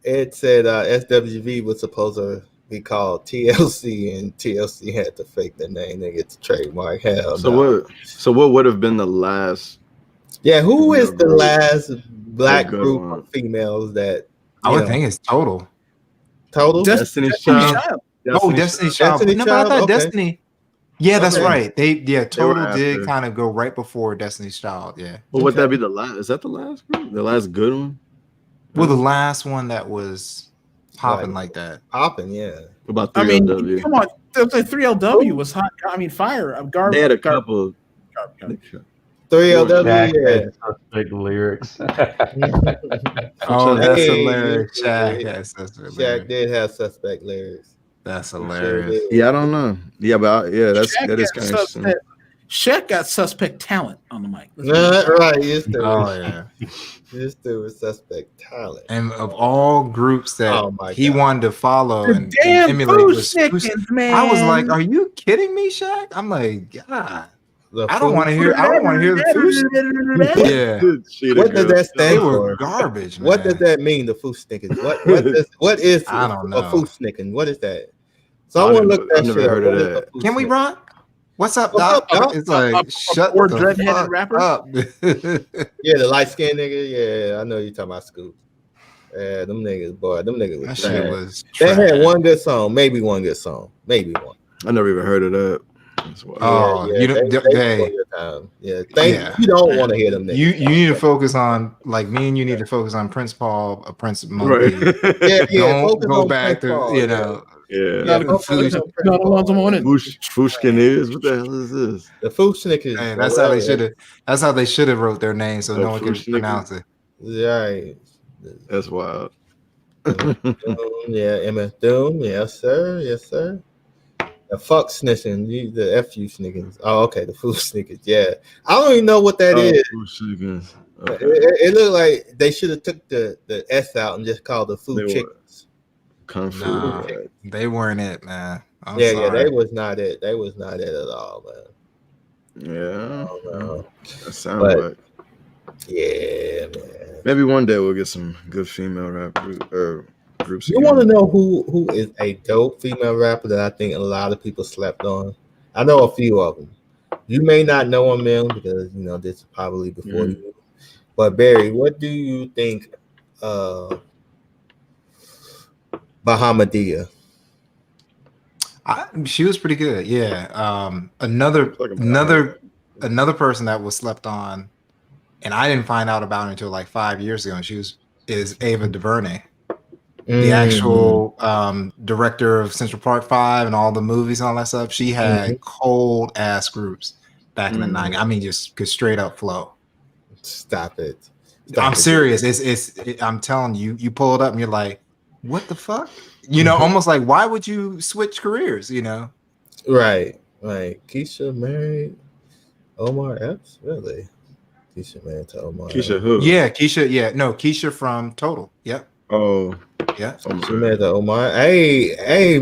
It said SWV was supposed to be called TLC, and TLC had to fake the name. They get the trademark. Hell, so what would have been the last? Yeah, who is the last black group of females that? I would think it's Total. Destiny's Child. Destiny's Child. No, but I thought Destiny. Yeah, that's right. Total did kind of go right before Destiny's Child. Yeah. Well, would that be the last? Is that the last group? The last good one? Well, the last one that was popping like that. Popping, yeah. About 3LW. Come on. The 3LW was hot. I mean, fire. They had a couple. 3LW, suspect lyrics. Oh, that's hilarious. Shaq did have suspect lyrics. That's hilarious. Yeah, I don't know. Yeah, but that is kind of interesting. Shaq got suspect talent on the mic. Right. Yeah. This dude was suspect talent. And of all groups that he wanted to follow and emulate was man. I was like, are you kidding me, Shaq? I'm like, God. I don't want to hear the Foo. Yeah. What does that stand for? Garbage, man. What does that mean, the Foo Snickers? What is I don't know. A Foo Snickers? What is that? Someone look that shit heard of that. Can we rock? What's up, Doc? It's like shut the dreadheaded rapper up. Yeah, the light skinned nigga. Yeah, I know you're talking about Scoop. Yeah, them niggas was trash. They had one good song, maybe one. I never even heard of that. You don't want to hear them niggas. You need to focus on, like me and you need to focus on Prince Paul, Prince Monkey. Right. Don't go back to Fushkin is. What the hell is this? The Fushkin. Man, that's how they should have wrote their name so no one could pronounce it. Right. That's wild. Yeah, MF Doom. Yes, sir. Yes, sir. The fuck snitching, the FU snickers. Oh, okay, the food snickers. Yeah, I don't even know what that is. Food snickers. Okay. It looked like they should have took the S out and just called the food chickens. Nah, they weren't it, man. Yeah, they was not it. They was not it at all, man. Yeah, that sounds like. Yeah, man. Maybe one day we'll get some good female rap groups. You want to know who is a dope female rapper that I think a lot of people slept on? I know a few of them. You may not know them, because this is probably before you. But Barry, what do you think? Bahamadia. She was pretty good. Yeah. Another person that was slept on, and I didn't find out about her until like 5 years ago. And is Ava DuVernay. The actual director of Central Park 5 and all the movies and all that stuff. She had cold ass groups back in the 90s. I mean, just straight up flow. Stop it. I'm serious. I'm telling you, you pull it up and you're like, what the fuck? Almost like, why would you switch careers? Right. Like Keisha married Omar Epps? Really? Keisha married to Omar. Keisha who? Yeah, Keisha. Yeah, no, Keisha from Total. Yep. Oh, yeah. She married to Omar. Hey,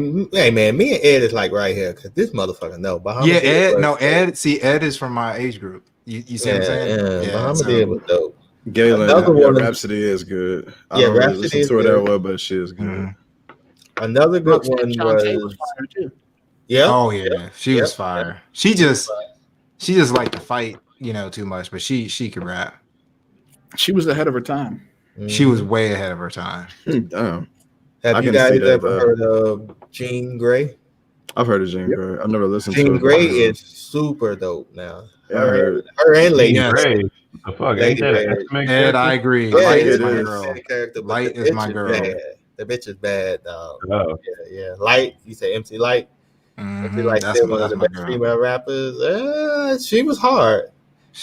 man, me and Ed is like right here because this motherfucker know. Yeah, Ed. No, Ed. See, Ed is from my age group. You see what I'm saying? Yeah, Bahamadia was dope. Galen, Rhapsody is good. I don't really listen to her that well, but she is good. Another good one was fire too. Yeah. Oh yeah, she was fire. She just liked to fight, too much, but she could rap. She was ahead of her time. She was way ahead of her time. Damn. Have you guys ever heard of Jean Grey? I've heard of Jean Grey. I've never listened to her. Jean Grey is super dope now. Yeah, her and Lady Grey. The fuck? Ed, I agree. Yeah, Light is my girl. Light is my girl. The bitch is bad, dog. Oh. Yeah. Light. You say MC Light. MC Light still one of the best female rappers. She was hard.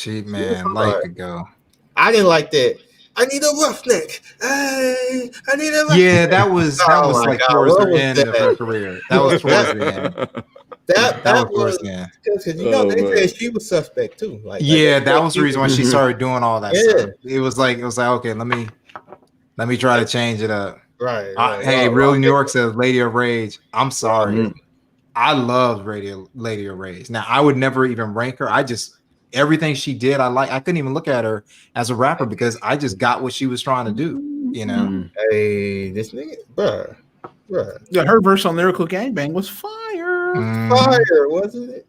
Light could go. I didn't like that. I need a roughneck. Hey, I need a roughneck. Yeah, that was like towards the end of her career. That was towards the end. That was because they said she was suspect too. That was the reason why she started doing all that stuff. It was like okay, let me try to change it up. Right. Hey, Real New York says Lady of Rage. I'm sorry. I loved Lady of Rage. Now I would never even rank her. Everything she did, I couldn't even look at her as a rapper because I just got what she was trying to do. Hey, this nigga, bruh. Yeah, her verse on Lyrical Gangbang was fire. Fire, wasn't it?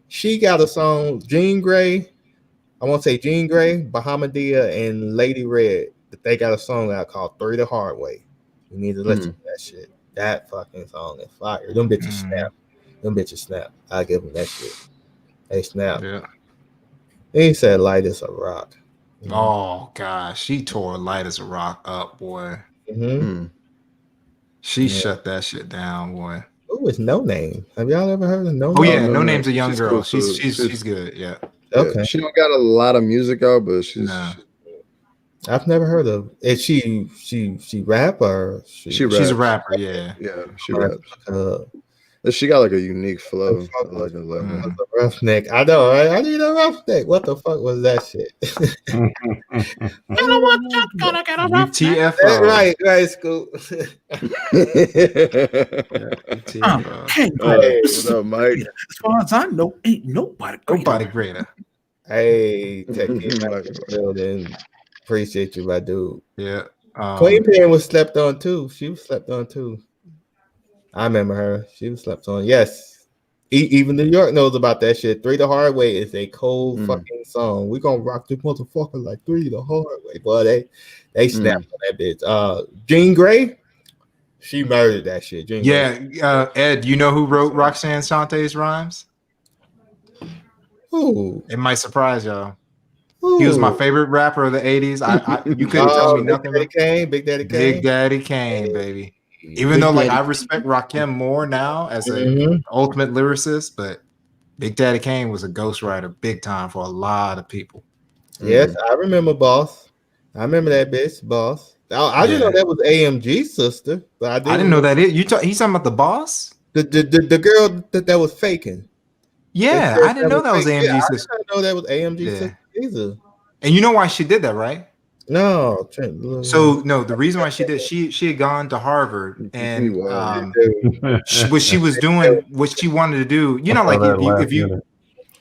She got a song, Jean Grey. I won't say Jean Grey, Bahamadia, and Lady Red. But they got a song out called 3 the Hard Way. You need to listen to that shit. That fucking song is fire. Them bitches snap. I give them that shit. They snap. Yeah. He said light as a rock. Oh gosh, she tore Light as a Rock up, boy. She shut that shit down, boy. Who is No Name? Have y'all ever heard of No Name? Oh yeah, No Name's a young girl. Cool, she's good. Yeah. Okay. She don't got a lot of music out, but she's. I've never heard of. Is she rap or she's a rapper? Yeah. Yeah, she raps. She got like a unique flow. Like a roughneck. I know, right? I need a roughneck. What the fuck was that shit? TFO. Right, Scoop. Hey, what's up, Mike? As far as I know, ain't nobody greater. Hey, Tech building. Appreciate you, my dude. Yeah. Queen Pen was slept on too. She was slept on too. I remember her. She was slept on. Yes. Even New York knows about that shit. 3 the Hard Way is a cold fucking song. We gonna rock this motherfucker like 3 the Hard Way. Boy, they snapped on that bitch. Jean Grey, she murdered that shit. Jean Grey. Ed, you know who wrote Roxanne Shantae's rhymes? Ooh. It might surprise y'all. He was my favorite rapper of the 80s. You couldn't tell me nothing. Big Daddy Kane, baby. Even though I respect Rakim more now as an ultimate lyricist, but Big Daddy Kane was a ghostwriter big time for a lot of people. Yes, I remember Boss. I remember that bitch, Boss. I didn't know that was AMG's sister, but I didn't know that. He's talking about the boss, the girl that was faking. Yeah, I didn't know that was AMG's sister. I didn't know that was AMG's sister either. And you know why she did that, right? No. So no, the reason why she did, she had gone to Harvard, and what she was doing, what she wanted to do, you know, like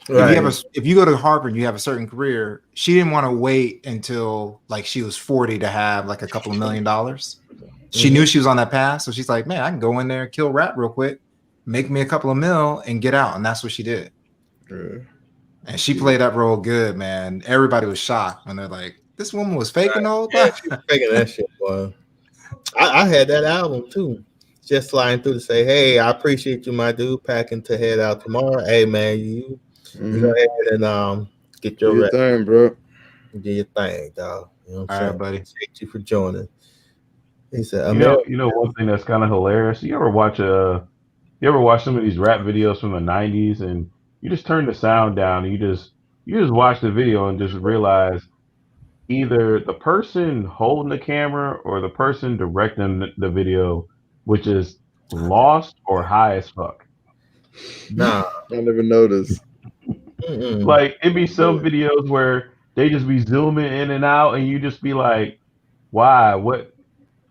if you go to Harvard and you have a certain career, she didn't want to wait until like she was 40 to have like a couple of $1 million. She knew she was on that path, so she's like, man, I can go in there, kill rap real quick, make me a couple of mil, and get out. And that's what she did. And she played that role good, man. Everybody was shocked when they're like, this woman was faking the whole time. She was faking that shit, boy. I had that album too. Just flying through to say, hey, I appreciate you, my dude. Packing to head out tomorrow. Hey, man, you go ahead and get your thing, bro. Do your thing, dog. You know what I'm saying? Right, buddy. Appreciate you for joining. He said, you know, one thing that's kind of hilarious. You ever watch some of these rap videos from the 90s, and you just turn the sound down and you just watch the video and just realize either the person holding the camera or the person directing the video, which is lost or high as fuck. Nah, I never noticed. Like it'd be some videos where they just be zooming in and out, and you just be like, "Why? What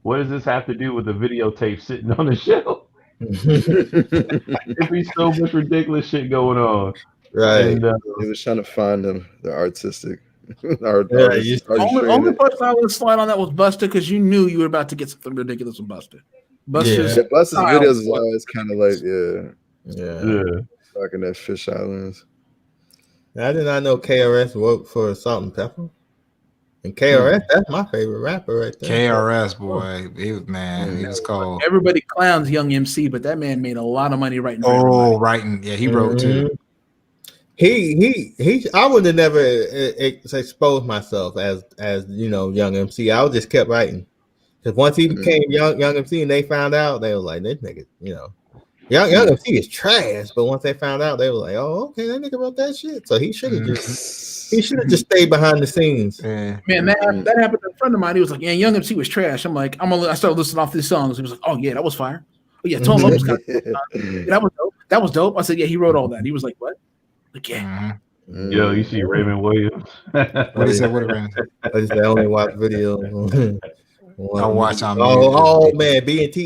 does this have to do with the videotape sitting on the shelf?" It'd be so much ridiculous shit going on. Right. And he was trying to find them, the artistic. The only person I would slide on that was Busta, because you knew you were about to get something ridiculous with Busta. Busta's videos is always kind of like, like in that Fish Islands. I did not know KRS worked for Salt and Pepper. And KRS, that's my favorite rapper right there. KRS, boy, he was cold. Everybody clowns Young MC, but that man made a lot of money writing. Writing, yeah, he wrote too. I would have never exposed myself as you know, Young MC. I would just kept writing, because once he became young MC and they found out, they were like, this nigga, you know, young MC is trash. But once they found out, they were like, oh, okay, that nigga wrote that shit. So he should have just stayed behind the scenes. Man, that happened to a friend of mine. He was like, yeah, Young MC was trash. I'm like, I started listening off these songs. He was like, oh yeah, that was fire. Oh yeah, Tone Lopez got that was dope. That was dope. I said, yeah, he wrote all that. He was like, what? Like, yeah. Yo, you see Raymond Williams? What is that? What Raymond? I just only watch videos. I watch on. Oh man, BET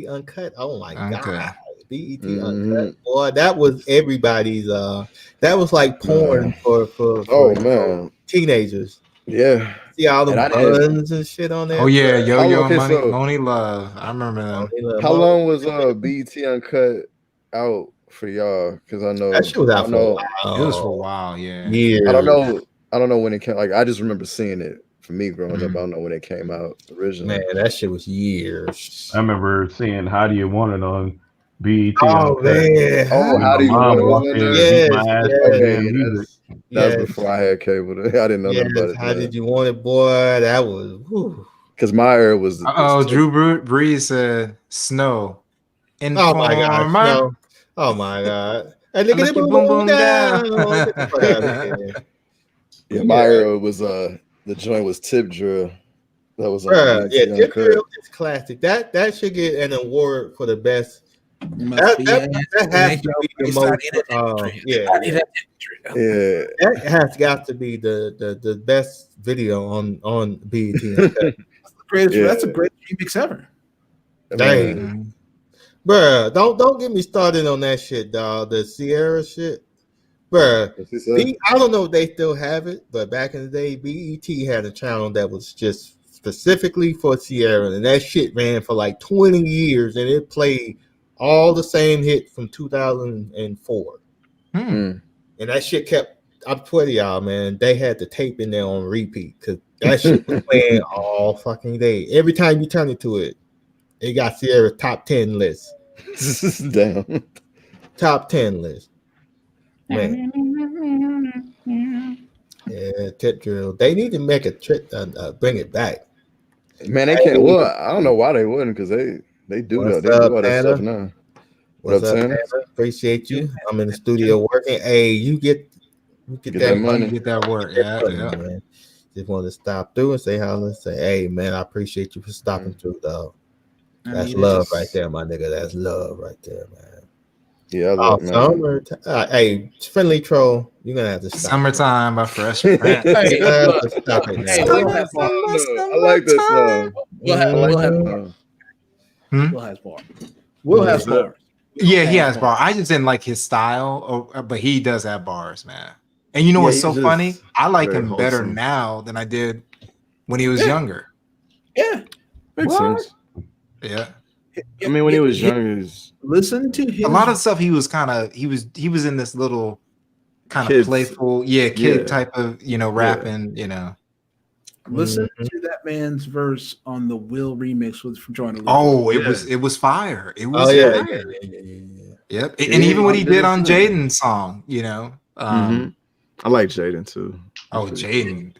Uncut. Oh my god, BET Uncut. Boy, that was everybody's. That was like porn for teenagers. Yeah. See all the buns and shit on there. Oh yeah, Yo Money Love. I remember them. How long was BET Uncut out for y'all? Because I know that shit was out for a while. It was for a while, yeah. Years. I don't know when it came. Like I just remember seeing it. For me growing up, I don't know when it came out originally. Man, that shit was years. I remember seeing "How Do You Want It" on BET. Oh man! Oh, How Do You Want It? Yes, that was before I had cable. I didn't know nothing about it. How Did You Want It, boy? That was because my era was. Drew Brees said "Snow." Oh my god! Snow. Oh my god! And look at the boom boom down. Yeah, my era was the joint was Tip Drill. That was Tip Drill is classic. That should get an award for the best. That has to be the most. That has got to be the best video on BET. That's a great remix ever. Dang, bruh, don't get me started on that shit, dog. The Sierra shit. Bruh, I don't know if they still have it, but back in the day, BET had a channel that was just specifically for Sierra, and that shit ran for like 20 years, and it played all the same hits from 2004. And that shit kept, I'm telling y'all, man, they had the tape in there on repeat, because that shit was playing all fucking day. Every time you turn it to it, it got Sierra's top 10 list. Damn. Top 10 list. Man. Yeah, Tip Drill. They need to make a trip, bring it back. Man, they can't. Well, I don't know why they wouldn't, because they do that. They do all that stuff now. What's up, Tanner? Appreciate you. I'm in the studio working. Hey, you get that money. Get that work. Yeah. just wanted to stop through and say hello and say, hey man, I appreciate you for stopping through, dog. That's love right there, my nigga. That's love right there, man. Yeah, look, man. Hey, friendly troll, you're gonna have to stop. Summertime by Fresh Prince. Hey, look, stop it now. Hey, Will has bars. I like this song. Will has bars. Will has bars. Yeah, he has bars. I just didn't like his style, but he does have bars, man. And you know what's so funny? I like him better now than I did when he was younger. Yeah, makes sense. Yeah. I mean, when he was younger, listen to him. A lot of stuff he was in this little kind of playful, kid type of, rapping, Listen to that man's verse on the Will remix from Joyner Lucas. Oh, it was fire. It was fire. Yep. And even what he did on Jaden's song, I like Jaden too. Oh, Jaden.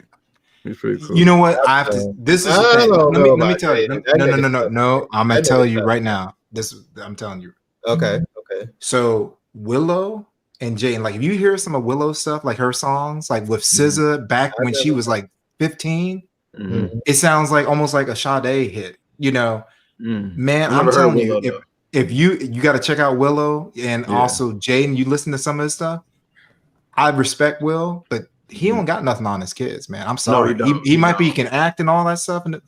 He's pretty cool. You know what? I have to. This is the thing. Let me tell you. No. I'm gonna tell you right now. I'm telling you. Okay. So Willow and Jaden, like if you hear some of Willow's stuff, like her songs, like with SZA back when she was like 15, it sounds like almost like a Sade hit. Man, I'm telling you, if you got to check out Willow and also Jaden, you listen to some of his stuff. I respect Will, but he don't got nothing on his kids, man. I'm sorry. No, he might be can act and all that stuff, but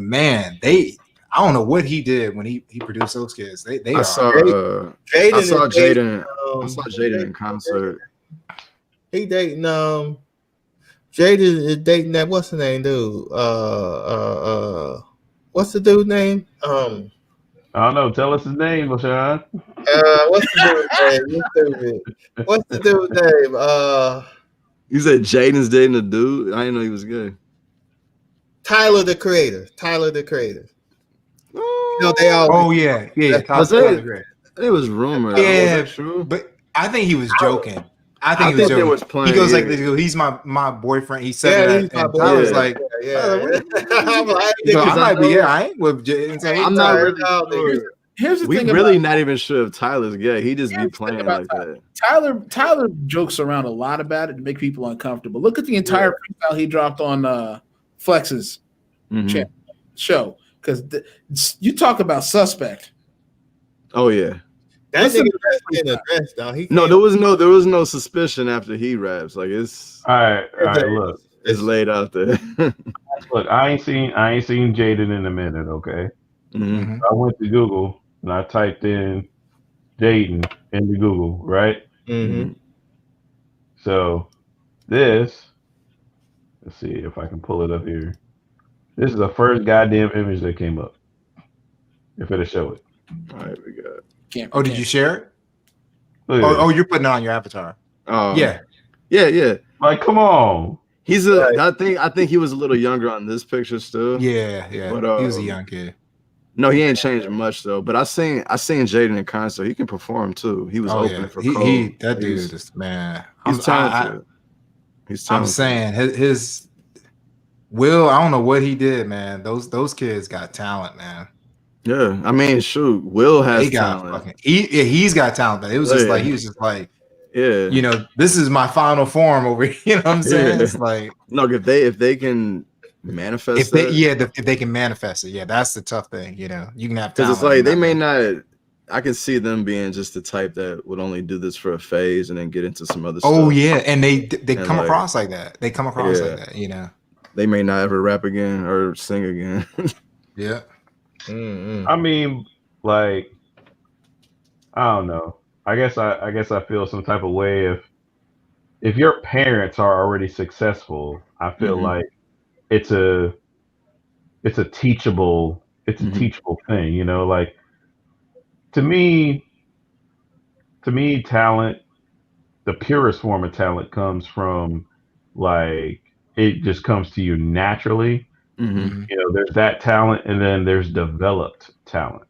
man, I don't know what he did when he produced those kids. I saw Jaden in concert. He dating Jaden is dating that what's the name, dude? What's the dude name? I don't know. Tell us his name, LaShawn. What's the dude's name? What's the dude's name? You said Jaden's dating a dude? I didn't know he was gay. Tyler the Creator. They all. Oh yeah. It was rumored. Yeah, was that true? But I think he was joking. I think he was joking. Was playing, he goes like, "He's my boyfriend." He said that, and Tyler's like, I ain't with Jaden. I'm not really sure. Here's the thing. We really not even sure if Tyler's gay. He just be playing like that. Tyler jokes around a lot about it to make people uncomfortable. Look at the entire freestyle he dropped on Flex's show. Because you talk about suspect. Oh yeah. That nigga in a dress, dog. No, there was no suspicion after he raps. Like it's all right. Look, it's laid out there. Look, I ain't seen Jaden in a minute. Okay, I went to Google and I typed in Jaden into Google, right? So let's see if I can pull it up here. This is the first goddamn image that came up. If it'll show it. All right, we got it. Did you share it? Oh, you're putting it on your avatar. Oh, yeah. Like, come on. He's I think he was a little younger on this picture still. Yeah. But, he was a young kid. No, he ain't changed much though. But I seen Jaden in concert. He can perform too. He was opening for Cole. That dude is man. He's talented. I'm saying his Will. I don't know what he did, man. Those kids got talent, man. Yeah, I mean, shoot, Will has talent. He's got talent, but it was just like he was just like, this is my final form over here. You know what I'm saying? It's like no, if they can manifest if they can manifest it, that's the tough thing. You can have because it's like they may not. I can see them being just the type that would only do this for a phase and then get into some other stuff. Oh yeah, and they come across like that. They come across like that. They may not ever rap again or sing again. Yeah. I mean, like, I don't know. I guess I feel some type of way if your parents are already successful. I feel like it's a teachable thing. Like to me, talent, the purest form of talent comes from like it just comes to you naturally. There's that talent, and then there's developed talent.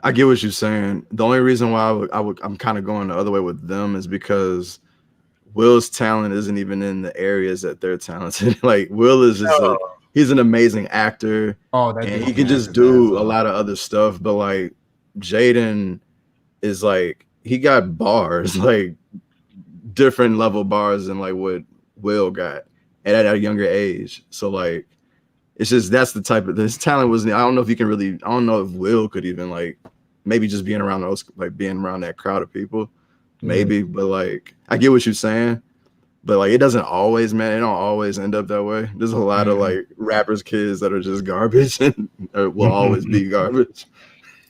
I get what you're saying. The only reason why I'm kind of going the other way with them is because Will's talent isn't even in the areas that they're talented. Like Will is just he's an amazing actor. And he can just do a lot of other stuff. But like Jaden is like he got bars, like different level bars than like what Will got. and at a younger age. So like, it's just that's the type of his talent was. I don't know if you can really. I don't know if Will could even like maybe just being around those like being around that crowd of people, maybe. But like, I get what you're saying. But like, it doesn't always, man. It don't always end up that way. There's a lot of like rappers' kids that are just garbage and will always be garbage.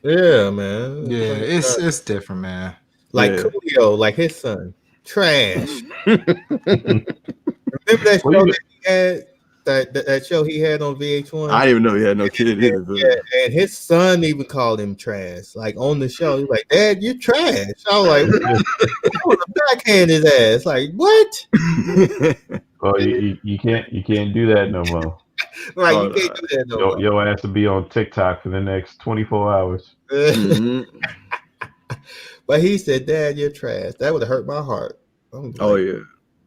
Yeah, man. Yeah, it's different, man. Like Coolio, like his son, trash. Remember that show that he had? That show he had on VH1. I didn't even know he had no kid either. Yeah, and his son even called him trash. Like on the show, he's like, "Dad, you're trash." I was like, "I was a backhand his ass." Like, what? Oh, you can't do that no more. Right, you can't do that no more. Your ass to be on TikTok for the next 24 hours. But he said, "Dad, you're trash." That would have hurt my heart. Oh yeah,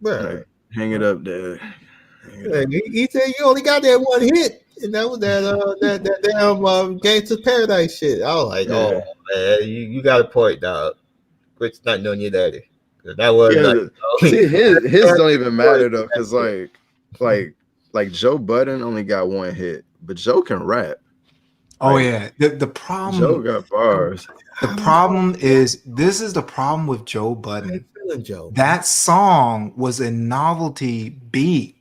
right. Hang it up, Dad. He said you only got that one hit, and that was that damn Gangsta's Paradise shit. I was like, oh man, you got a point, dog. Quit not knowing your daddy. That was see, his don't even matter though, because like Joe Budden only got one hit, but Joe can rap. Oh yeah, the problem. Joe got bars. The problem is this is the problem with Joe Budden. Joe. That song was a novelty beat.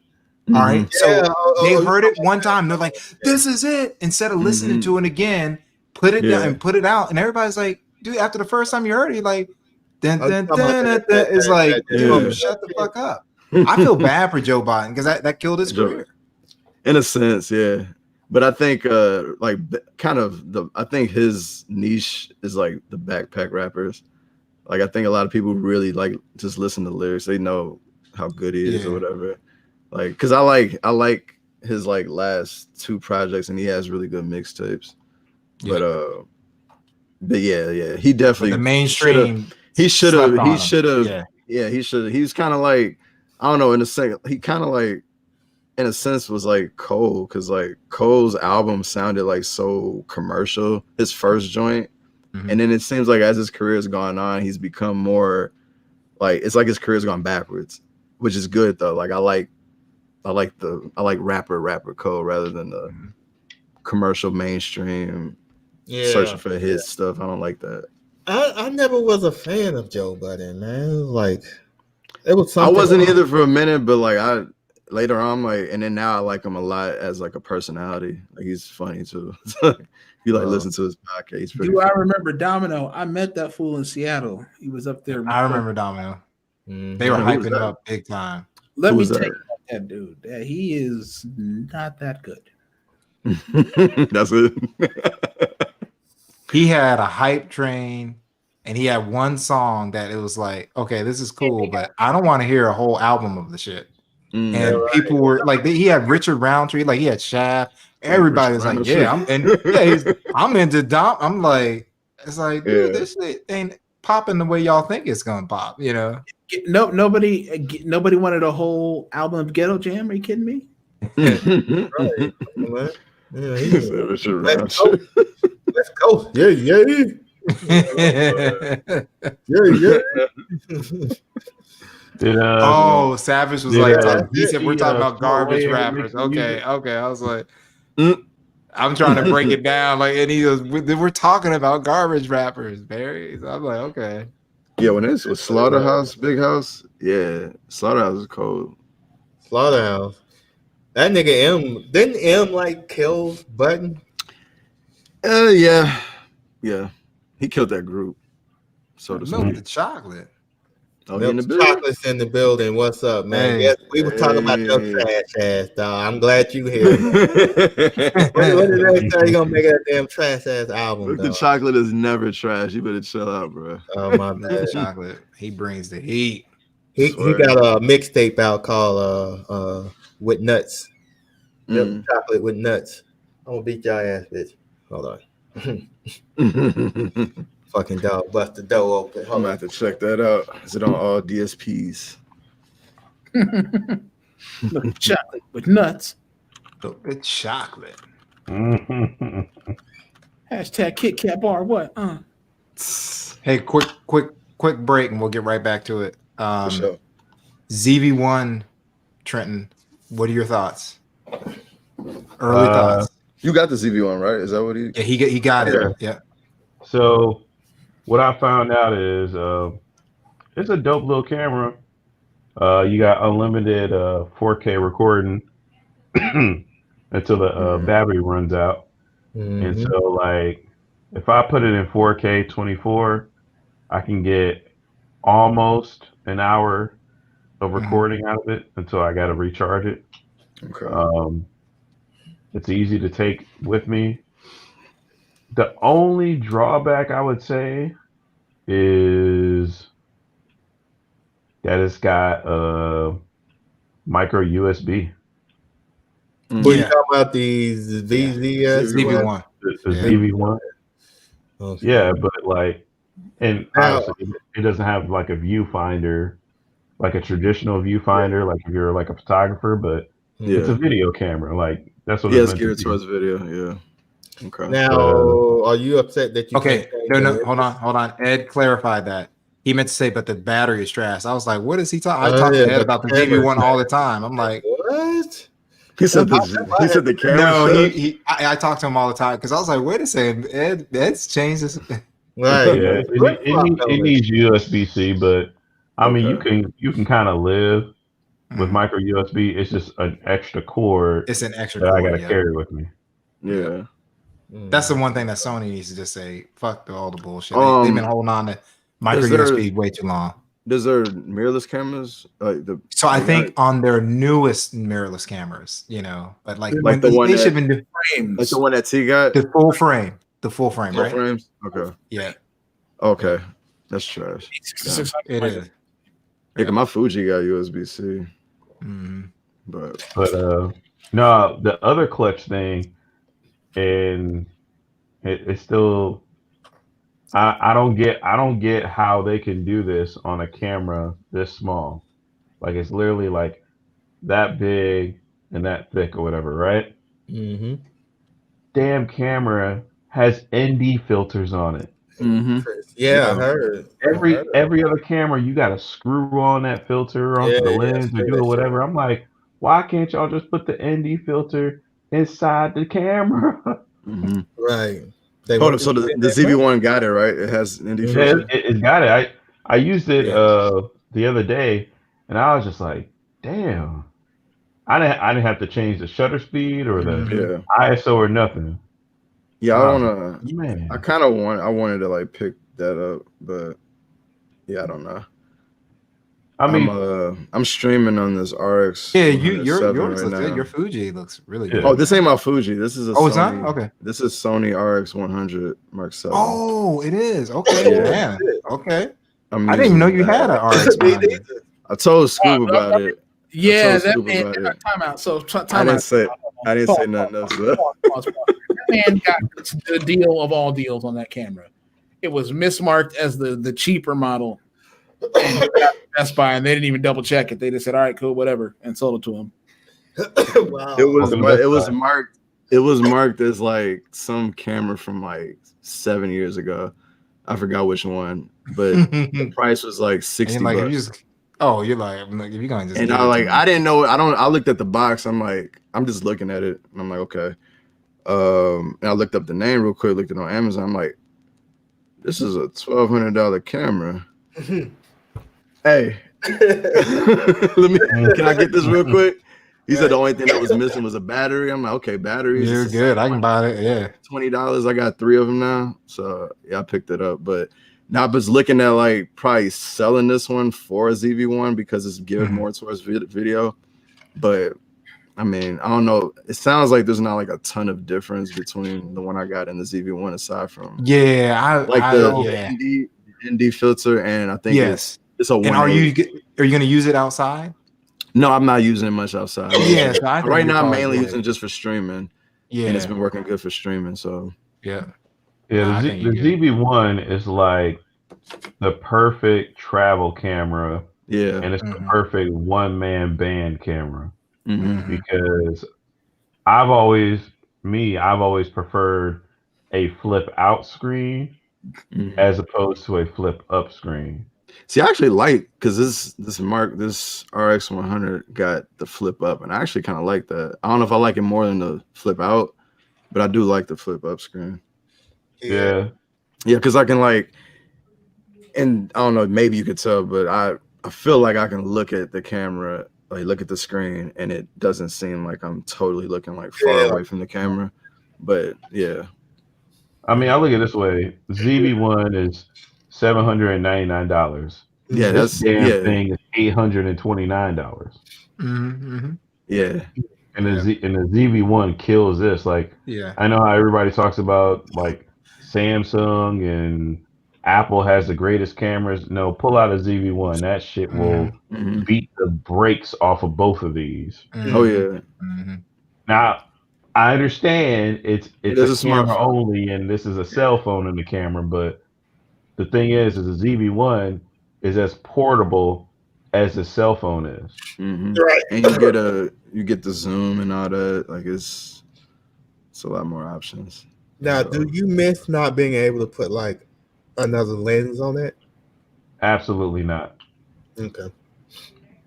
All right, so they heard it one time. They're like, "This is it." Instead of listening to it again, put it down and put it out, and everybody's like, "Dude!" After the first time you heard it, you're like, "Dun, dun, dun, dun, dun." It's like, dude, shut the fuck up. I feel bad for Joe Biden because that killed his career. In a sense, yeah. But I think, I think his niche is like the backpack rappers. Like, I think a lot of people really like just listen to lyrics. They know how good he is or whatever. Like, because I like his like last two projects, and he has really good mixtapes. But yeah, he definitely the mainstream. He should have. Yeah, he should. He was kind of like, I don't know. In a second, he kind of like, in a sense, was like Cole, because like Cole's album sounded like so commercial. His first joint, and then it seems like as his career has gone on, he's become more like it's like his career's gone backwards, which is good though. Like I like rapper Cole rather than the commercial mainstream searching for his stuff. I don't like that. I never was a fan of Joe Budden, man. Like it was something. I wasn't either for a minute, but like later on, like, and then now I like him a lot as like a personality. Like he's funny too. You like listen to his podcast. He's pretty funny. I remember Domino? I met that fool in Seattle. He was up there. I remember Domino. They were hyping him up big time. Let me take that dude. He is not that good. That's it. He had a hype train, and he had one song that it was like, okay, this is cool, but I don't want to hear a whole album of the shit. And people were like, he had Richard Roundtree, like he had Shaft. Everybody was like, yeah, I'm into Dom. I'm like, it's like, dude, this shit ain't popping the way y'all think it's gonna pop, you know? No, nobody wanted a whole album of Ghetto Jam. Are you kidding me? Right. Let's go. Yeah. Savage was like, he said we're talking about garbage rappers. Okay. I was like, I'm trying to break it down. Like, and he goes, we're talking about garbage rappers, Barry. So I'm like, okay. Yeah, when this was Slaughterhouse, Big House, Slaughterhouse is cold. Slaughterhouse. That nigga didn't M like kill Button? Yeah. He killed that group. So to Milk the chocolate. Oh, Chocolate's in the building. What's up, man? Yes, we were talking about your trash ass, dog. I'm glad you here. What did they say? You gonna make that damn trash ass album? Look, the chocolate is never trash. You better chill out, bro. Oh my bad. Chocolate. He brings the heat. He got a mixtape out called With Nuts. Chocolate with Nuts. I'm gonna beat y'all ass, bitch. Hold on. Fucking dog bust the door open. I'm gonna have to check that out. Is it on all DSPs? Look, chocolate with nuts. Look, it's chocolate. Hashtag Kit Kat bar. What? Hey, quick break, and we'll get right back to it. For sure. ZV1 Trenton. What are your thoughts? Early thoughts. You got the ZV1, right? Is that what he? Yeah, he got it. Yeah. So what I found out is it's a dope little camera. You got unlimited 4K recording until the battery runs out. And so, like, if I put it in 4K 24, I can get almost an hour of recording out of it until I got to recharge it. Okay. It's easy to take with me. The only drawback I would say is that it's got micro USB. What are you talking about? These VZS? ZV1. The ZV1. Okay. Yeah, but like, and obviously it doesn't have like a viewfinder, like a traditional viewfinder, like if you're like a photographer, but it's a video camera. Like that's what it's geared towards video. Yeah. Okay. Now, are you upset that you? Okay. No. Hold on. Ed clarified that. He meant to say, but the battery is trash. I was like, what is he talking? I talk to Ed about the ZV1 all the time. I'm like, what? He said the camera. No, I talk to him all the time because I was like, wait a second, Ed's changed this. Right. Yeah, it needs USB-C, but I mean, you can kind of live with micro USB. It's just an extra cord. It's an extra that cord I gotta carry with me. Yeah. That's the one thing that Sony needs to just say, fuck all the bullshit. They've been holding on to micro USB way too long. Does there mirrorless cameras? So I think on their newest mirrorless cameras, but like the one they should have been frames. Like the one that T got? The full frame, right? Frames? Okay. Yeah. Okay. That's trash. It is. Yeah, my Fuji got USB-C. But no, the other clutch thing, and it's still I don't get how they can do this on a camera this small. Like it's literally like that big and that thick or whatever, right? Damn camera has ND filters on it. Yeah, I heard. Every other camera, you got to screw on that filter onto the lens or do whatever. I'm like, why can't y'all just put the ND filter inside the camera? Right. Hold up, so the ZV1 got it, right? It has ND filter. It's got it. I used it the other day, and I was just like, damn. I didn't have to change the shutter speed or the ISO or nothing. Yeah, I kind of wanted to like pick that up, but yeah, I don't know. I mean, I'm streaming on this RX. Yeah, yours looks good. Your Fuji looks really good. Oh, this ain't my Fuji. This is a Sony. It's not? Okay. This is Sony RX 100 Mark 7. Oh, it is. Okay, man. Okay. I didn't even know you had an RX 100. I told Scoob about it. Yeah, that man. Time out. So I didn't say nothing else. That man got the deal of all deals on that camera. It was mismarked as the cheaper model. And Best Buy, and they didn't even double check it. They just said, "All right, cool, whatever," and sold it to him. Wow. It was marked as like some camera from like 7 years ago. I forgot which one, but the price was like $60. Like, you're like, if you're going to just and I didn't know. I looked at the box. I'm like, I'm just looking at it, and I'm like, okay. And I looked up the name real quick. Looked it on Amazon. I'm like, this is a $1,200 camera. Hey, can I get this real quick? He said the only thing that was missing was a battery. I'm like, okay, batteries. You're good. I can buy it. Yeah, $20. I got 3 of them now, so yeah, I picked it up. But now I was looking at like probably selling this one for a ZV1 because it's geared more towards video. But I mean, I don't know. It sounds like there's not like a ton of difference between the one I got and the ZV1 aside from the ND filter, and I think it's a one. And are you going to use it outside? No, I'm not using it much outside. Yeah, right now I'm mainly using it just for streaming. Yeah, and it's been working good for streaming. So the ZV1 is like the perfect travel camera. Yeah, and it's the perfect one-man band camera because I've always preferred a flip out screen as opposed to a flip up screen. See, I actually like because this RX 100 got the flip up, and I actually kind of like that. I don't know if I like it more than the flip out, but I do like the flip up screen. Yeah, because I can and I don't know, maybe you could tell, but I feel like I can look at the camera, like look at the screen, and it doesn't seem like I'm totally looking like far away from the camera. But yeah, I mean, I look at it this way: ZV1 is $799. Yeah, this damn thing is $829. Yeah, and the ZV1 kills this. Like, I know how everybody talks about like Samsung and Apple has the greatest cameras. No, pull out a ZV1. That shit will beat the brakes off of both of these. Oh yeah. Now, I understand it's a camera only, and this is a cell phone in the camera, but the thing is a ZV1 is as portable as the cell phone is. Right. And you get the zoom and all that. Like it's a lot more options. Now, do you miss not being able to put like another lens on it? Absolutely not. Okay.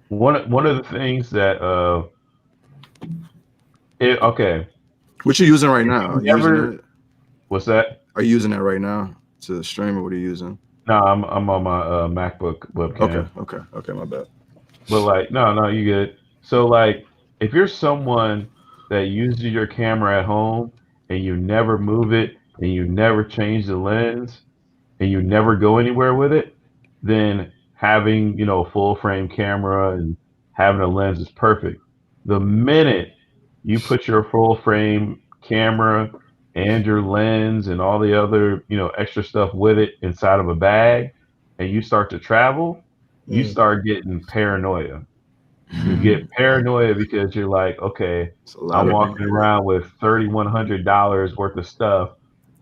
One of the things that okay. What you using right now? What's that? Are you using that right now to stream, or what are you using? No, I'm on my MacBook webcam. Okay, my bad. But like, no, you good. So like, if you're someone that uses your camera at home and you never move it and you never change the lens and you never go anywhere with it, then having a full frame camera and having a lens is perfect. The minute you put your full frame camera and your lens and all the other extra stuff with it inside of a bag and you start to travel, you start getting paranoia. You get paranoia because you're like, okay, I'm walking around with $3,100 worth of stuff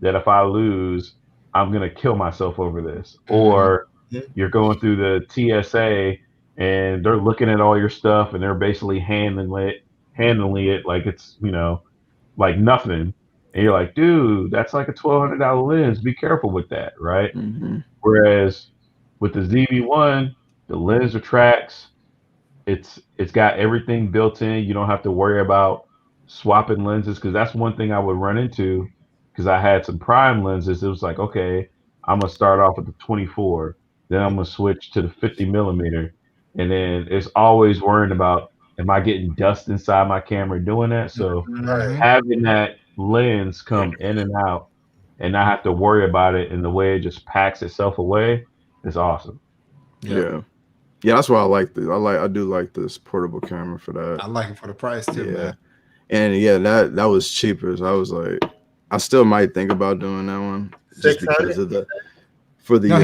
that if I lose, I'm gonna kill myself over this. Or you're going through the TSA and they're looking at all your stuff and they're basically handling it like it's like nothing. And you're like, dude, that's like a $1,200 lens. Be careful with that, right? Whereas with the ZV1, the lens retracts. It's got everything built in. You don't have to worry about swapping lenses, because that's one thing I would run into, because I had some prime lenses. It was like, okay, I'm gonna start off with the 24, then I'm gonna switch to the 50 millimeter, and then it's always worrying about, am I getting dust inside my camera doing that? So having that lens come in and out and not have to worry about it, and the way it just packs itself away is awesome. Yeah, that's why I like this. I do like this portable camera for that. I like it for the price too, man. And that was cheaper. So I was like, I still might think about doing that one just because of he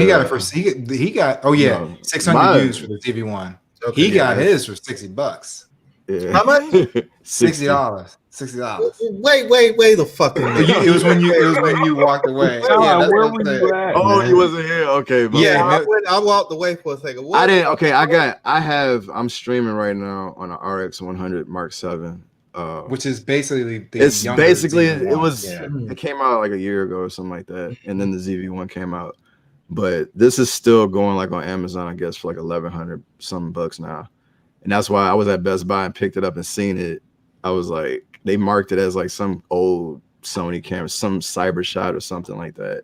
got it for he got 600 used for the TV1. Okay, he got his for $60. Yeah. How much? $60. Wait the fucking minute. It was when you walked away. Where were you at? Oh, you wasn't here. Okay, but I walked away for a second. I didn't. Okay, I'm streaming right now on an RX 100 Mark 7. Which is basically it came out like a year ago or something like that, and then the ZV1 came out. But this is still going like on Amazon, I guess, for like $1,100 something bucks now. And that's why I was at Best Buy and picked it up and seen it. I was like, they marked it as like some old Sony camera, some cyber shot or something like that,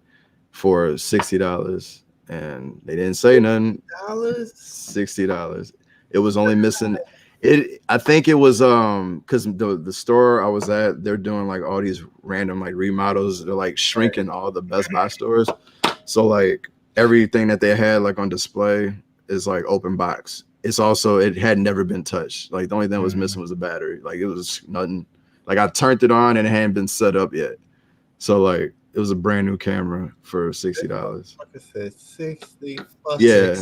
for $60. And they didn't say nothing. $60. It was only missing it. I think it was because the store I was at, they're doing like all these random like remodels. They're like shrinking all the Best Buy stores. So like everything that they had like on display is like open box. It's also, it had never been touched. Like the only thing that was missing was the battery. Like it was nothing. Like I turned it on and it hadn't been set up yet. So like it was a brand new camera for $60. Like I said, $60. Yeah.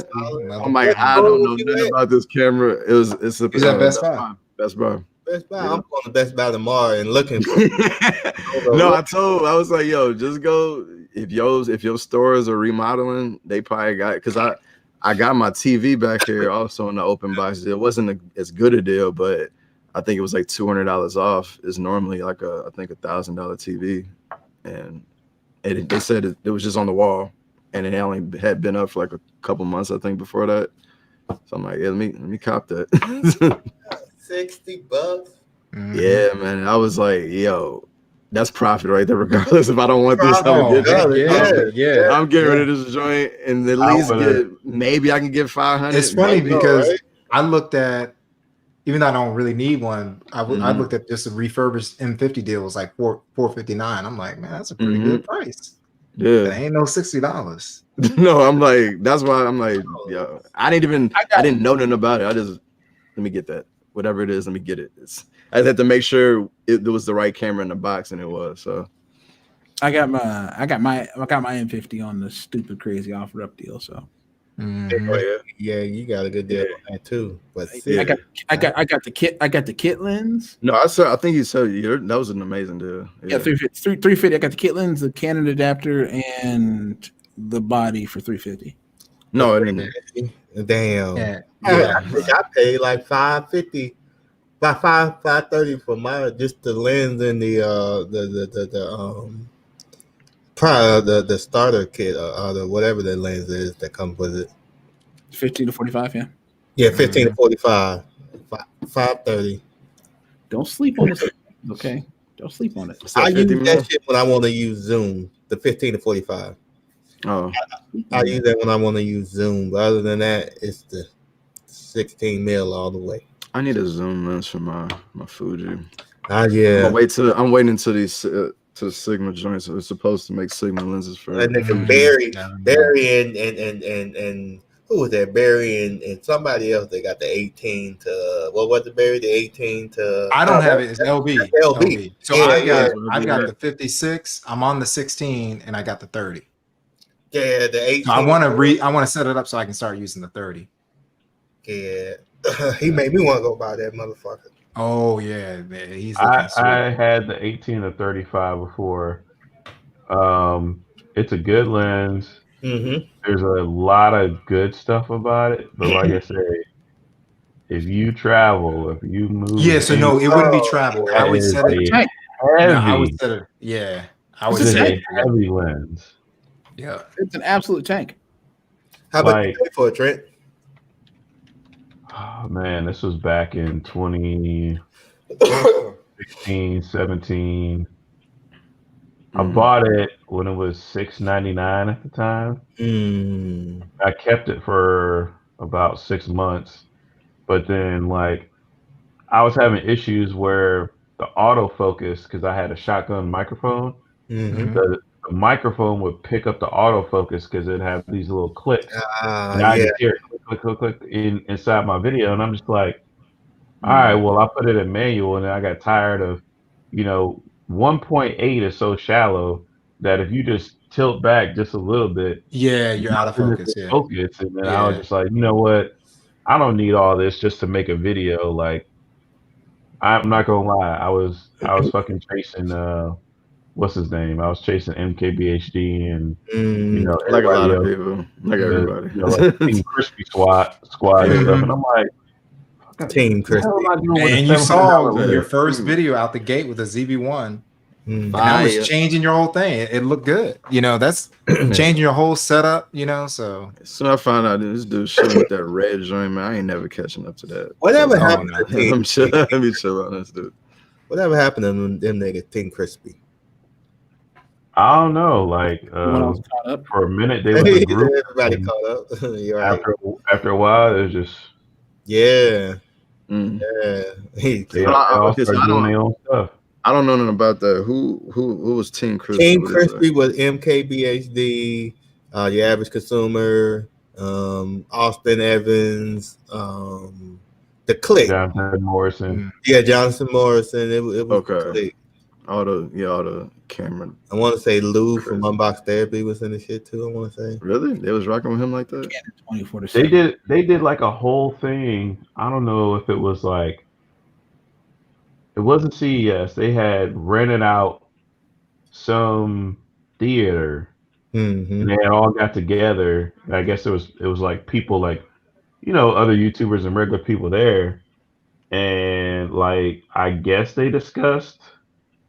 I'm like, I don't know nothing about this camera. It's at Best Buy. Best Buy. Best Buy. Yeah. I'm going to Best Buy tomorrow and looking for No, I was like, yo, just go. If your stores are remodeling, they probably got, because I got my TV back here also in the open box. It wasn't as good a deal, but I think it was like $200 off. It's normally like I think $1,000 TV, and they said it was just on the wall, and it only had been up for like a couple months, I think, before that. So I'm like, yeah, let me cop that. $60. Yeah, man. I was like, yo, that's profit right there. Regardless if I don't want this, I'm getting rid of this joint and at least maybe I can get 500. It's funny because I looked at, even though I don't really need one, I looked at just a refurbished M50 deal. It was like $459. I'm like, man, that's a pretty good price. Yeah, that ain't no $60. No, I'm like, that's why I'm like, yo, I didn't know nothing about it. I just let me get that, whatever it is, let me get it. I had to make sure it was the right camera in the box, and it was. So I got my M50 on the stupid crazy offer up deal. So yeah, you got a good deal on that too. But I got the kit lens. No, I think you said that was an amazing deal. Yeah, 350. I got the kit lens, the Canon adapter, and the body for $350. No, I didn't. Damn. Yeah. I think I paid like $550, about $530 for my just the lens and the starter kit or the whatever the lens is that comes with it. 15 to 45, yeah. Yeah, 15 to 45. $530. Don't sleep on it. Okay. Don't sleep on it. I use that shit when I want to use Zoom, the 15 to 45. Oh. I use that when I want to use Zoom. But other than that, it's the 16 mil all the way. I need a zoom lens for my Fuji. Yeah. I'm waiting until these to Sigma joints are supposed to make Sigma lenses for. And then Barry and who was that? Barry and somebody else. They got the 18 to what was it? Barry the 18 to. I don't have it. It's LB. LB. So I got the 56. I'm on the 16, and I got the 30. Yeah, the 18. So I want to set it up so I can start using the 30. Yeah, he made me want to go buy that motherfucker. Oh yeah, man. I had the 18 to 35 before. It's a good lens. There's a lot of good stuff about it, but like I said, if you travel, if you move, it wouldn't be travel. I would set it heavy. I would set it. Yeah, I would set it heavy lens. Yeah, it's an absolute tank. How about you pay for it, Trent? Oh man, this was back in 2016, 17. I bought it when it was $6.99 at the time. I kept it for about 6 months, but then like I was having issues where the autofocus, because I had a shotgun microphone, the microphone would pick up the autofocus because it had these little clicks. And I just hear it click inside my video, and I'm just like, all right, well, I put it in manual, and then I got tired of, 1.8 is so shallow that if you just tilt back just a little bit, you're out of focus. And then I was just like, you know what? I don't need all this just to make a video. Like, I'm not gonna lie, I was fucking chasing what's his name? I was chasing MKBHD and like a lot of people, like everybody, like Team Crispy squad and stuff, and I'm like, Team Crispy. And you saw your first video out the gate with a ZV-1. And that was changing your whole thing. It looked good. That's changing your whole setup, so. So I found out this dude shooting with that red joint, man. I ain't never catching up to that. Whatever happened to Team Crispy? Let me chill on this dude. Whatever happened to them niggas, Team Crispy? I don't know. Like for a minute they were in the group. Everybody caught up. You're right. After a while, it was just yeah. They all started doing their own stuff. I don't know nothing about that. Who was Team Crispy? Team Crispy was MKBHD, your average consumer, Austin Evans, the Click. Jonathan Morrison. Yeah, Jonathan Morrison. It was okay. Click. All the camera. I want to say Lou from Unbox Therapy was in the shit too. I want to say. Really? They was rocking with him like that? They did like a whole thing. I don't know if it was like, it wasn't CES. They had rented out some theater and they had all got together. And I guess it was like people like, other YouTubers and regular people there. And like, I guess they discussed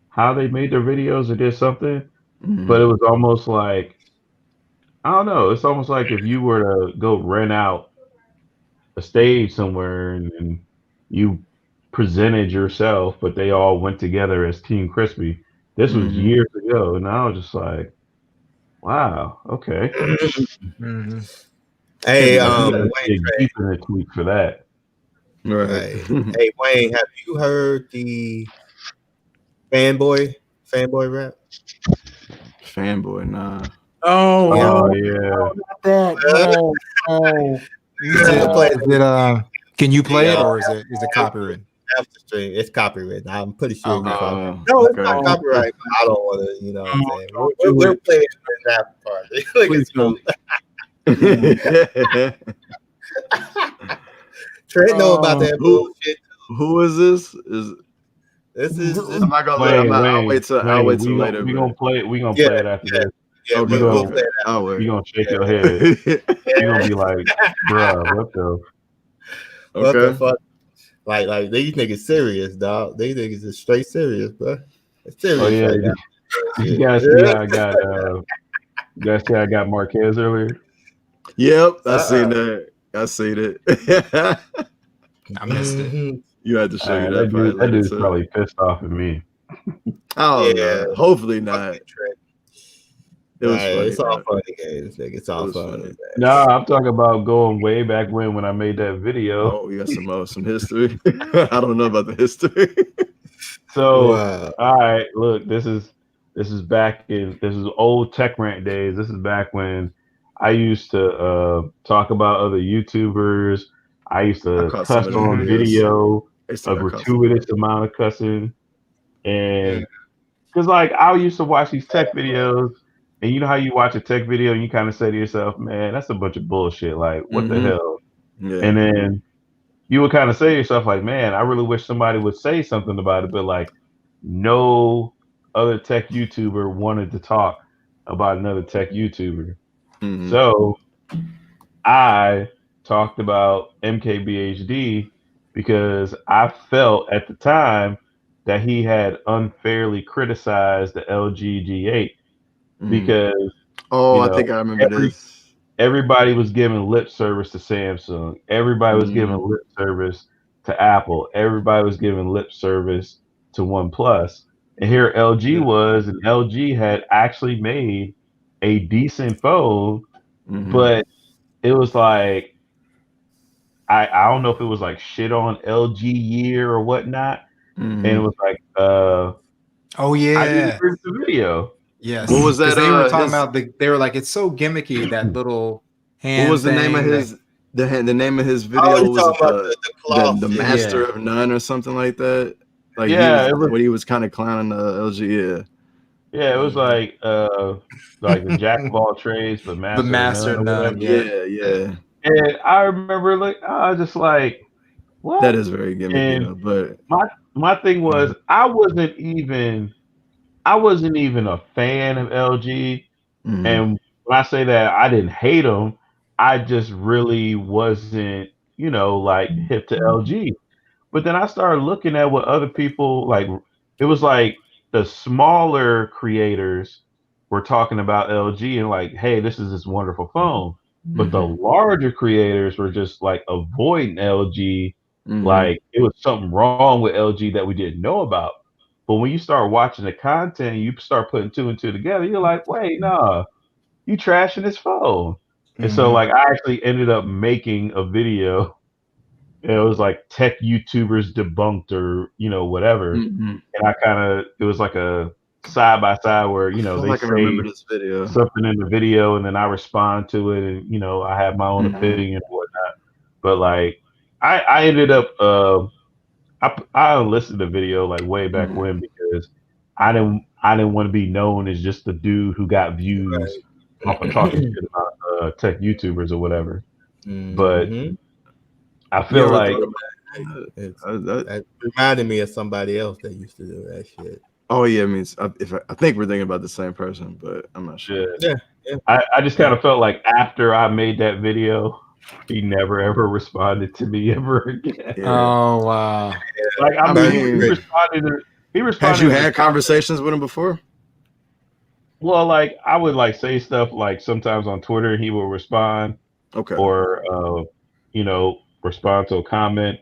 how they made their videos or did something, but it was almost like I don't know. It's almost like if you were to go rent out a stage somewhere and you presented yourself, but they all went together as Team Crispy. This was years ago, and I was just like, wow, okay. Mm-hmm. Hey, Wayne, Wayne deep in the tweet for that. Right. Hey, Wayne, have you heard the fanboy rap? Fanboy, nah. Oh yeah. No, not that. No, no. Can you play it, or is it copyrighted? After stream, it's copyrighted. I'm pretty sure you Oh, No, it's okay. not copyrighted. I don't want to, you know what I'm saying? We're playing the after party. Look, it's cool. Trent know about that bullshit. Who is this? This is I'm not gonna. I'll wait till later. We gonna play it. We gonna play it after this. Yeah, okay, we'll play that. I'll wait. You gonna shake your head. You gonna be like, bruh, what the? What the fuck? Like these niggas serious, dog. These niggas is straight serious, bro. It's serious. Oh yeah. Right now. You guys see how I got? You guys see how I got Marquez earlier? Yep, I seen that. I seen it. I missed it. You had to show you that dude. That dude's probably pissed off at me. Oh yeah, hopefully not. It was funny. It's all funny games, nigga. It's all funny. Nah, I'm talking about going way back when I made that video. Oh, we got some history. I don't know about the history. So, all right, look, this is old Tech Rant days. This is back when I used to talk about other YouTubers. I used to cuss on video, a gratuitous amount of cussing, and because like I used to watch these tech videos. And you know how you watch a tech video and you kind of say to yourself, man, that's a bunch of bullshit. Like, what the hell? Yeah. And then you would kind of say to yourself, like, man, I really wish somebody would say something about it. But like, no other tech YouTuber wanted to talk about another tech YouTuber. So I talked about MKBHD because I felt at the time that he had unfairly criticized the LG G8. Because I think I remember this. Everybody was giving lip service to Samsung. Everybody was giving lip service to Apple. Everybody was giving lip service to OnePlus. And here LG was, and LG had actually made a decent phone, but it was like I don't know if it was like shit on LG year or whatnot. And it was like oh yeah, I didn't agree with the video. Yes. What was that? They were talking about they were like, it's so gimmicky, that little hand. What was the name of his the name of his video? Was the Master of None or something like that? Like when he was kind of clowning the LG. Yeah, it was like the jack of all trades, but master of none. Yeah. And I remember I was just like, what? That is very gimmicky, but my thing was I wasn't even a fan of LG. And when I say that, I didn't hate them. I just really wasn't, like hip to LG. But then I started looking at what other people like. It was like the smaller creators were talking about LG and like, hey, this is this wonderful phone. But the larger creators were just like avoiding LG. Like it was something wrong with LG that we didn't know about. But when you start watching the content, you start putting two and two together. You're like, wait, nah, you trashing this phone. And so like I actually ended up making a video. It was like tech YouTubers debunked or whatever. And it was like a side by side where they say this video. something in the video and then I respond to it and I have my own opinion and whatnot. But like I ended up I unlisted the video like way back when because I didn't want to be known as just the dude who got views off of talking shit about tech YouTubers or whatever. But I feel like that reminded me of somebody else that used to do that shit. Oh yeah, I think we're thinking about the same person, but I'm not sure. Yeah. I just kind of felt like after I made that video, he never ever responded to me ever again. Oh wow! Like I mean, he responded. Have you had conversations with him before? Well, like I would like say stuff like sometimes on Twitter he will respond, or respond to a comment,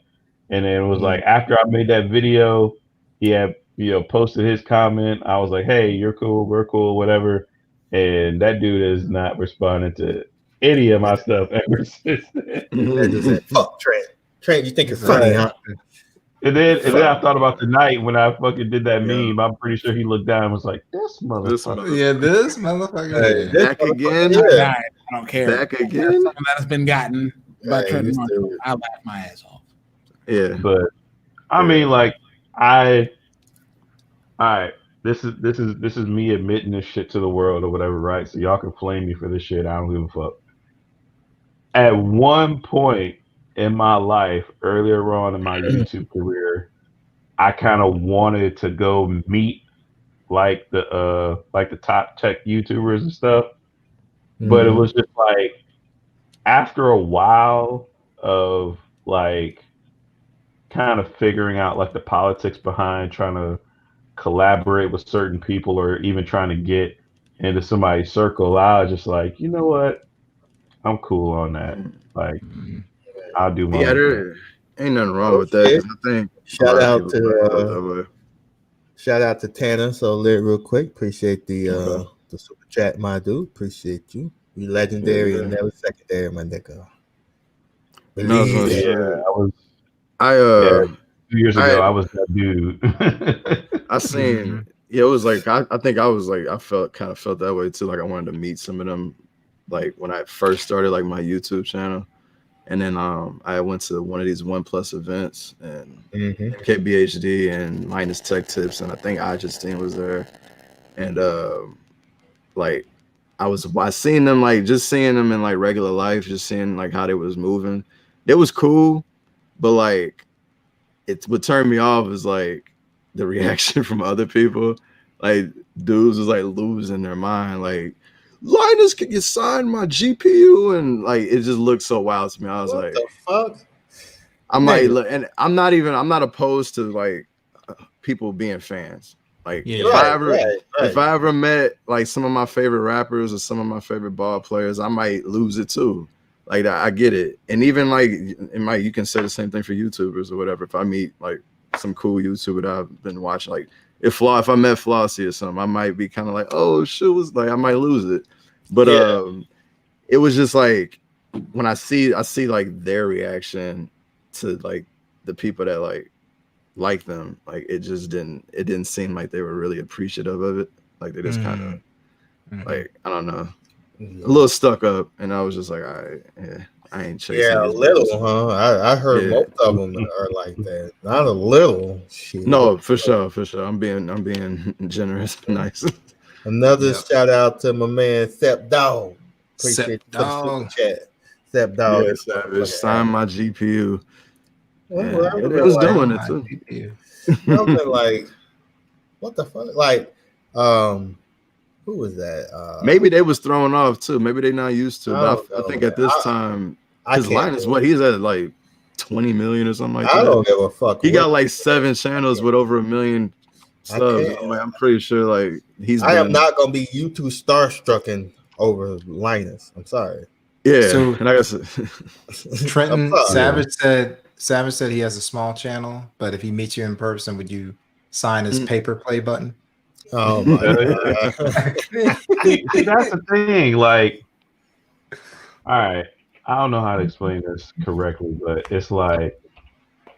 and then it was like after I made that video, he had posted his comment. I was like, hey, you're cool, we're cool, whatever, and that dude has not responded to any of my stuff ever since then. That just said, fuck Trent. Trent, you think it's funny, huh? And then I thought about the night when I fucking did that meme. I'm pretty sure he looked down and was like, this motherfucker. This motherfucker. Back again. I don't care. Back again. Something that has been gotten by Trent. I laugh my ass off. Yeah. But I mean, like, all right, this is me admitting this shit to the world or whatever, right? So y'all can flame me for this shit. I don't give a fuck. At one point in my life, earlier on in my YouTube career, I kind of wanted to go meet like the top tech YouTubers and stuff. But it was just like after a while of like kind of figuring out like the politics behind trying to collaborate with certain people or even trying to get into somebody's circle, I was just like, you know what? I'm cool on that. Like, I'll do my own thing. Ain't nothing wrong with that. I think shout out to Tanner. So lit real quick. Appreciate the super chat, my dude. Appreciate you. You legendary and never secondary, my nigga. I 2 years ago, I was that dude. I seen. It was like I think I was like I felt that way too. Like I wanted to meet some of them. Like when I first started like my YouTube channel, and then I went to one of these OnePlus events and KBHD and Minus Tech Tips, and I think Justine was there, and like I seen them, like just seeing them in like regular life, just seeing like how they was moving. It was cool, but like what turned me off is like the reaction from other people. Like dudes was like losing their mind, like, Linus, can you sign my GPU? And like it just looked so wild to me. I was what like, the fuck? I'm like, and I'm not opposed to like people being fans. Like if I ever met like some of my favorite rappers or some of my favorite ball players, I might lose it too. Like I get it. And even like you can say the same thing for YouTubers or whatever. If I meet like some cool YouTuber that I've been watching, like if I met Flossie or something, I might be kind of like, oh shit, was like I might lose it. But it was just like when I see like their reaction to like the people that like them, like it didn't seem like they were really appreciative of it. Like they just kind of like, I don't know, a little stuck up, and I was just like, all right, I ain't chasing. Yeah, a little, huh? I heard most of them are like that. Not a little. Shit. No, for sure. I'm being generous and nice. Another shout out to my man Sep Dog. Appreciate the chat. Sep Dog. Yes, Savage. Sign my GPU. It was doing it too. I was like, what the fuck? Like, who was that? Maybe they was thrown off too. Maybe they not used to. But I think at this time, his Linus, he's at like 20 million or something like that. I don't give a fuck. He got like 7 channels with over 1 million subs. I'm pretty sure like I am not gonna be YouTube starstrucking over Linus. I'm sorry. Yeah. So and I guess Trenton Savage said he has a small channel, but if he meets you in person, would you sign his paper play button? Oh my god. See, that's the thing. Like, all right, I don't know how to explain this correctly, but it's like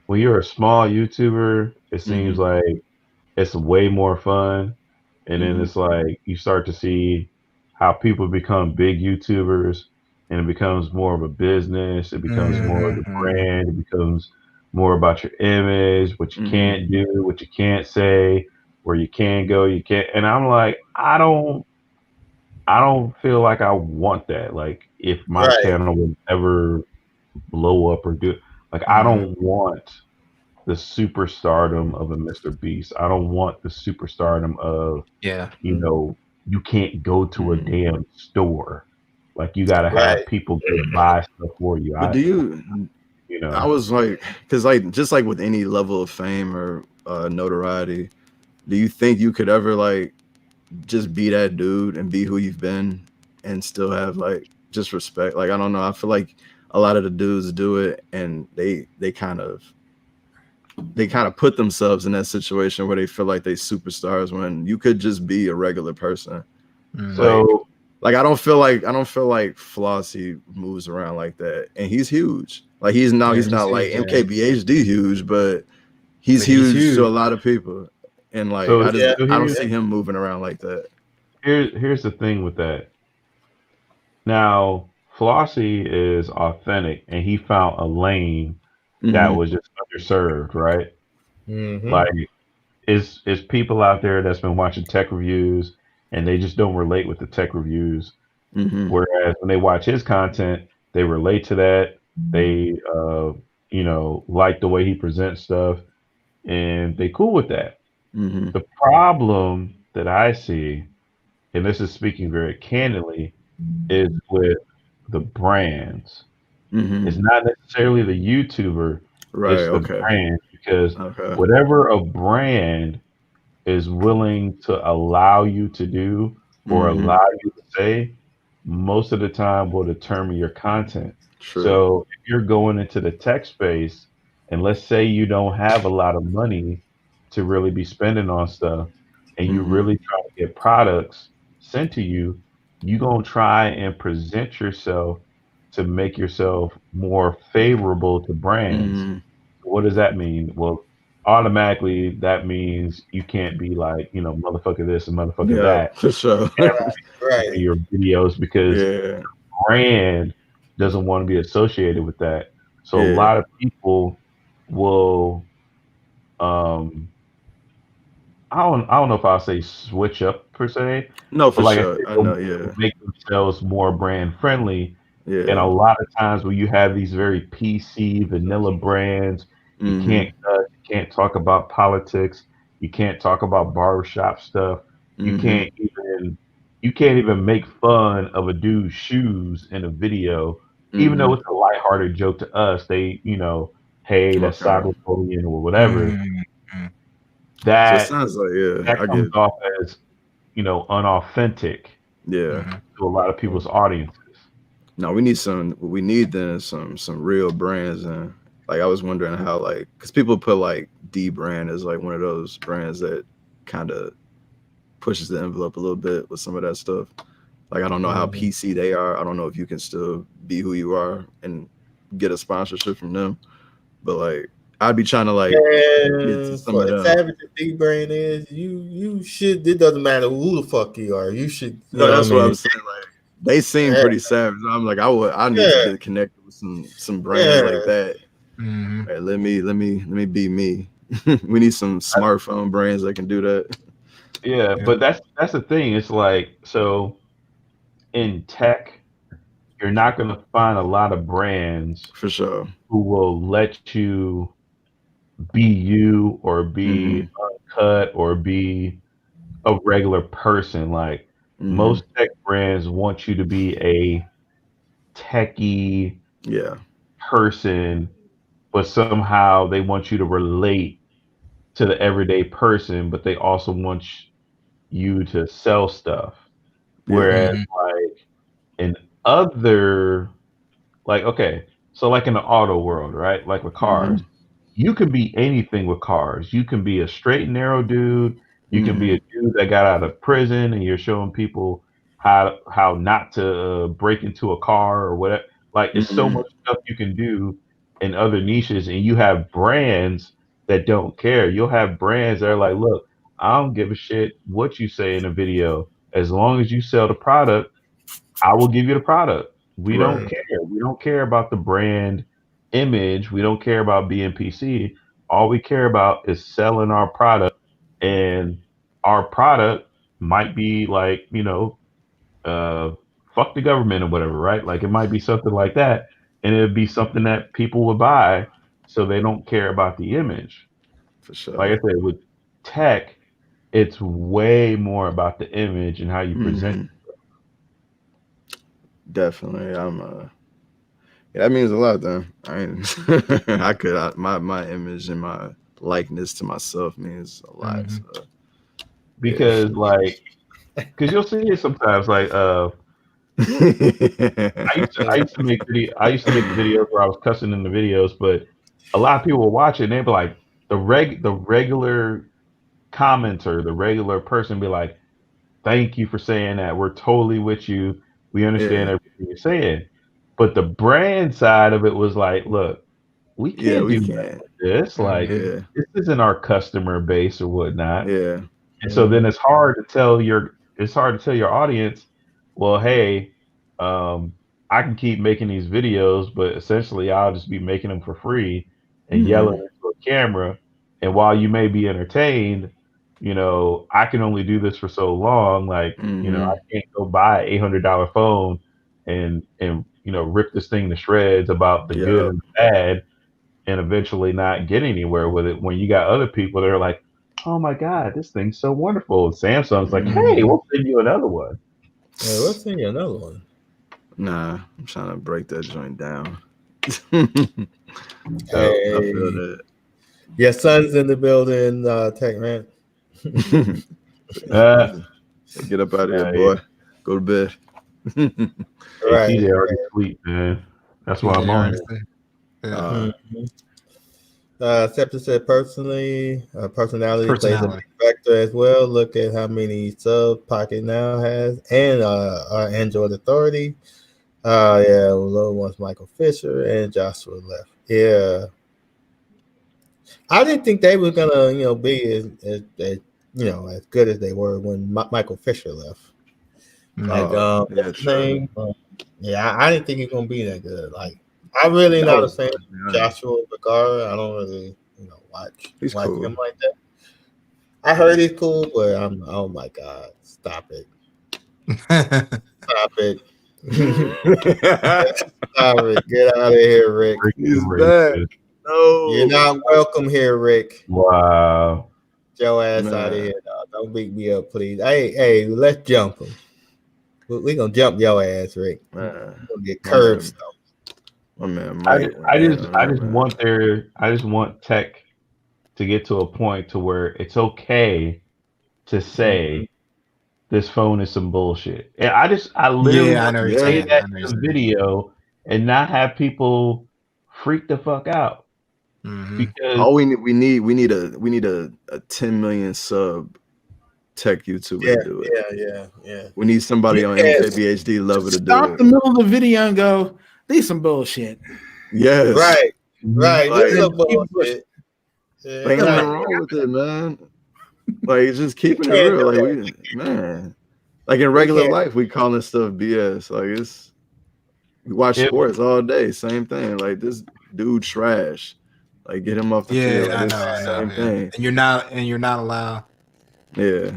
when you're a small YouTuber, it seems like it's way more fun. And then it's like you start to see how people become big YouTubers, and it becomes more of a business. It becomes more of a brand. It becomes more about your image, what you can't do, what you can't say, where you can go, you can't. And I'm like, I don't feel like I want that. Like if my channel would ever blow up or do like, I don't want the superstardom of a Mr. Beast. I don't want the superstardom of, you can't go to a damn store. Like you got to have people go buy stuff for you. But I was like, because like just like with any level of fame or notoriety, do you think you could ever like just be that dude and be who you've been and still have like just respect. Like I don't know, I feel like a lot of the dudes do it and they kind of put themselves in that situation where they feel like they superstars when you could just be a regular person. So like I don't feel like Flossie moves around like that, and he's huge. Like he's not like MKBHD huge, but he's huge to a lot of people. And like I don't see him moving around like that. Here's the thing with that. Now, Flossie is authentic, and he found a lane that was just underserved, right? Like, is people out there that's been watching tech reviews and they just don't relate with the tech reviews. Whereas when they watch his content, they relate to that. They, like the way he presents stuff, and they cool with that. The problem that I see, and this is speaking very candidly, is with the brands. It's not necessarily the YouTuber, it's the brand, because whatever a brand is willing to allow you to do or allow you to say, most of the time will determine your content. So if you're going into the tech space, and let's say you don't have a lot of money to really be spending on stuff, and you really try to get products sent to you, you're going to try and present yourself to make yourself more favorable to brands. What does that mean? Well, automatically that means you can't be like, motherfucker this and motherfucker that. For sure. In your videos, because the brand doesn't want to be associated with that. So a lot of people will I don't know if I'll say switch up per se. No, for but like sure. I know, make themselves more brand friendly. And a lot of times when you have these very PC vanilla brands, you can't talk about politics, you can't talk about barbershop stuff, you can't even make fun of a dude's shoes in a video, even though it's a lighthearted joke to us. They, hey, that's cyberbullying or whatever. That sounds like that comes off as unauthentic to a lot of people's audiences. No, we need some real brands. And like I was wondering how, like, because people put like D brand as like one of those brands that kind of pushes the envelope a little bit with some of that stuff. Like I don't know how PC they are. I don't know if you can still be who you are and get a sponsorship from them. But like I'd be trying to like get some of them. Savage D brand is you should. It doesn't matter who the fuck you are. You should. That's what I'm saying. Like they seem pretty savage. I'm like I need to get connected with some brands like that. Right, let me be me. We need some smartphone brands that can do that. Yeah, but that's the thing. It's like, so in tech, you're not going to find a lot of brands for sure who will let you be you or be uncut or be a regular person. Like most tech brands want you to be a techie person, but somehow they want you to relate to the everyday person, but they also want you to sell stuff. Whereas like in other, like, okay, so like in the auto world, right? Like with cars, you can be anything with cars. You can be a straight and narrow dude. You can be a dude that got out of prison and you're showing people how not to break into a car or whatever. Like it's so much stuff you can do in other niches, and you have brands that don't care. You'll have brands that are like, look, I don't give a shit what you say in a video. As long as you sell the product, I will give you the product. We don't care. We don't care about the brand image. We don't care about being PC. All we care about is selling our product, and our product might be like, fuck the government or whatever, right? Like it might be something like that, and it'd be something that people would buy, so they don't care about the image. For sure. Like I said, with tech, it's way more about the image and how you present. Definitely, that means a lot. Then my image and my likeness to myself means a lot. So. Because like because you'll see it sometimes. Like I used to make videos where I was cussing in the videos, but a lot of people will watch it and they'd be like, the regular commenter, the regular person be like, thank you for saying that. We're totally with you. We understand everything you're saying. But the brand side of it was like, look, we can't do this. Like, this isn't our customer base or whatnot. Yeah. And so then it's hard to tell your audience, well, hey, I can keep making these videos, but essentially I'll just be making them for free and yelling into a camera. And while you may be entertained, you know, I can only do this for so long. Like, you know, I can't go buy an $800 phone and you know, rip this thing to shreds about the good and the bad and eventually not get anywhere with it. When you got other people that are like, oh my God, this thing's so wonderful. And Samsung's like, hey, we'll send you another one. Hey, we'll send you another one. Nah, I'm trying to break that joint down. Hey, I feel that. Your son's in the building, Tech Man. Get up out of here, boy. Go to bed. Right. TJ already asleep, man. That's why I'm on it. Scepter said personality plays a big factor as well. Look at how many subs Pocket now has, and our Android Authority. Yeah, Low wants Michael Fisher and Joshua left. Yeah, I didn't think they were gonna, you know, be as you know, as good as they were when Michael Fisher left. Like, yeah, I didn't think he was gonna be that good. Like, I'm really not a fan of Joshua Vergara. I don't really, you know, watch cool. him like that. I heard he's cool, but oh my God, stop it. Stop it. Stop it. Get out of here, Rick. He's back. No. You're not welcome here, Rick. Wow. Get your ass out of here, dog. Don't beat me up, please. Hey, let's jump him. We're gonna jump your ass, Rick. We're gonna get curves though. I just want tech to get to a point to where it's okay to say this phone is some bullshit. And I literally say that in the video and not have people freak the fuck out. Because all we need a 10 million sub tech YouTuber to do it. Yeah. We need somebody on MKBHD level to do it. Stop the middle of the video and go, these some bullshit. Yes. Right. Like, this is a bullshit. Ain't nothing wrong with it, man. Like, just keeping it real. Like, like in regular life, we calling stuff BS. Like, we watch sports all day, same thing. Like, this dude trash. Like, get him off the field. I know. Same thing. And you're not allowed. Yeah.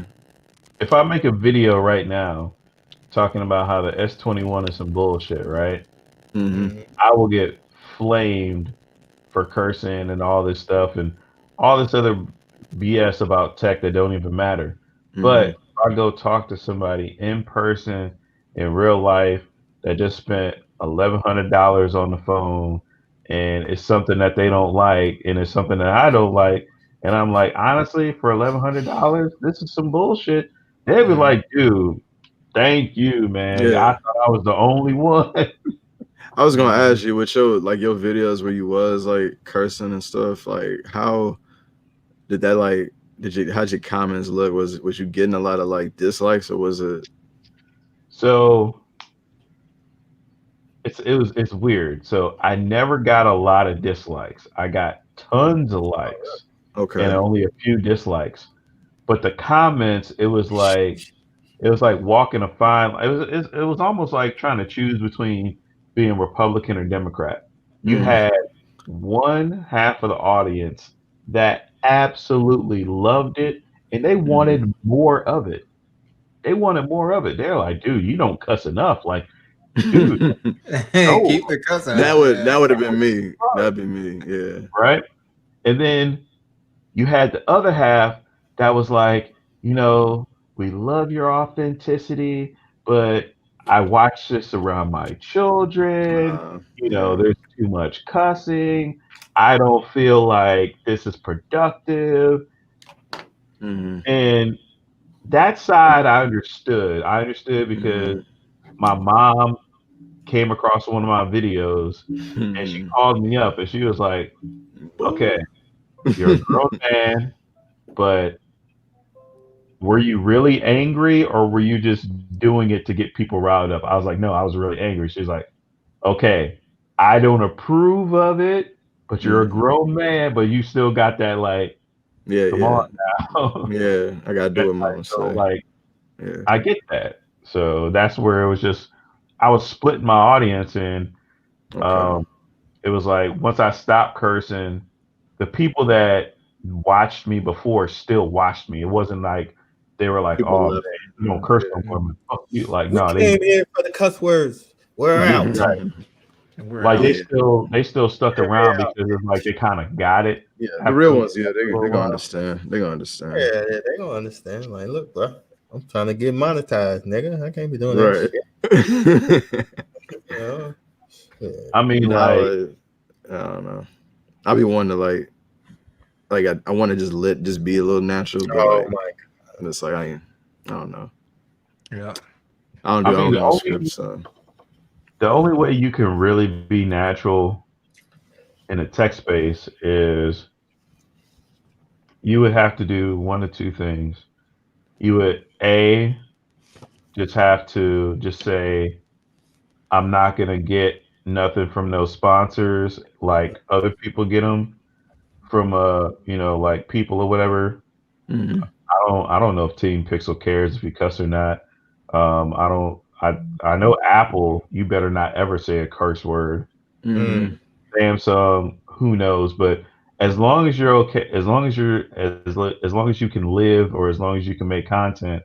If I make a video right now talking about how the S21 is some bullshit, right? I will get flamed for cursing and all this stuff and all this other BS about tech that don't even matter. But if I go talk to somebody in person in real life that just spent $1,100 on the phone and it's something that they don't like and it's something that I don't like, and I'm like, honestly, for $1,100, this is some bullshit. They'd be like, dude, thank you, man. Yeah. I thought I was the only one. I was gonna ask you, with your videos where you was like cursing and stuff, like how did that how'd your comments look? Was you getting a lot of like dislikes, or was it? So it's weird. So I never got a lot of dislikes. I got tons of likes. Okay. And only a few dislikes. But the comments, it was like walking a fine. It was almost like trying to choose between being Republican or Democrat. You had one half of the audience that absolutely loved it, and they wanted more of it. They're like, dude, you don't cuss enough. Like, dude, keep the cussing. That would have been me. That'd be me. Yeah. Right. And then you had the other half that was like, you know, we love your authenticity, but I watch this around my children. You know, there's too much cussing. I don't feel like this is productive. And that side I understood. I understood because my mom came across one of my videos and she called me up and she was like, okay, you're a grown man, but were you really angry or were you just doing it to get people riled up? I was like, no, I was really angry. She's like, okay, I don't approve of it, but you're a grown man, but you still got that like, come on now. Yeah, I gotta do what mama so say. like, I get that. So that's where it was just, I was splitting my audience, and it was like once I stopped cursing, the people that watched me before still watched me. It wasn't like they were like, People "Oh left. man, you don't curse no more." Man. Fuck you. Like, We no, came in for the cuss words. We're out. Like they still stuck around because it's like they kind of got it. Yeah, the real ones, yeah, they're gonna understand. They're gonna understand. Yeah, they're gonna understand. Like, look, bro, I'm trying to get monetized, nigga. I can't be doing that shit. You know? Yeah. I mean, like, I don't know. I be wanting to like I want to just be a little natural, but oh my god, it's like I don't know. Yeah, I don't do no scripts. So. The only way you can really be natural in a tech space is you would have to do one of two things. You would just have to just say, I'm not gonna get nothing from those sponsors like other people get them from like people or whatever. I don't know if Team Pixel cares if you cuss or not. I know Apple, you better not ever say a curse word. Samsung, who knows? But as long as you're okay, as long as you can live, or as long as you can make content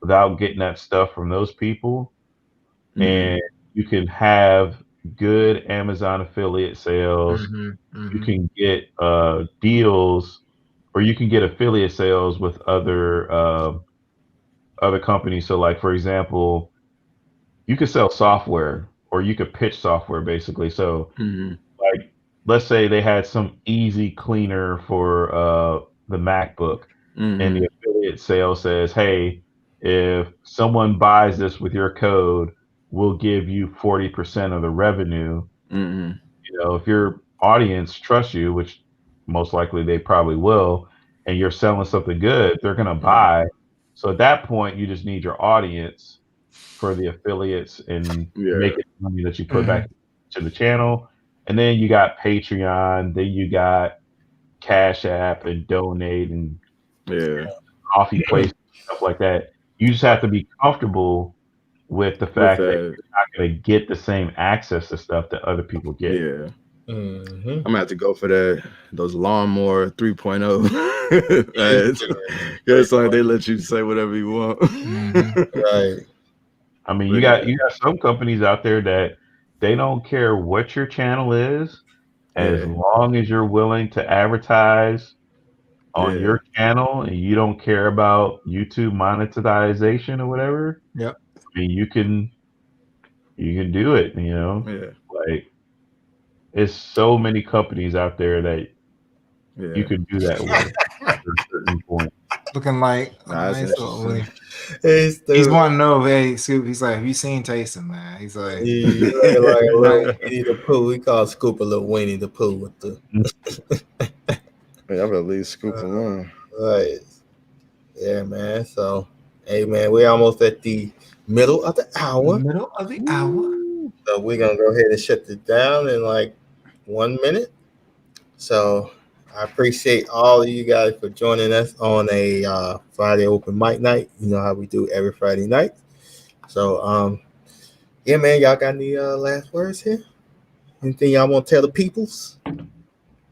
without getting that stuff from those people, and you can have good Amazon affiliate sales, you can get deals, or you can get affiliate sales with other companies. So, like for example, you could sell software, or you could pitch software, basically. So, like, let's say they had some easy cleaner for the MacBook, and the affiliate sale says, "Hey, if someone buys this with your code, we'll give you 40% of the revenue." You know, if your audience trusts you, which most likely they probably will, and you're selling something good, they're gonna buy. So at that point, you just need your audience for the affiliates and make it money that you put back to the channel. And then you got Patreon, then you got CashApp and Donate and coffee place, stuff like that. You just have to be comfortable with the fact that you're not going to get the same access to stuff that other people get. Yeah. I'm gonna have to go for those lawnmower 3.0 ads. It's like they let you say whatever you want. Right. I mean, you got some companies out there that they don't care what your channel is, as long as you're willing to advertise on your channel and you don't care about YouTube monetization or whatever. Yep. I mean, you can do it, you know. Like, it's so many companies out there that you can do that with at a certain point. Looking like a nice little. He's wanting to know, hey, Scoop. He's like, have you seen Taysom, man? He's like, he's like a little Winnie the Pooh. We call Scoop a little Winnie the Pooh with the. I'm at least Scoop alone. Right. Yeah, man. So, hey, man, we're almost at the middle of the hour. So we're gonna go ahead and shut this down in like 1 minute. So I appreciate all of you guys for joining us on a Friday open mic night. You know how we do every Friday night. So yeah, man, y'all got any last words here? Anything y'all want to tell the peoples?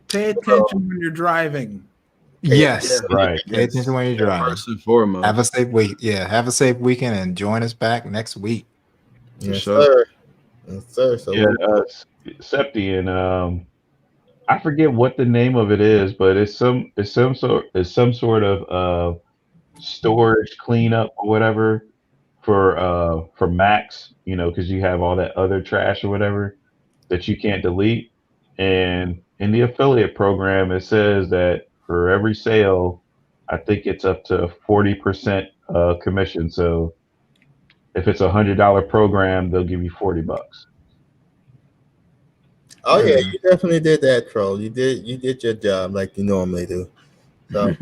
Pay attention when you're driving. Yes, right. Pay attention when you're driving. First and foremost. Have a safe week. Yeah, have a safe weekend and join us back next week. Yes, sir. Yes, sir. So Septi, and I forget what the name of it is, but it's some sort of storage cleanup or whatever for Macs, you know, because you have all that other trash or whatever that you can't delete. And in the affiliate program, it says that for every sale, I think it's up to 40% commission. So if it's $100 program, they'll give you $40. Oh yeah, you definitely did that, Troll. You did your job like you normally do. So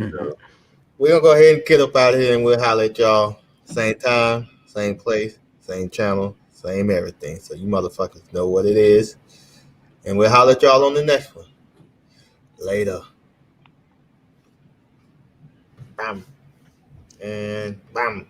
we're gonna go ahead and get up out of here, and we'll holler at y'all same time, same place, same channel, same everything. So you motherfuckers know what it is, and we'll holler at y'all on the next one. Later. Bam. And bam.